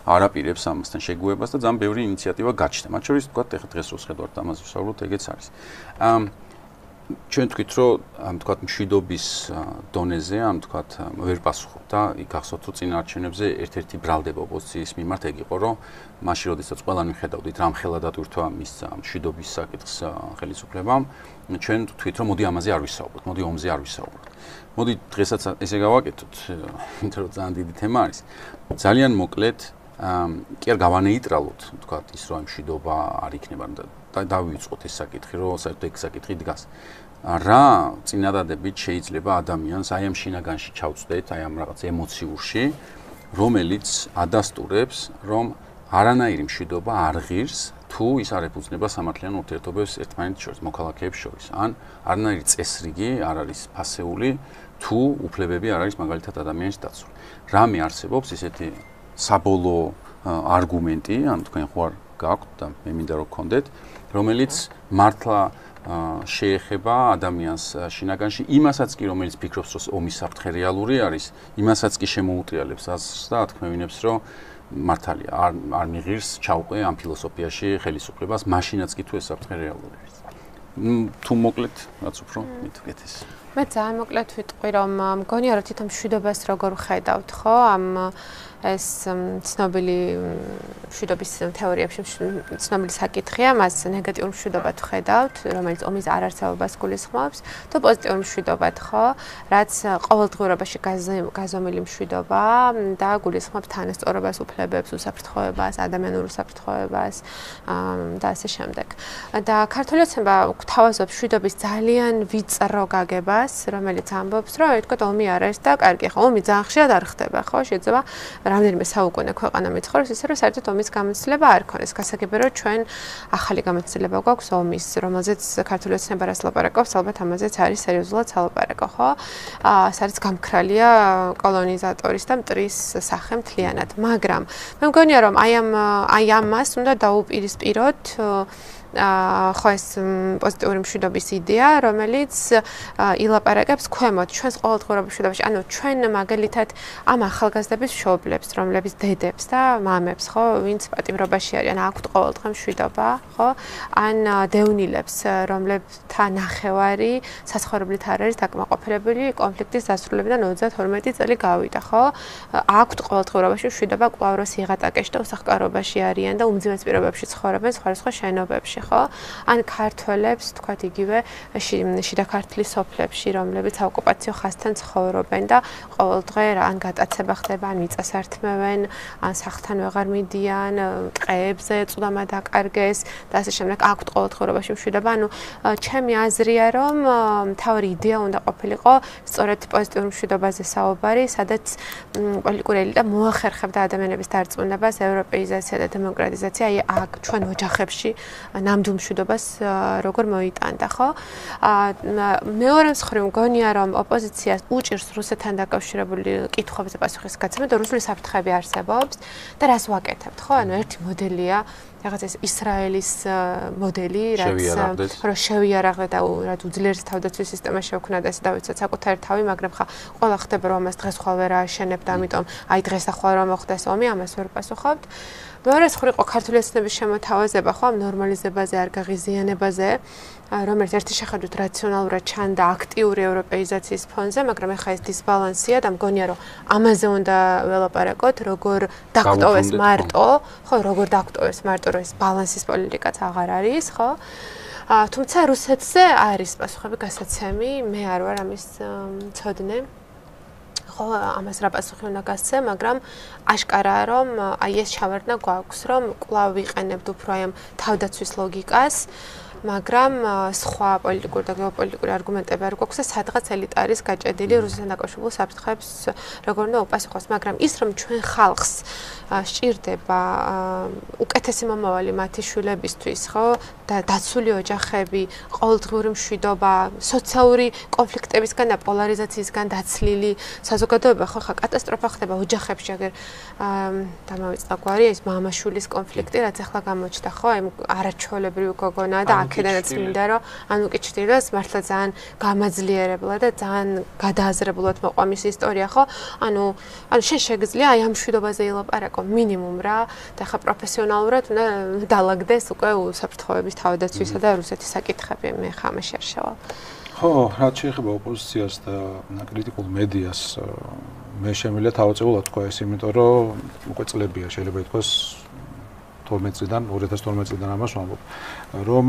[SPEAKER 1] არაპირებს ამასთან შეგუებას და ძალიან ბევრი ინიციატივა გაჩნდა. მათ შორის თქვა ეხლა დღეს რო შედვართ ამაზე ვსაუბრობთ, ეგეც არის. ჩვენ თქვით რომ ამ თქვა მშვიდობის დონეზე ამ თქვა ვერ პასუხობ და იქ ახსოვთ რომ წინა არჩევნებზე ერთ-ერთი ბრალდება ოპოზიციის მიმართ ეგ იყო რომ მაშინ როდესაც ყველანი ხედავდით რამხელა დატვირთვა მისცა მშვიდობის საკითხს ხელისუფლებამ ჩვენ თქვით რომ მოდი ამაზე არ ვისაუბროთ მოდი ომზე არ ვისაუბროთ მოდი დღესაც ესე გავაკეთოთ იმიტომ რომ ძალიან დიდი თემა არის ძალიან მოკლედ კი არ გავანეიტრალოთ თქვა ის რომ მშვიდობა არ იქნება და დავიწყოთ ეს საკითხი რომ საერთოდ ეგ საკითხი დგას რა წინადადებით შეიძლება ადამიანს აი ამ შინაგანში ჩავწვდეთ, აი ამ რაღაც ემოციურში, რომელიც ადასტურებს, რომ არანაირი მშვიდობა არ ღირს, თუ ის არ ეფუძნება სამართლიან ურთიერთობებს ერთმანეთს შორის, მოქალაქეებს შორის. ან არანაირი წესრიგი არ არის ფასეული, თუ უფლებები არ არის მაგალითად ადამიანის დაცული. რამე არსებობს ისეთი საბოლოო არგუმენტი, ანუ თქვენ ხო არ გაქვთ და მე მინდა რომ გქონდეთ, რომელიც მართლა შეეხება ადამიანს შინაგანში, იმასაც კი რომელიც ფიქრობს, რომ ომის საფრთხე რეალური არის, იმასაც კი შემოუტრიალებს აზრს და ათქმევინებს, რომ მართალია არ მიღირს ჩაუყვე ამ ფილოსოფიაში ხელისუფლებას, მაშინაც კი თუ ეს საფრთხე რეალური არის. თუ მოკლედ, რაც უფრო მithuketეს.
[SPEAKER 2] მე ძალიან მოკლედ ვიტყვი, რომ მგონია რომ თვითონ მშვიდობას როგორ ხედავთ, ხო? ამ ეს ცნობილი მშვიდობის თეორიებში ცნობილი საკითხია, მას ნეგატიურ მშვიდობად ხედავთ, რომელიც ომის არარსებობას გულისხმობს, თუ პოზიტიურ მშვიდობად, ხო? რაც ყოველდღიურობაში გაზომილი მშვიდობა და გულისხმობს თანასწორობას, უფლებებს, უსაფრთხოებას, ადამიანურ უსაფრთხოებას და ასე შემდეგ. და ქართული ოცნება გვთავაზობს მშვიდობის ძალიან ვიწრო გაგებას, რომელიც ამბობს, რომ თქო ომი არ არის და კარგი, ხო, ომი ძალიან ხშირად არ ხდება, ხო? შეიძლება რამდენიმე საუკუნე ქვეყანა მიცხოვრებს ისე რომ საერთოდ ომის გამოცდილება არ ქონდეს. გასაგებია რომ ჩვენ ახალი გამოცდილება გვაქვს ომის, რომელზეც ქართული ოცნება რას ლაპარაკობს, ალბათ ამაზეც არის სერიოზულად სალაპარაკო, ხო? სადაც გამქრალია კოლონიზატორის და მტრის სახე მთლიანად. მაგრამ მე მგონია რომ აი ამას უნდა დაუპირისპიროთ ხო ეს პოზიტიური მშვიდობის იდეა, რომელიც ილაპარაკებს ქვემოთ ჩვენს ყოველდღიურ მშვიდობაში, ანუ ჩვენ მაგალითად ამ ახალგაზრდების მშობლებს, რომლებიც დედებს და მამებს, ხო, ვინც პატიმრობაში არიან, აქვთ ყოველდღე მშვიდობა, ხო? ან დევნილებს, რომლებთან ნახევარი საცხოვრებლით არ არის დაკმაყოფილებელი კონფლიქტის დასრულებიდან 32 წელი გავიდა, ხო? აქვთ ყოველდღიურობაში მშვიდობა, კვლავ რო სიღატაკეში და უსახლკარობაში არიან და უმძიმეს პირობებში ცხოვრობენ სხვადასხვა შენობებში. ხო? ან ქართველებს, თქვათ იგივე შიდა ქართლის სოფლებში, რომლებიც ოკუპაციო ხაზთან ცხოვრობენ და ყოველდღე ან გატაცება ხდება, ან მიწასართმევენ, ან სახლთან ვეღარ მიდიან, ტყეებზე წვდომა დაკარგეს და ასე შემდეგ. აქვთ ყოველდღიურობაში მშვიდობა. ანუ ჩემი აზრია, რომ მთავარი იდეა უნდა ყოფილიყო სწორედ პოზიტიურ მშვიდობაზე საუბარი, სადაც პოლიტიკური ელიტა მოახერხებდა ადამიანების დარწმუნებას, ევროპეიზაცია და დემოკრატიზაცია, აი აქ ჩვენ ოჯახებში ნამდვილ მშვიდობას როგორ მოიტანდა, ხო? მეორე მხრივ მგონია, რომ ოპოზიციას უჭირს რუსეთთან დაკავშირებული კითხვებზე პასუხის გაცემა და რუსული საფრთხეები არსებობს და რას ვაკეთებთ, ხო? ანუ ერთი მოდელია რაღაც ეს ისრაელის მოდელი, რაც რომ შევიარაღდეთ და რაც უძლიერეს თავდაცვის სისტემა შევქნა და ესე დავიცოთ საკუთარი თავი, მაგრამ ხა ყველა ხდება რომ ამას დღეს ხვალ ვერ ააშენებთ, ამიტომ აი დღეს ახლა რომ მოხდეს ომი, ამას ვერ პასუხობთ. მეორე მხრივ იყო ქართული ოცნების შემოთავაზება, ხო, ამ ნორმალიზებაზე, არ გაღიზიანებაზე, რომელიც ერთი შეხედვით რაციონალურად ჩანდა აქტიური ევროპეიზაციის ფონზე, მაგრამ ახლა ეს დისბალანსია და მგონია რომ ამაზე უნდა ველაპარაკოთ, როგორ დაგტოვეს მარტო, ხო, როგორ დაგტოვეს მარტო, რომ ეს ბალანსის პოლიტიკაც აღარ არის, ხო? თუმცა რუსეთზე არის პასუხები გასაცემი, მე არ ვარ ამის მცოდნე. ხო, ამას რა პასუხი უნდა გასცე, მაგრამ აშკარაა, რომ აი ეს ჩავარდნა გვაქვს, რომ კვლავ ვიყენებთ უფრო აი ამ თავდაცვის ლოგიკას, მაგრამ სხვა პოლიტიკური და გეოპოლიტიკური არგუმენტები არ გვაქვს და სადღაც ელიტა არის გაჭედილი რუსეთთან დაკავშირებულ საფრთხეებს როგორ უნდა უპასუხოს, მაგრამ ის რომ ჩვენ ხალხს სჭირდება უკეთესი მომავალი მათი შვილებისთვის, ხო, და დაცული ოჯახები, ყოველდღიური მშვიდობა, სოციალური კონფლიქტებისგან და პოლარიზაციისგან დაცლილი საზოგადოება, ხო, ხა კატასტროფა ხდება ოჯახებში, აგერ დამავიწყდა გვარი ეს მამაშვილის კონფლიქტი, რაც ახლა გამოჩნდა, ხო, აი არაჩვეულებრივი გოგონა და აქედანაც მინდა რომ ანუ კი ჩრდილოს მართლა ძალიან გამაძლიერებლა და ძალიან გადააზრებულად მოყვა მის ისტორია, ხო? ანუ შენ შეგიძლია აი ამ მშვიდობაზე ილაპარაკო მინიმუმ რა და ხა პროფესიონალურად უნდა დალაგდეს უკვე უსაფრთხოების თავდაცვისა და რუსეთის საკითხები, მე ხა ამაში არ შევალ.
[SPEAKER 3] ხო, რაც შეეხება ოპოზიციას და კრიტიკულ მედიას, მე შემიძლია თავწეულად თქვა ეს, იმიტომ რომ უკვე წლებია შეიძლება ითქვას 12 წლიდან 2012 წლიდან ამას ვამბობ, რომ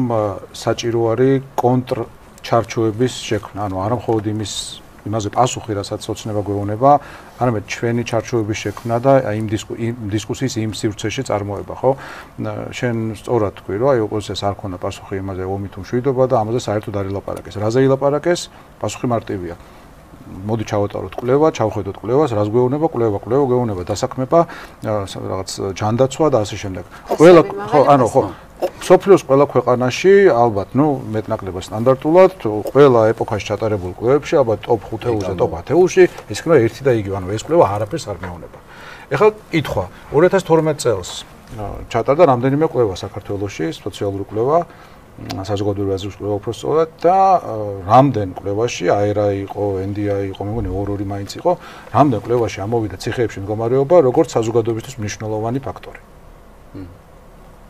[SPEAKER 3] საჭირო არის კონტრჩარჩოების შექმნა, ანუ არა მხოლოდ იმის იმაზე პასუხი, რასაც ოცნება გვეუბნება, არამედ ჩვენი ჩარჩოების შექმნა და აი იმ დისკუსიის იმ სივრცეში წარმოება, ხო? შენ სწორად თქვი, რომ აი ოპოზიციას არ ქონა პასუხი იმაზე, ომი თუ მშვიდობა და ამაზე საერთოდ არ ილაპარაკეს. რაზე ილაპარაკეს? პასუხი მარტივია. მოდი ჩავატაროთ კვლევა, ჩავხედოთ კვლევას, რას გვეუბნება, კვლევა გვეუბნება, დასაქმება, რაღაც ჯანდაცვა და ასე შემდეგ. ყველა ხო, ანუ ხო, სოფლიოს ყველა ქვეყანაში ალბათ, მეტნაკლებად სტანდარტულად, ყველა ეპოქაში ჩატარებულ კვლევებში, ალბათ ტოპ 5-ზე, ტოპ 10-ში, ეს იქნება ერთი და იგივე, ანუ ეს კვლევა არაფერს არ მეუბნება. ეხლა კითხვა, 2012 წელს ჩატარდა რამდენიმე კვლევა საქართველოში, სოციალური კვლევა, საზოგადოებრივი აზრის კვლევა უფრო სწორად და რამდენ კვლევაში აერა იყო, ენდია იყო, მეგონი ორი მაინც იყო, რამდენ კვლევაში ამოვიდა ციხეებში მდგომარეობა, როგორც საზოგადოებისთვის მნიშვნელოვანი ფაქტორი.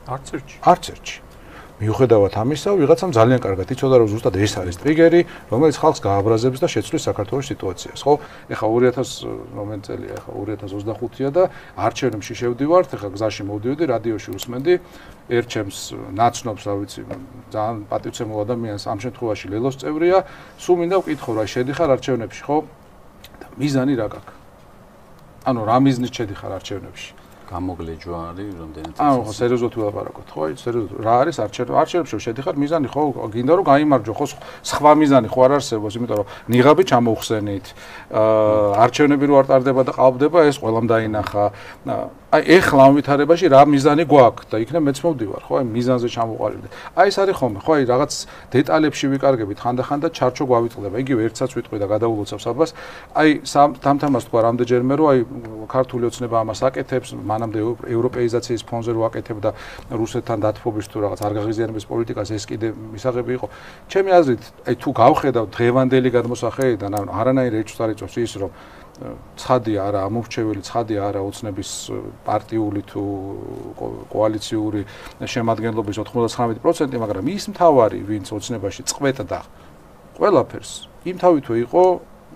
[SPEAKER 4] არც ერთში.
[SPEAKER 3] არც ერთში. მიუხედავად ამისა, ვიღაცამ ძალიან კარგად იცოდა, რომ ზუსტად ეს არის ტრიგერი, რომელიც ხალხს გააბრაზებს და შეცვლის საქართველოს სიტუაციას, ხო? ეხლა 2000 წელია, ეხლა 2025-ია და არჩევნებში შევდივართ, ეხლა გზაში მოვდივდი, რადიოში უსმენდი, ერჩემს ნაცნობს, რა ვიცი, ძალიან პატივცემულ ადამიანს, ამ შემთხვევაში ლელოს წევრია, სულ მინდა ვკითხო, რა შედიხარ არჩევნებში, ხო? და მიზანი რა გაქვს? ანუ რა მიზნით შედიხარ არჩევნებში?
[SPEAKER 1] გამოგლეჯვა არის რამდენად
[SPEAKER 3] ხო, სერიოზულად ვილაპარაკოთ, ხო? სერიოზულად. რა არის არჩევნებში შედიხარ მიზანი, ხო? გინდა რომ გაიმარჯვო, ხო? სხვა მიზანი ხო არ არსებობს, იმიტომ რომ ნიღაბი ჩამოვხსენით. არჩევნები რო არ ტარდება და ყალბდება, ეს ყველამ დაინახა. აი, ეხლა ამ ვითარებაში რა მიზანი გვაქვს და იქნებ მეც მოვდივარ, ხო? აი, მიზანზე ჩამოყალიბდე. აი, ეს არის ხოლმე, ხო? აი, რაღაც დეტალებში ვიკარგებით ხანდახან და ჩარჩო გვავიწყდება. იგივე ერთსაც ვიტყვი და გადავულოცავს აბას. აი, თამთამას თქვა რამდენჯერმე რომ აი, ქართული ოცნება ამას აკეთებს, მანამდე ევროპეიზაციის ფონზე რო აკეთებ და რუსეთთან დათბობის თუ რაღაც არ გაღიზიანების პოლიტიკას ეს კიდე მისაღები იყო. ჩემი აზრით, აი, თუ გავხედავ დღევანდელი გადმოსახედიდან, ანუ არანაირ ეჭვს არ იწვევს ის, რომ ცხადია არა ამორჩეველი, ცხადია არა ოცნების პარტიული თუ კოალიციური შემადგენლობის 99%, მაგრამ ის მთავარი, ვინც ოცნებაში წყვეტდა ყველაფერს, იმ თავითვე იყო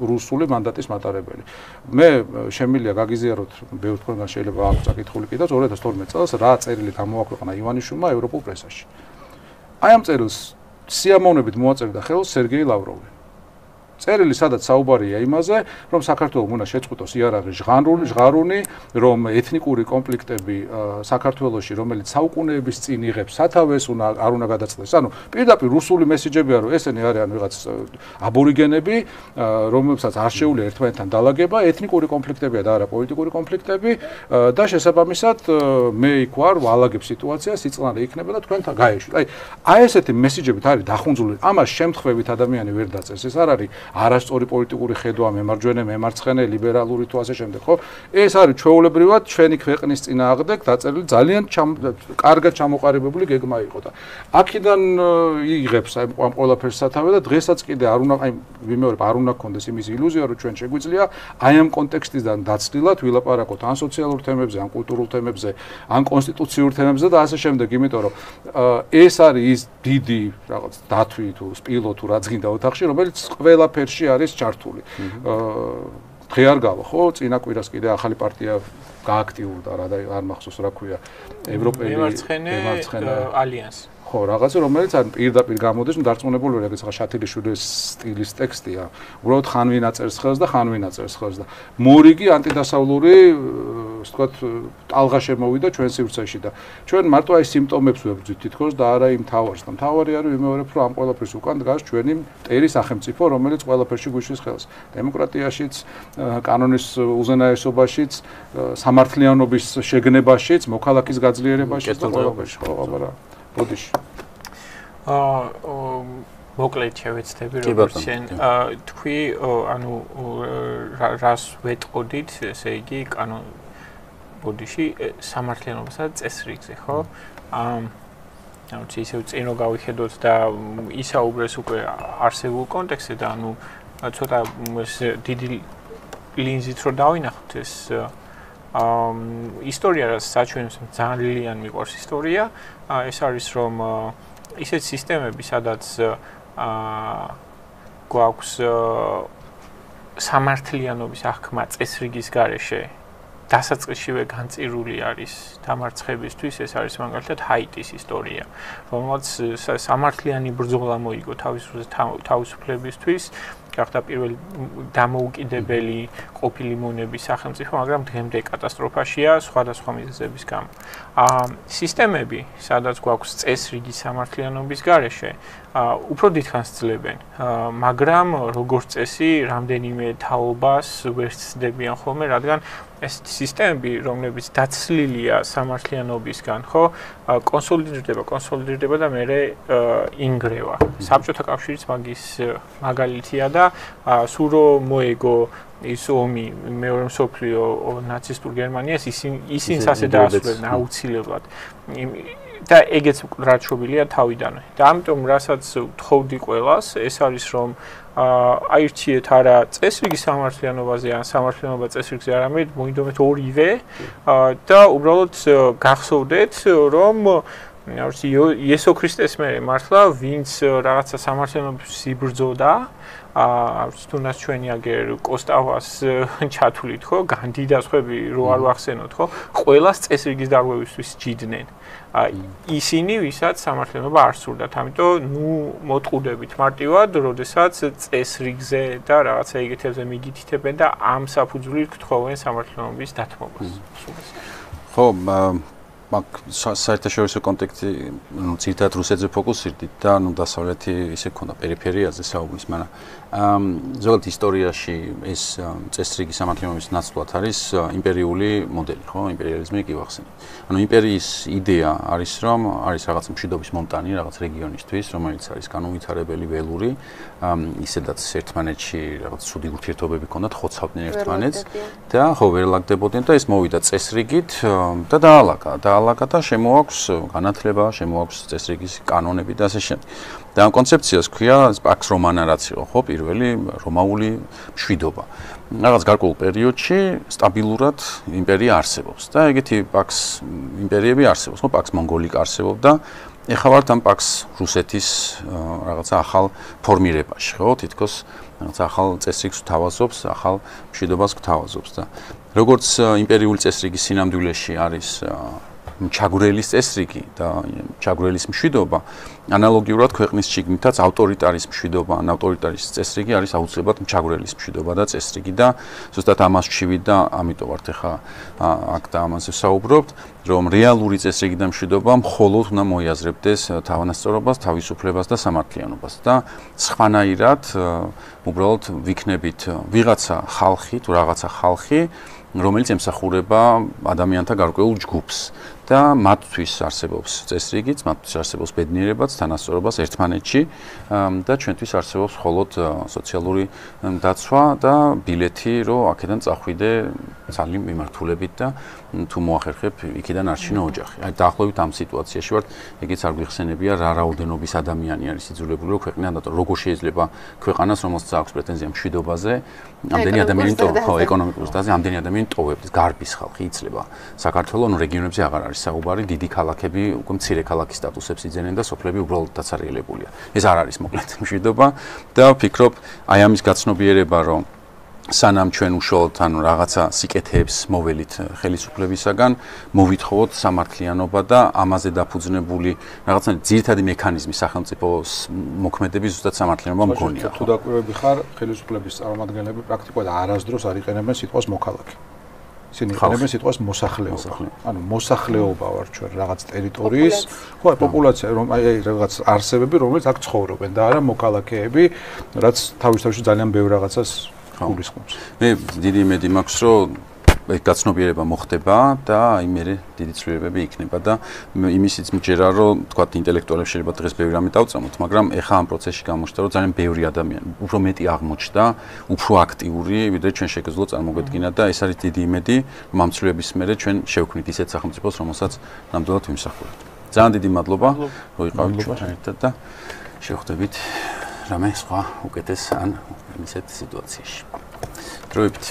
[SPEAKER 3] რუსული მანდატის მატარებელი. მე შემიძლია გაგიზიაროთ, ბევრ თქვენგან შეიძლება აქვს საკითხული კიდევ 2012 წელს რა წერილი გამოაქვეყნა ივანიშვილმა ევროპულ პრესაში. აი ამ წერილს სიამოვნებით მოაწერდა ხელს სერგეი ლავროვი. წერილი სადაც საუბარია იმაზე, რომ საქართველოს უნდა შეწყვიტოს იარაღი ჟღარუნი, რომ ეთნიკური კონფლიქტები საქართველოში, რომელიც საუკუნეების წინ იღებს სათავეს, არ უნდა გადაწყდეს. ანუ პირდაპირ რუსული მესიჯებია, რომ ესენი არიან ვიღაც აბორიგენები, რომლებსაც არ შეუძლია ერთმანეთთან დალაგება, ეთნიკური კონფლიქტებია და არა პოლიტიკური კონფლიქტები და შესაბამისად მე იქ ვარ, ვალაგებ სიტუაციას, იწლანე იქნება და თქვენ გაეშვით. აი ესეთი მესიჯებით არის დახუნძული. ამას შემთხვევით ადამიანი ვერ დაწეს. ეს არ არის არასწორი პოლიტიკური ხედვა, მემარჯვენე, მემარცხენე, ლიბერალური თუ ასე შემდეგ, ხო? ეს არის ჩვეულებრივად ჩვენი ქვეყნის წინააღმდეგ დაწერილი ძალიან კარგად ჩამოყალიბებული გეგმა იყო და აქედან იღებს აი ამ ყველაფერს სათავე და დღესაც კიდე არ უნდა აი ვიმეორებ, არ უნდა გქონდეს იმის ილუზია, რომ ჩვენ შეგვიძლია აი ამ კონტექსტიდან დაცლილად ვილაპარაკოთ ან სოციალურ თემებზე, ან კულტურულ თემებზე, ან კონსტიტუციურ თემებზე და ასე შემდეგ, იმიტომ რომ ეს არის ის დიდი რაღაც დათვი თუ სპილო თუ რაც გინდა ოთახში, რომელიც ყველაფერში არის ჩართული. დღე არ გავა, ხო? წინა კვირას კიდე ახალი პარტია გააქტიურდა რა და არ მახსოვს რა ქვია, ევროპელი
[SPEAKER 4] მემარცხენე ალიანსი.
[SPEAKER 3] ხო, რაღაცა რომელიც ან პირდაპირ გამოდის, დარწმუნებული ვარ, ეგეც ხა შათილიშვილის სტილის ტექსტია. უბრალოდ ხანვინ აწერს ხელს და ხანვინ აწერს ხელს და მორიგი ანტიდასავლური, ასე ვთქვათ, ტალღა შემოვიდა ჩვენ სივრცეში და ჩვენ მარტო აი სიმპტომებს ვებრძვით თითქოს და არა იმ თავარს. და თავარი არის ვიმეორებ, რომ ამ ყველაფერს უკან დგას ჩვენი მტერი სახელმწიფო, რომელიც ყველაფერში გვიშლის ხელს. დემოკრატიაშიც, კანონის უზენაესობაშიც, სამართლიანობის შეგნებაშიც, მოქალაქის გაძლიერებაშიც და ყველაფერში, ხო, აბარა. ბოდიში.
[SPEAKER 4] მოკლედ შევეცდები, როგორც შენ თქვი, ანუ რას ვეტყოდით, ესე იგი, ბოდიში სამართლიანობასა და წესრიგზე, ხო? ანუ ისევ წინ რო გავიხედოთ და ისაუბრეს უკვე არსებულ კონტექსტზე და ანუ ცოტა დიდი ლინზით რო დავინახოთ ეს ისტორია, რაც საჩვენებს ძალიან მიყვარს ისტორია, ეს არის რომ ისეთ სისტემები, სადაც გვაქვს სამართლიანობის აღქმა წესრიგის გარეშე დასაწყისშივე განწირული არის დამარცხებისთვის, ეს არის მაგალითად ჰაიტის ისტორია, რომელსაც სამართლიანი ბრძოლა მოიგო თავისუფლებისთვის გახდა პირველი დამოუკიდებელი ყოფილი მონების სახელმწიფო, მაგრამ დღემდე კატასტროფაშია სხვადასხვა მიზეზების გამო. სისტემები, სადაც გვაქვს წესრიგი სამართლიანობის გარეშე, უფრო დიდხანს ძლევენ, მაგრამ როგორც წესი, რამდენიმე თაობას ვერ ცდებიან ხოლმე, რადგან ეს სისტემები, რომლებიც დაცლილია სამართლიანობისგან, ხო, კონსოლიდირდება და მერე ინგრევა. საბჭოთა კავშირიც მაგის მაგალითია და სულ რომ მოეგო ის ომი მეორე მსოფლიო ნაცისტურ გერმანიას ისინი ასე დაასრულებდნენ აუცილებლად. და ეგეც მკვდრაჩობილია თავიდანვე. და ამიტომ რასაც ვთხოვდი ყველას, ეს არის რომ აირჩიეთ არა წესრიგი სამართლიანობაზე ან სამართლიანობა წესრიგზე, არამედ მოინდომეთ ორივე და უბრალოდ გახსოვდეთ რომ იესო ქრისტეს მერე მართლა ვინც რაღაცა სამართლიანობას იბრძოდა თუნდაც ჩვენი აგერ კოსტავას ჩათვლით ხო განდიდას ხვები რო არ ვახსენოთ ხო ყველას წესრიგის დარღვევისთვის ჯიდნენ ისინი ვისაც სამართლიანობა არ სურდათ ამიტომ ნუ მოტყუდებით მარტივად როდესაც წესრიგზე და რაღაცა ეგეთებზე მიგითითებენ და ამ საფუძვლით გთხოვენ სამართლიანობის დათმობას
[SPEAKER 1] ხო მაგ საერთაშორისო კონტექსტი ძირითადად რუსეთზე ფოკუსირდით და დასავლეთი ისე ქონდა პერიფერიაზე საუბრის, მაგრამ ზოგადად ისტორიაში ეს წესრიგი სამართლიანობის ნაცვლად არის იმპერიული მოდელი, ხო, იმპერიალიზმი კი ვახსენე. ანუ იმპერიის იდეა არის რომ არის რაღაც მშვიდობის მომტანი რაღაც რეგიონისთვის, რომელიც არის განუვითარებელი ველური, ისედაც ერთმანეთში რაღაც ცუდი ურთიერთობები ჰქონდათ, ხოცავდნენ ერთმანეთს და ხო ვერ ლაგდებოდნენ და ეს მოვიდა წესრიგით და დაალაგა და შემოაქვს განათლება, შემოაქვს წესრიგის კანონები და ასე შემდეგ. და ამ კონცეფციას ქვია პაქს რომანა რაციო, ხო, პირველი რომაული მშვიდობა. რაღაც გარკვეულ პერიოდში სტაბილურად იმპერია არსებობს და ეგეთი პაქს იმპერიები არსებობს, ხო, პაქს მონგოლიკა არსებობდა. ეხლა ვართ ამ პაქს რუსეთის რაღაცა ახალ ფორმირებაში, ხო, თითქოს რაღაცა ახალ წესრიგს გვთავაზობს, ახალ მშვიდობას გვთავაზობს და როგორც იმპერიული წესრიგის სინამდვილეში არის ჩაგვრელის წესრიგი და ჩაგვრელის მშვიდობა ანალოგიურად ქვეყნის შიგნითაც ავტორიტარის მშვიდობა ან ავტორიტარის წესრიგი არის აუცილებლად ჩაგვრელის მშვიდობა და წესრიგი და ზუსტად ამას ვჩივით და ამიტომ ვართ ახლა აქ და ამაზე ვსაუბრობთ რომ რეალური წესრიგი და მშვიდობა მხოლოდ უნდა მოიაზრებდეს თავანასწორობას, თავისუფლებას და სამართლიანობას და სხვანაირად უბრალოდ ვიქნებით ვიღაცა ხალხი თუ რაღაცა ხალხი რომელიც ემსახურება ადამიანთა გარკვეულ ჯგუფს და მათთვის არსებობს წესრიგიც, მათთვის არსებობს ბედნიერებაც, თანასწორობას ერთმანეთში და ჩვენთვის არსებობს მხოლოდ სოციალური დაცვა და ბილეთი, რომ აქედან წახვიდე ძალიან მიმართულებით და თუ მოახერხებ იქიდან არჩინო ოჯახი. აი დაახლოებით ამ სიტუაციაში ვართ, ეგეც არ გვიხსენებია რა რაოდენობის ადამიანი არის იძულებული რომ ქვეყნიდან და როგორ შეიძლება ქვეყანას რომელსაც აქვს პრეტენზია მშვიდობაზე, ამდენი ადამიანი ხო ეკონომიკურ ზრდაზე ამდენი ადამიანი ტოვებს, გარბის ხალხი იცლება. საქართველოს ანუ რეგიონებზე აღარ არის საუბარი, დიდი ქალაქები უკვე მცირე ქალაქის სტატუსებს იძენენ და სოფლები უბრალოდ დაცარიელებულია. ეს არ არის მოკლედ მშვიდობა და ვფიქრობ, აი ამის გაცნობიერება რომ სანამ ჩვენ უშუალოდ ანუ რაღაცა სიკეთეებს მოველით ხელისუფლებისაგან, მოვითხოვოთ სამართლიანობა და ამაზე დაფუძნებული რაღაცა ძირითადი მექანიზმი სახელმწიფოს მოქმედების ზუსტად სამართლიანობა მგონია.
[SPEAKER 3] თუ დაკვირვები ხარ, ხელისუფლების წარმომადგენლები პრაქტიკულად არასდროს არ იყენებენ სიტყვას მოქალაქე. ისინი იყენებენ სიტყვას მოსახლეობა. ანუ მოსახლეობა ვარ ჩვენ რაღაც ტერიტორიის, ხო, პოპულაცია, რომ აი რაღაც არსებები, რომელიც აქ ცხოვრობენ და არა მოქალაქეები, რაც თავისთავად ძალიან ბევრ რაღაცას გულისხმობს.
[SPEAKER 1] მე დიდი იმედი მაქვს, რომ ეს გაცნობიერება მოხდება და აი მე დიდი ცვლილებები იქნება და იმისიც მჯერა, რომ თქვათ ინტელექტუალებს შეიძლება დღეს ბევრი რამე დავწამოთ, მაგრამ ეხა ამ პროცესში გამოჩნდა, რომ ძალიან ბევრი ადამიანი, უფრო მეტი აღმოჩნდა, უფრო აქტიური, ვიდრე ჩვენ შეგვეძლო წარმოგვედგინა და ეს არის დიდი იმედი, რომ ამ ცვლილებების მერე ჩვენ შევქმნით ისეთ სახელმწიფოს, რომელსაც ნამდვილად ვიმსახურებთ. ძალიან დიდი მადლობა, რომ იყავით ჩვენ ერთად და შევხვდებით რამე სხვა უკეთეს ან ისეთ სიტუაციაში. დროებით